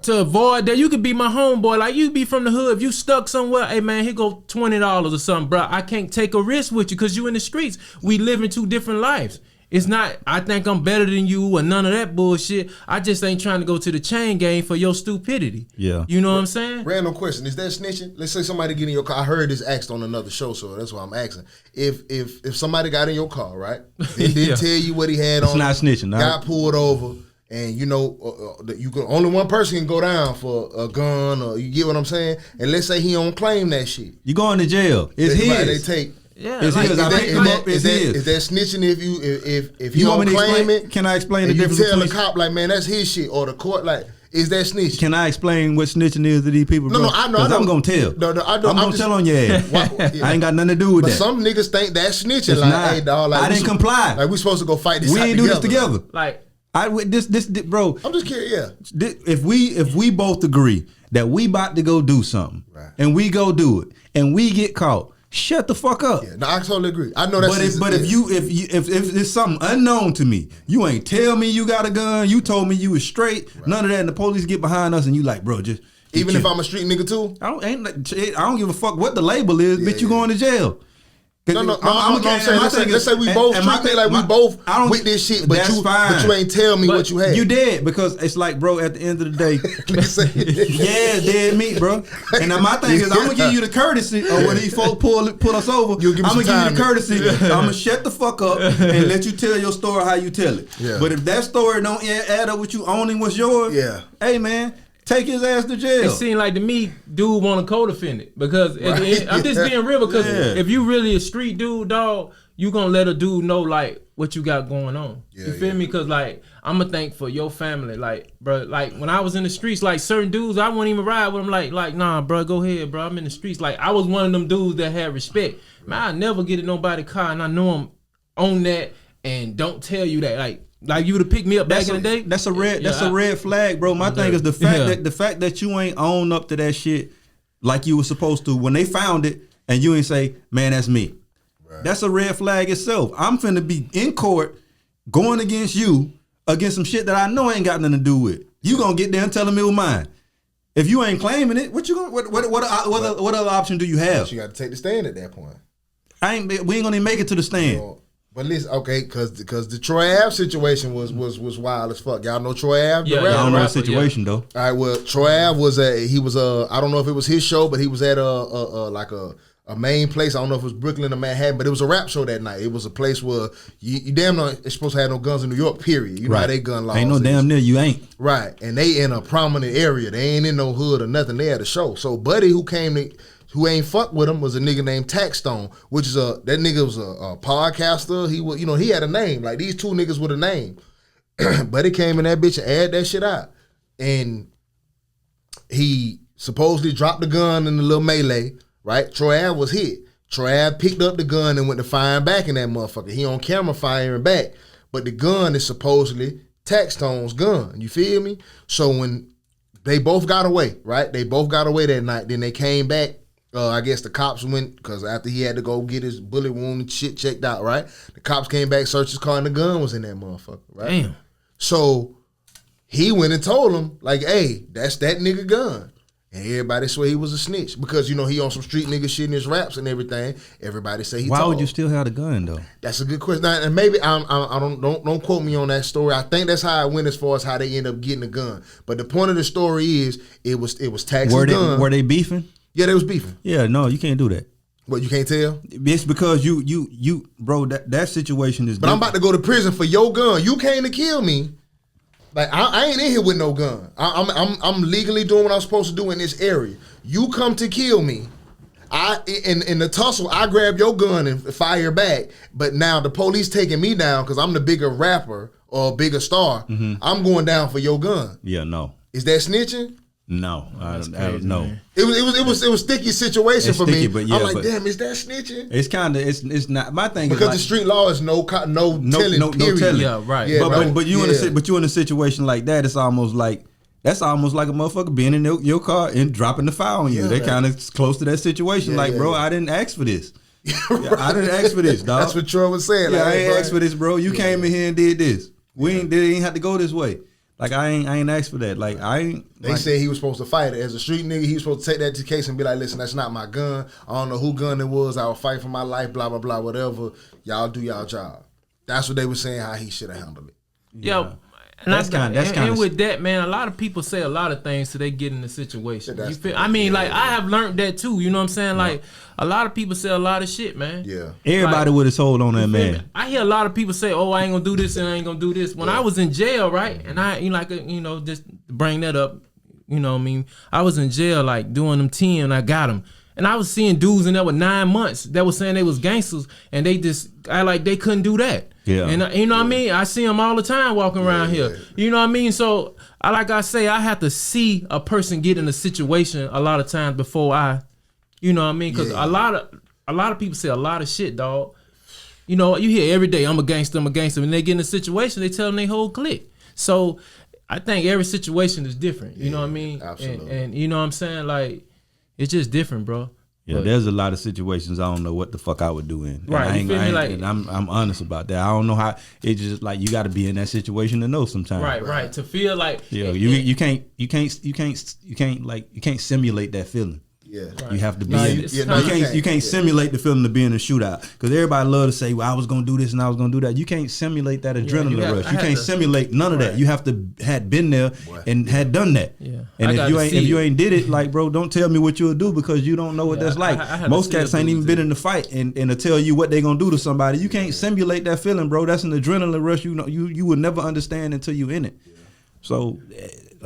to avoid that. You could be my homeboy. Like, you be from the hood. If you stuck somewhere, hey, man, here go $20 or something, bro. I can't take a risk with you because you in the streets. We live in two different lives. It's not, I think I'm better than you or none of that bullshit. I just ain't trying to go to the chain gang for your stupidity. Yeah. You know what I'm saying? Random question. Is that snitching? Let's say somebody get in your car. I heard this asked on another show, so that's why I'm asking. If somebody got in your car, right? They didn't tell you what he had on. It's not snitching. Got pulled over. And you know, you can only one person can go down for a gun, or you get what I'm saying. And let's say he don't claim that shit, you going to jail. It's his. They take. Yeah, it's like, his. Is that snitching if you don't claim it? Can I explain the difference? You tell the cop like, man, that's his shit, or the court like, is that snitching? Can I explain what snitching is to these people? Bro? No, I know. I'm gonna tell. No, I know. I'm gonna tell on your ass. I ain't got nothing to do with but that. Some niggas think that's snitching. It's like, not. hey, dog, like I didn't comply. Like we supposed to go fight this. We ain't do this together. Like. This, bro. I'm just curious. Yeah. If we both agree that we about to go do something, right, and we go do it, and we get caught, shut the fuck up. Yeah, no, I totally agree. I know that's. But if it's something unknown to me, you ain't tell me you got a gun. You told me you was straight. Right. None of that. And the police get behind us, and you like, bro, just even if I'm a street nigga too. I don't give a fuck what the label is, bitch. You going to jail. No, I'm saying. Let's say we both treat like we both with this shit, but you ain't tell me what you had. You did, because it's like, bro, at the end of the day, yeah, dead meat, bro. And now my thing is, I'm gonna give you the courtesy of when these folks pull us over. I'm gonna give you the courtesy. I'm gonna shut the fuck up and let you tell your story how you tell it. Yeah. But if that story don't add up with you owning what's yours, hey man, take his ass to jail. It seemed like to me, dude want a co-defendant because I'm just being real, because if you really a street dude, dog, you gonna let a dude know like what you got going on. You feel me? Because like I'm gonna think for your family, like bro, like when I was in the streets, like certain dudes I wouldn't even ride with them. Like nah, bro, go ahead, bro. I'm in the streets. Like I was one of them dudes that had respect. Man, I never get in nobody's car, and I know I'm on that, and don't tell you that like you would have picked me up back in the day. That's a red flag, bro. My thing is the fact that you ain't own up to that shit like you were supposed to when they found it, and you ain't say, man, that's me. Right. That's a red flag itself. I'm finna be in court going against you against some shit that I know ain't got nothing to do with. You gonna get there and tell them it was mine. If you ain't claiming it, what you gonna what other option do you have? You got to take the stand at that point. We ain't gonna even make it to the stand. But listen, okay, because the Troy Ave situation was wild as fuck. Y'all know Troy Ave? Yeah, I don't know the situation though. All right, well, Troy Ave was I don't know if it was his show, but he was at a main place. I don't know if it was Brooklyn or Manhattan, but it was a rap show that night. It was a place where you damn know it's supposed to have no guns in New York, period. You know how they gun laws. Ain't no damn near you ain't. Right, and they in a prominent area. They ain't in no hood or nothing. They had a show. So Buddy, who ain't fuck with him, was a nigga named Taxstone, which is that nigga was a podcaster. He was, he had a name. Like these two niggas with a name. Buddy came in that bitch and aired that shit out. And he supposedly dropped the gun in the little melee, right? Troy Ave was hit. Troy Ave picked up the gun and went to firing back in that motherfucker. He on camera firing back. But the gun is supposedly Taxstone's gun. You feel me? So when they both got away, right? They both got away that night. Then they came back. I guess the cops went, because after he had to go get his bullet wound and shit checked out, right? The cops came back, searched his car, and the gun was in that motherfucker, right? Damn. So he went and told him, like, hey, that's that nigga gun. And everybody swear he was a snitch because, he on some street nigga shit in his raps and everything. Everybody say he Why told. would you still have the gun, though? That's a good question. Now, and maybe I don't quote me on that story. I think that's how it went as far as how they end up getting the gun. But the point of the story is it was Tax's gun. Were they beefing? Yeah, they was beefing. Yeah, no, you can't do that. What, you can't tell? It's because you bro, that situation is. But I'm about to go to prison for your gun. You came to kill me. Like I ain't in here with no gun. I'm legally doing what I'm supposed to do in this area. You come to kill me. In the tussle, I grab your gun and fire back. But now the police taking me down because I'm the bigger rapper or bigger star. Mm-hmm. I'm going down for your gun. Yeah, no. Is that snitching? No, I don't know. It was sticky situation for me. But yeah, I'm like, damn, is that snitching? It's kind of it's not. My thing because is the street law is no telling. Period. Yeah, right. Yeah, but you in a situation like that, it's almost like a motherfucker being in your car and dropping the fire on you. They're kind of close to that situation. Bro, I didn't ask for this. Right. I didn't ask for this, dog. That's what Troy was saying. Yeah, I ain't asked for this, bro. You came in here and did this. They ain't have to go this way. Like I ain't asked for that. Like I ain't. They said he was supposed to fight it as a street nigga. He was supposed to take that to case and be like, listen, that's not my gun. I don't know who gun it was. I will fight for my life. Blah blah blah. Whatever. Y'all do y'all job. That's what they were saying. How he should have handled it. Yeah. And with that, man, a lot of people say a lot of things till they get in the situation. You feel? I mean, like I have learned that too. You know what I'm saying? Like a lot of people say a lot of shit, man. Yeah. Everybody with his hold on that man. I hear a lot of people say, "Oh, I ain't gonna do this and I ain't gonna do this." When I was in jail, right, and just bring that up. You know what I mean? I was in jail, like doing them 10, and I got them. And I was seeing dudes in there with 9 months that was saying they was gangsters, and they just act like they couldn't do that. Yeah. And you know what I mean? I see them all the time walking around here. You know what I mean? So, like I say, I have to see a person get in a situation a lot of times before I, you know what I mean? Because a lot of people say a lot of shit, dog. You know, you hear every day, I'm a gangster. When they get in a situation, they tell them they whole clique. So, I think every situation is different. You know what I mean? Absolutely. And you know what I'm saying? Like, it's just different, bro. Yeah, but there's a lot of situations I don't know what the fuck I would do in. Right, you feel me? Like, and I'm honest about that. I don't know how. It's just like you got to be in that situation to know sometimes. Right. To feel like you can't simulate that feeling. Yeah, right. You have to be in it. You can't simulate the feeling to be in a shootout because everybody love to say, "Well, I was gonna do this and I was gonna do that." You can't simulate that adrenaline rush. You can't simulate none of that. You have to had been there and had done that. Yeah. And if you ain't did it, like bro, don't tell me what you'll do because you don't know what that's like. Most cats ain't even been in the fight and to tell you what they gonna do to somebody. You can't simulate that feeling, bro. That's an adrenaline rush. You know, you will never understand until you in it. So.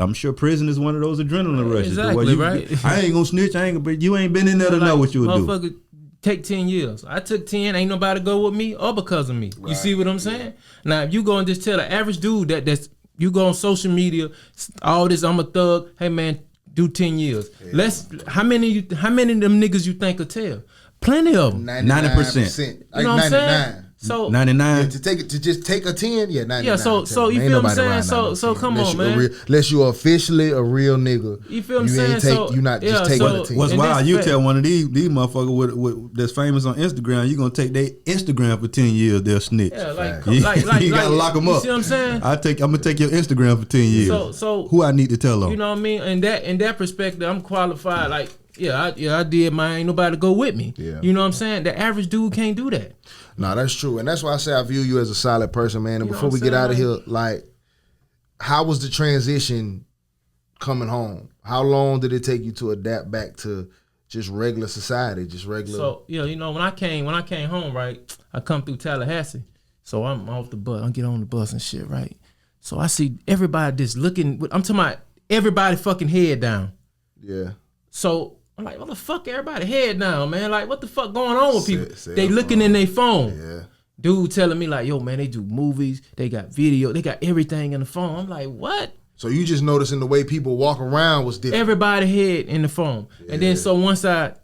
I'm sure prison is one of those adrenaline rushes. Exactly, right? I ain't gonna snitch. But you ain't been in there to know what you would do. Motherfucker, take 10 years. I took 10. Ain't nobody go with me or because of me. Right. You see what I'm saying? Now, if you go and just tell the average dude that's you go on social media, all this, I'm a thug. Hey man, do 10 years. Yeah. How many of them niggas you think will tell? Plenty of them. 90%. You know what I'm saying? So 99 to just take a 10, 99. Yeah, so you feel what I'm saying? So come on, man. Unless you officially a real nigga, you feel what I'm saying? You not just taking a 10. What's wild? You tell one of these motherfuckers that's famous on Instagram, you gonna take their Instagram for 10 years, they'll snitch. Yeah, like you gotta lock them up. You see what I'm saying? I'm gonna take your Instagram for 10 years. So who I need to tell them? You know what I mean? In that perspective, I'm qualified. Like I did mine. Ain't nobody to go with me. Yeah. You know what I'm saying? The average dude can't do that. No, that's true. And that's why I say I view you as a solid person, man. And before we get out of here, like, how was the transition coming home? How long did it take you to adapt back to just regular society, just regular? So, when I came home, right, I come through Tallahassee. So I'm off the bus. I get on the bus and shit, right? So I see everybody just looking. I'm talking about everybody fucking head down. Yeah. So I'm like, what the fuck, everybody head down, man? Like, what the fuck going on with people? They looking in their phone. Yeah. Dude telling me like, yo, man, they do movies, they got video, they got everything in the phone. I'm like, what? So you just noticing the way people walk around was different. Everybody head in the phone. Yeah. And then so once I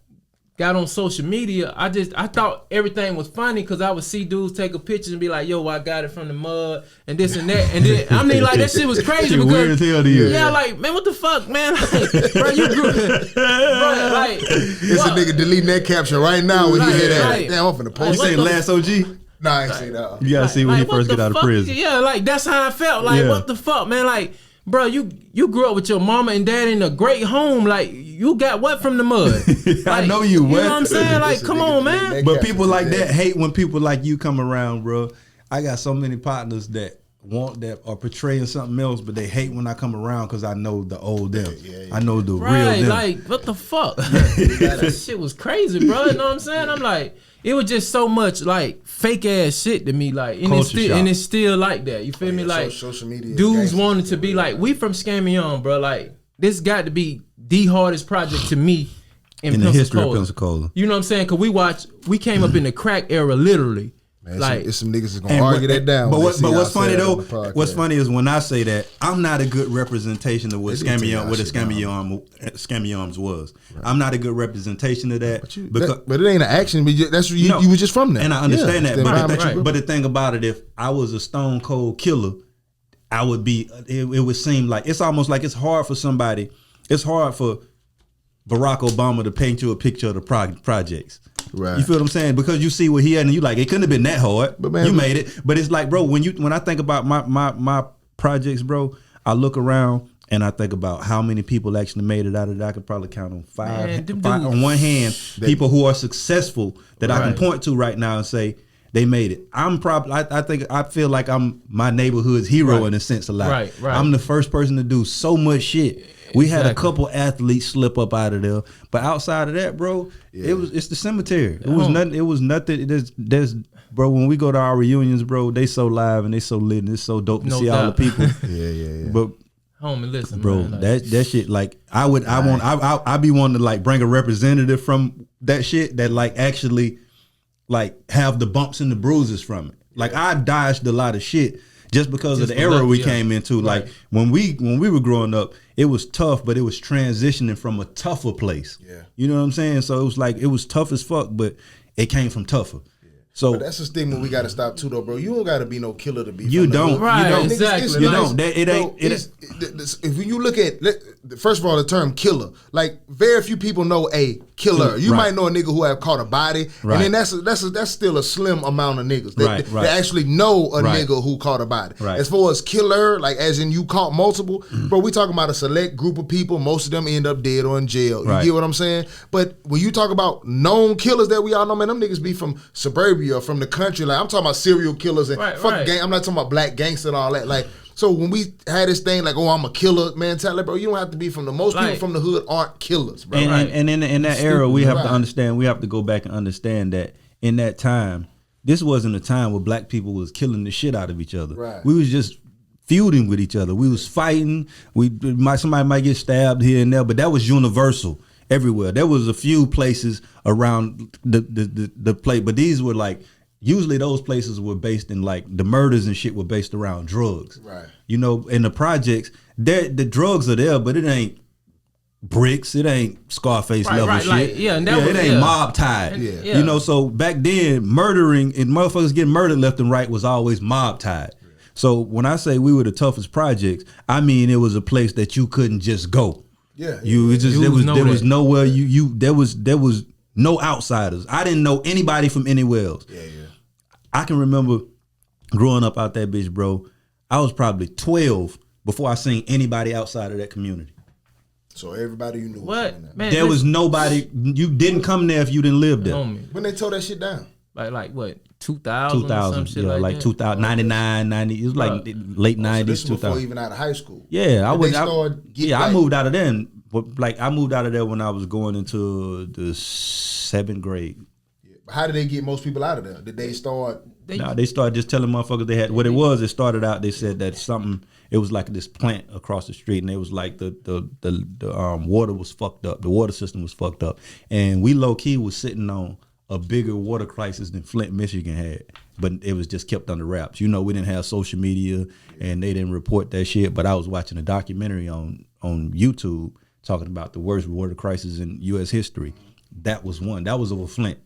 got on social media, I thought everything was funny because I would see dudes take a picture and be like, yo, I got it from the mud and this and that. And then, I mean, like, that shit was crazy. Because, weird as hell to you. Yeah, like, man, what the fuck, man? Like, bro, you grew bro, like. It's a nigga deleting that caption right now when you hear that. Like, damn, I'm finna post. You say last OG? Nah, I ain't say that. You gotta see when he first get out of prison. Yeah, like, that's how I felt. Like, what the fuck, man? Like, bro, you grew up with your mama and dad in a great home. Like, you got what from the mud? Like, I know you. You know what I'm saying? Like, come on, man. But people like that hate when people like you come around, bro. I got so many partners that want that or portraying something else, but they hate when I come around because I know the old them. I know the real them. Like, what the fuck? That shit was crazy, bro. You know what I'm saying? I'm like, it was just so much like fake ass shit to me, like, and it's still like that. You feel me? Like, social media dudes wanted to be like, we from Scamion, bro. Like, this got to be the hardest project to me in the history of Pensacola. You know what I'm saying? Because we came up in the crack era, literally. Man, like, it's some niggas that's gonna argue that down. But what's funny though? What's funny is when I say that, I'm not a good representation of what Scamions was. Right. I'm not a good representation of that. But it ain't an action. That's you were just from there, and I understand that. But the thing about it, if I was a stone cold killer, I would be. It would seem like it's almost like it's hard for somebody. It's hard for Barack Obama to paint you a picture of the projects. Right. You feel what I'm saying? Because you see what he had and you like, it couldn't have been that hard. But man, you made it. But it's like, bro, when I think about my projects, bro, I look around and I think about how many people actually made it out of that. I could probably count on five on one hand, people who are successful that I can point to right now and say they made it. I'm probably, I feel like I'm my neighborhood's hero in a sense a lot. Right. I'm the first person to do so much shit. We had a couple athletes slip up out of there, but outside of that, bro, it's the cemetery. It was nothing. It was nothing. There's bro. When we go to our reunions, bro, they so live and they so lit and it's so dope to see all the people. Yeah. But homie, listen, bro, man, like, that shit, like I be wanting to like bring a representative from that shit that like actually like have the bumps and the bruises from it. Like I dodged a lot of shit just because of the era we came into. Like when we were growing up, it was tough, but it was transitioning from a tougher place. Yeah. You know what I'm saying? So it was like it was tough as fuck, but it came from tougher. So but that's the stigma we got to stop too, though, bro. You don't got to be no killer to be. You don't. Right. You don't. Exactly. You don't. It ain't. If you look at, first of all, the term killer, like very few people know a killer. You might know a nigga who have caught a body, and then that's still a slim amount of niggas that actually know a nigga who caught a body. Right. As far as killer, like as in you caught multiple, bro, we talking about a select group of people. Most of them end up dead or in jail. You get what I'm saying? But when you talk about known killers that we all know, man, them niggas be from suburbia or from the country. Like I'm talking about serial killers and gang. I'm not talking about black gangster and all that. Like. So when we had this thing like, oh, I'm a killer, man, tell it, bro, you don't have to be from the most people from the hood aren't killers, bro. And in that era, we have to understand, we have to go back and understand that in that time, this wasn't a time where black people was killing the shit out of each other. Right. We was just feuding with each other. We was fighting. Somebody might get stabbed here and there, but that was universal everywhere. There was a few places around the place, but these were like, usually those places were based in like the murders and shit were based around drugs. Right. You know, in the projects, the drugs are there, but it ain't bricks, it ain't Scarface level shit. Like, it ain't mob tied. You know, so back then murdering and motherfuckers getting murdered left and right was always mob tied. Yeah. So when I say we were the toughest projects, I mean it was a place that you couldn't just go. Yeah. There was nowhere there was no outsiders. I didn't know anybody from anywhere else. Yeah. I can remember growing up out that bitch, bro. I was probably 12 before I seen anybody outside of that community. So everybody you knew was man, there was nobody. You didn't come there if you didn't live there. When they tore that shit down? Like what? 2000 or some shit like 2000, 99, 90. It was like late 90s, so this 2000. Before even out of high school. Yeah, I moved out of there. I moved out of there when I was going into the 7th grade. How did they get most people out of there? Did they start? They started just telling motherfuckers they had what it was. It started out. They said that it was like this plant across the street, and it was like the water was fucked up. The water system was fucked up, and we low key was sitting on a bigger water crisis than Flint, Michigan had, but it was just kept under wraps. You know, we didn't have social media, and they didn't report that shit. But I was watching a documentary on YouTube talking about the worst water crisis in U.S. history. That was one. That was over Flint.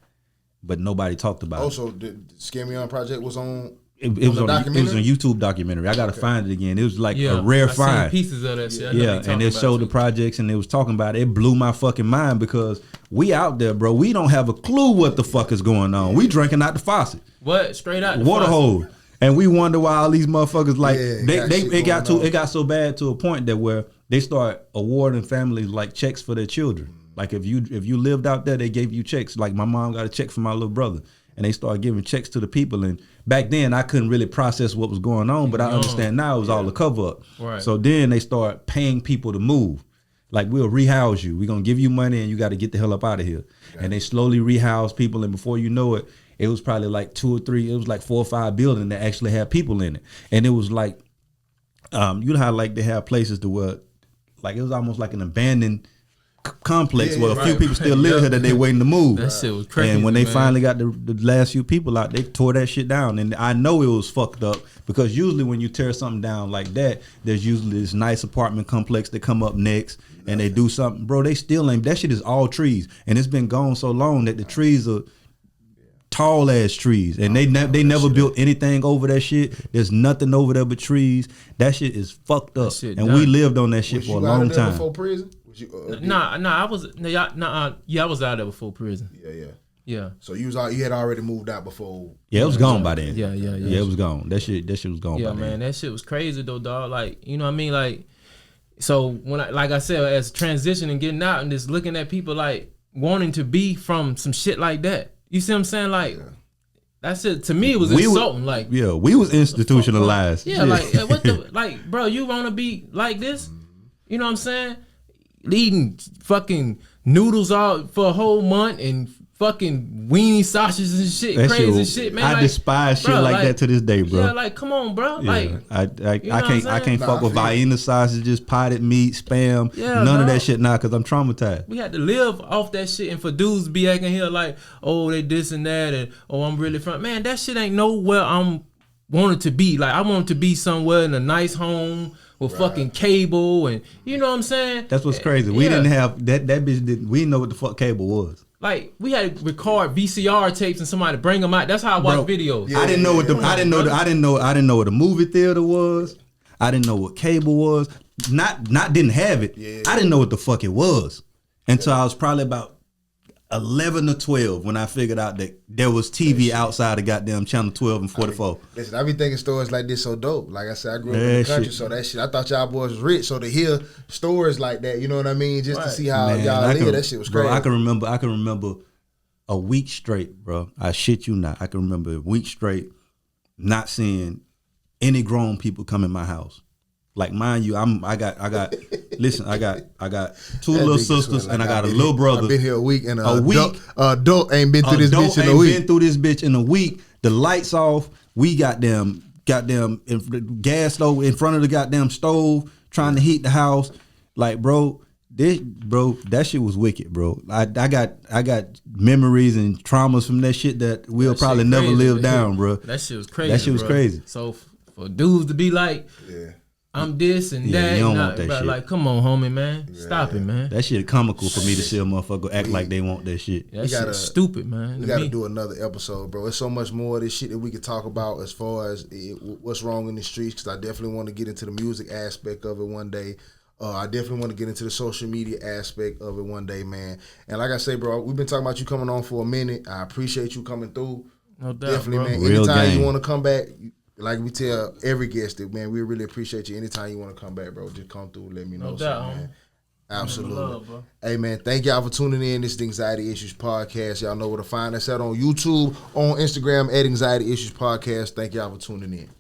But nobody talked about it. Also, the Scare Me On Project was on. It was on a YouTube documentary. I gotta find it again. It was like a rare find. Seen pieces of that shit. And it showed the projects, and they was talking about it. It blew my fucking mind because we out there, bro. We don't have a clue what the fuck is going on. We drinking out the faucet. What? Straight out the water hose. And we wonder why all these motherfuckers like it got so bad to a point that where they start awarding families like checks for their children. Like if you lived out there, they gave you checks. Like my mom got a check for my little brother, and they started giving checks to the people. And back then, I couldn't really process what was going on, but I understand now it was all a cover up. Right. So then they start paying people to move. Like we'll rehouse you. We're gonna give you money, and you got to get the hell up out of here. Okay. And they slowly rehouse people, and before you know it, it was probably like 2 or 3. It was like 4 or 5 buildings that actually had people in it, and it was like, you know how like they have places to where, like it was almost like an abandoned complex where a few people still live here that they waiting to move. That shit was crazy. And when they finally got the last few people out, they tore that shit down. And I know it was fucked up because usually when you tear something down like that, there's usually this nice apartment complex that come up next and they do something. Bro, they still ain't. That shit is all trees, and it's been gone so long that the trees are tall ass trees, and they never built anything over that shit. There's nothing over there but trees. That shit is fucked up, and we lived on that shit for a long time. Before prison? I was out there before prison. Yeah. So you had already moved out before. Yeah, it was gone by then. Yeah, it was gone. That shit was gone. Yeah, by man, then. that shit was crazy though, dog. Like, you know what I mean? Like, so when like I said, as transitioning, getting out and just looking at people like wanting to be from some shit like that. You see what I'm saying? Like, that shit to me it was insulting. We was institutionalized. Yeah, like what the like, bro? You want to be like this? You know what I'm saying? Eating fucking noodles out for a whole month and fucking weenie sausages and shit, that crazy shit, man. I despise shit like that to this day, bro. Yeah, like come on, bro. Yeah. Like I can't fuck with Vienna sausages, potted meat, spam, none of that shit now because I'm traumatized. We had to live off that shit, and for dudes to be acting here like, oh, they this and that, and oh, I'm really from, man, that shit ain't nowhere I'm wanted to be. Like I wanted to be somewhere in a nice home with fucking cable, and you know what I'm saying? That's what's crazy. We didn't have that bitch we didn't know what the fuck cable was. Like we had to record VCR tapes and somebody bring them out. That's how I watch videos. I didn't know what I didn't know what a movie theater was. I didn't know what cable was. Not didn't have it. Yeah. I didn't know what the fuck it was until I was probably about 11 or 12 when I figured out that there was TV outside of goddamn channel 12 and 44. Listen, I be thinking stores like this so dope. Like I said, I grew up in the country, so that shit. I thought y'all boys was rich, so to hear stores like that, you know what I mean, just to see how y'all live, that shit was crazy. Bro, I can remember a week straight, bro. I shit you not. I can remember a week straight not seeing any grown people come in my house. Like mind you, I got listen, I got two little sisters and I got a little brother. I've been here a week and adult ain't been through this bitch in a week. Been through this bitch in a week. The lights off. We goddamn gas stove in front of the goddamn stove trying to heat the house. Like bro, that shit was wicked, bro. I got memories and traumas from that shit that we'll probably never live down, bro. That shit was crazy. That shit was crazy. So for dudes to be like, I'm this and that. You don't want that shit. Like, come on, homie, man. Stop it, man. That shit comical for me to see a motherfucker act like they want that shit. That shit's stupid, man. We gotta do another episode, bro. There's so much more of this shit that we could talk about as far as what's wrong in the streets, because I definitely want to get into the music aspect of it one day. I definitely want to get into the social media aspect of it one day, man. And like I say, bro, we've been talking about you coming on for a minute. I appreciate you coming through. No doubt, definitely, bro. man. Anytime you want to come back, like we tell every guest that, man, we really appreciate you. Anytime you want to come back, bro, just come through, let me know. No doubt, man. Absolutely. Love, bro. Hey, man, thank y'all for tuning in. This is the Anxiety Issues Podcast. Y'all know where to find us at on YouTube, on Instagram, at Anxiety Issues Podcast. Thank y'all for tuning in.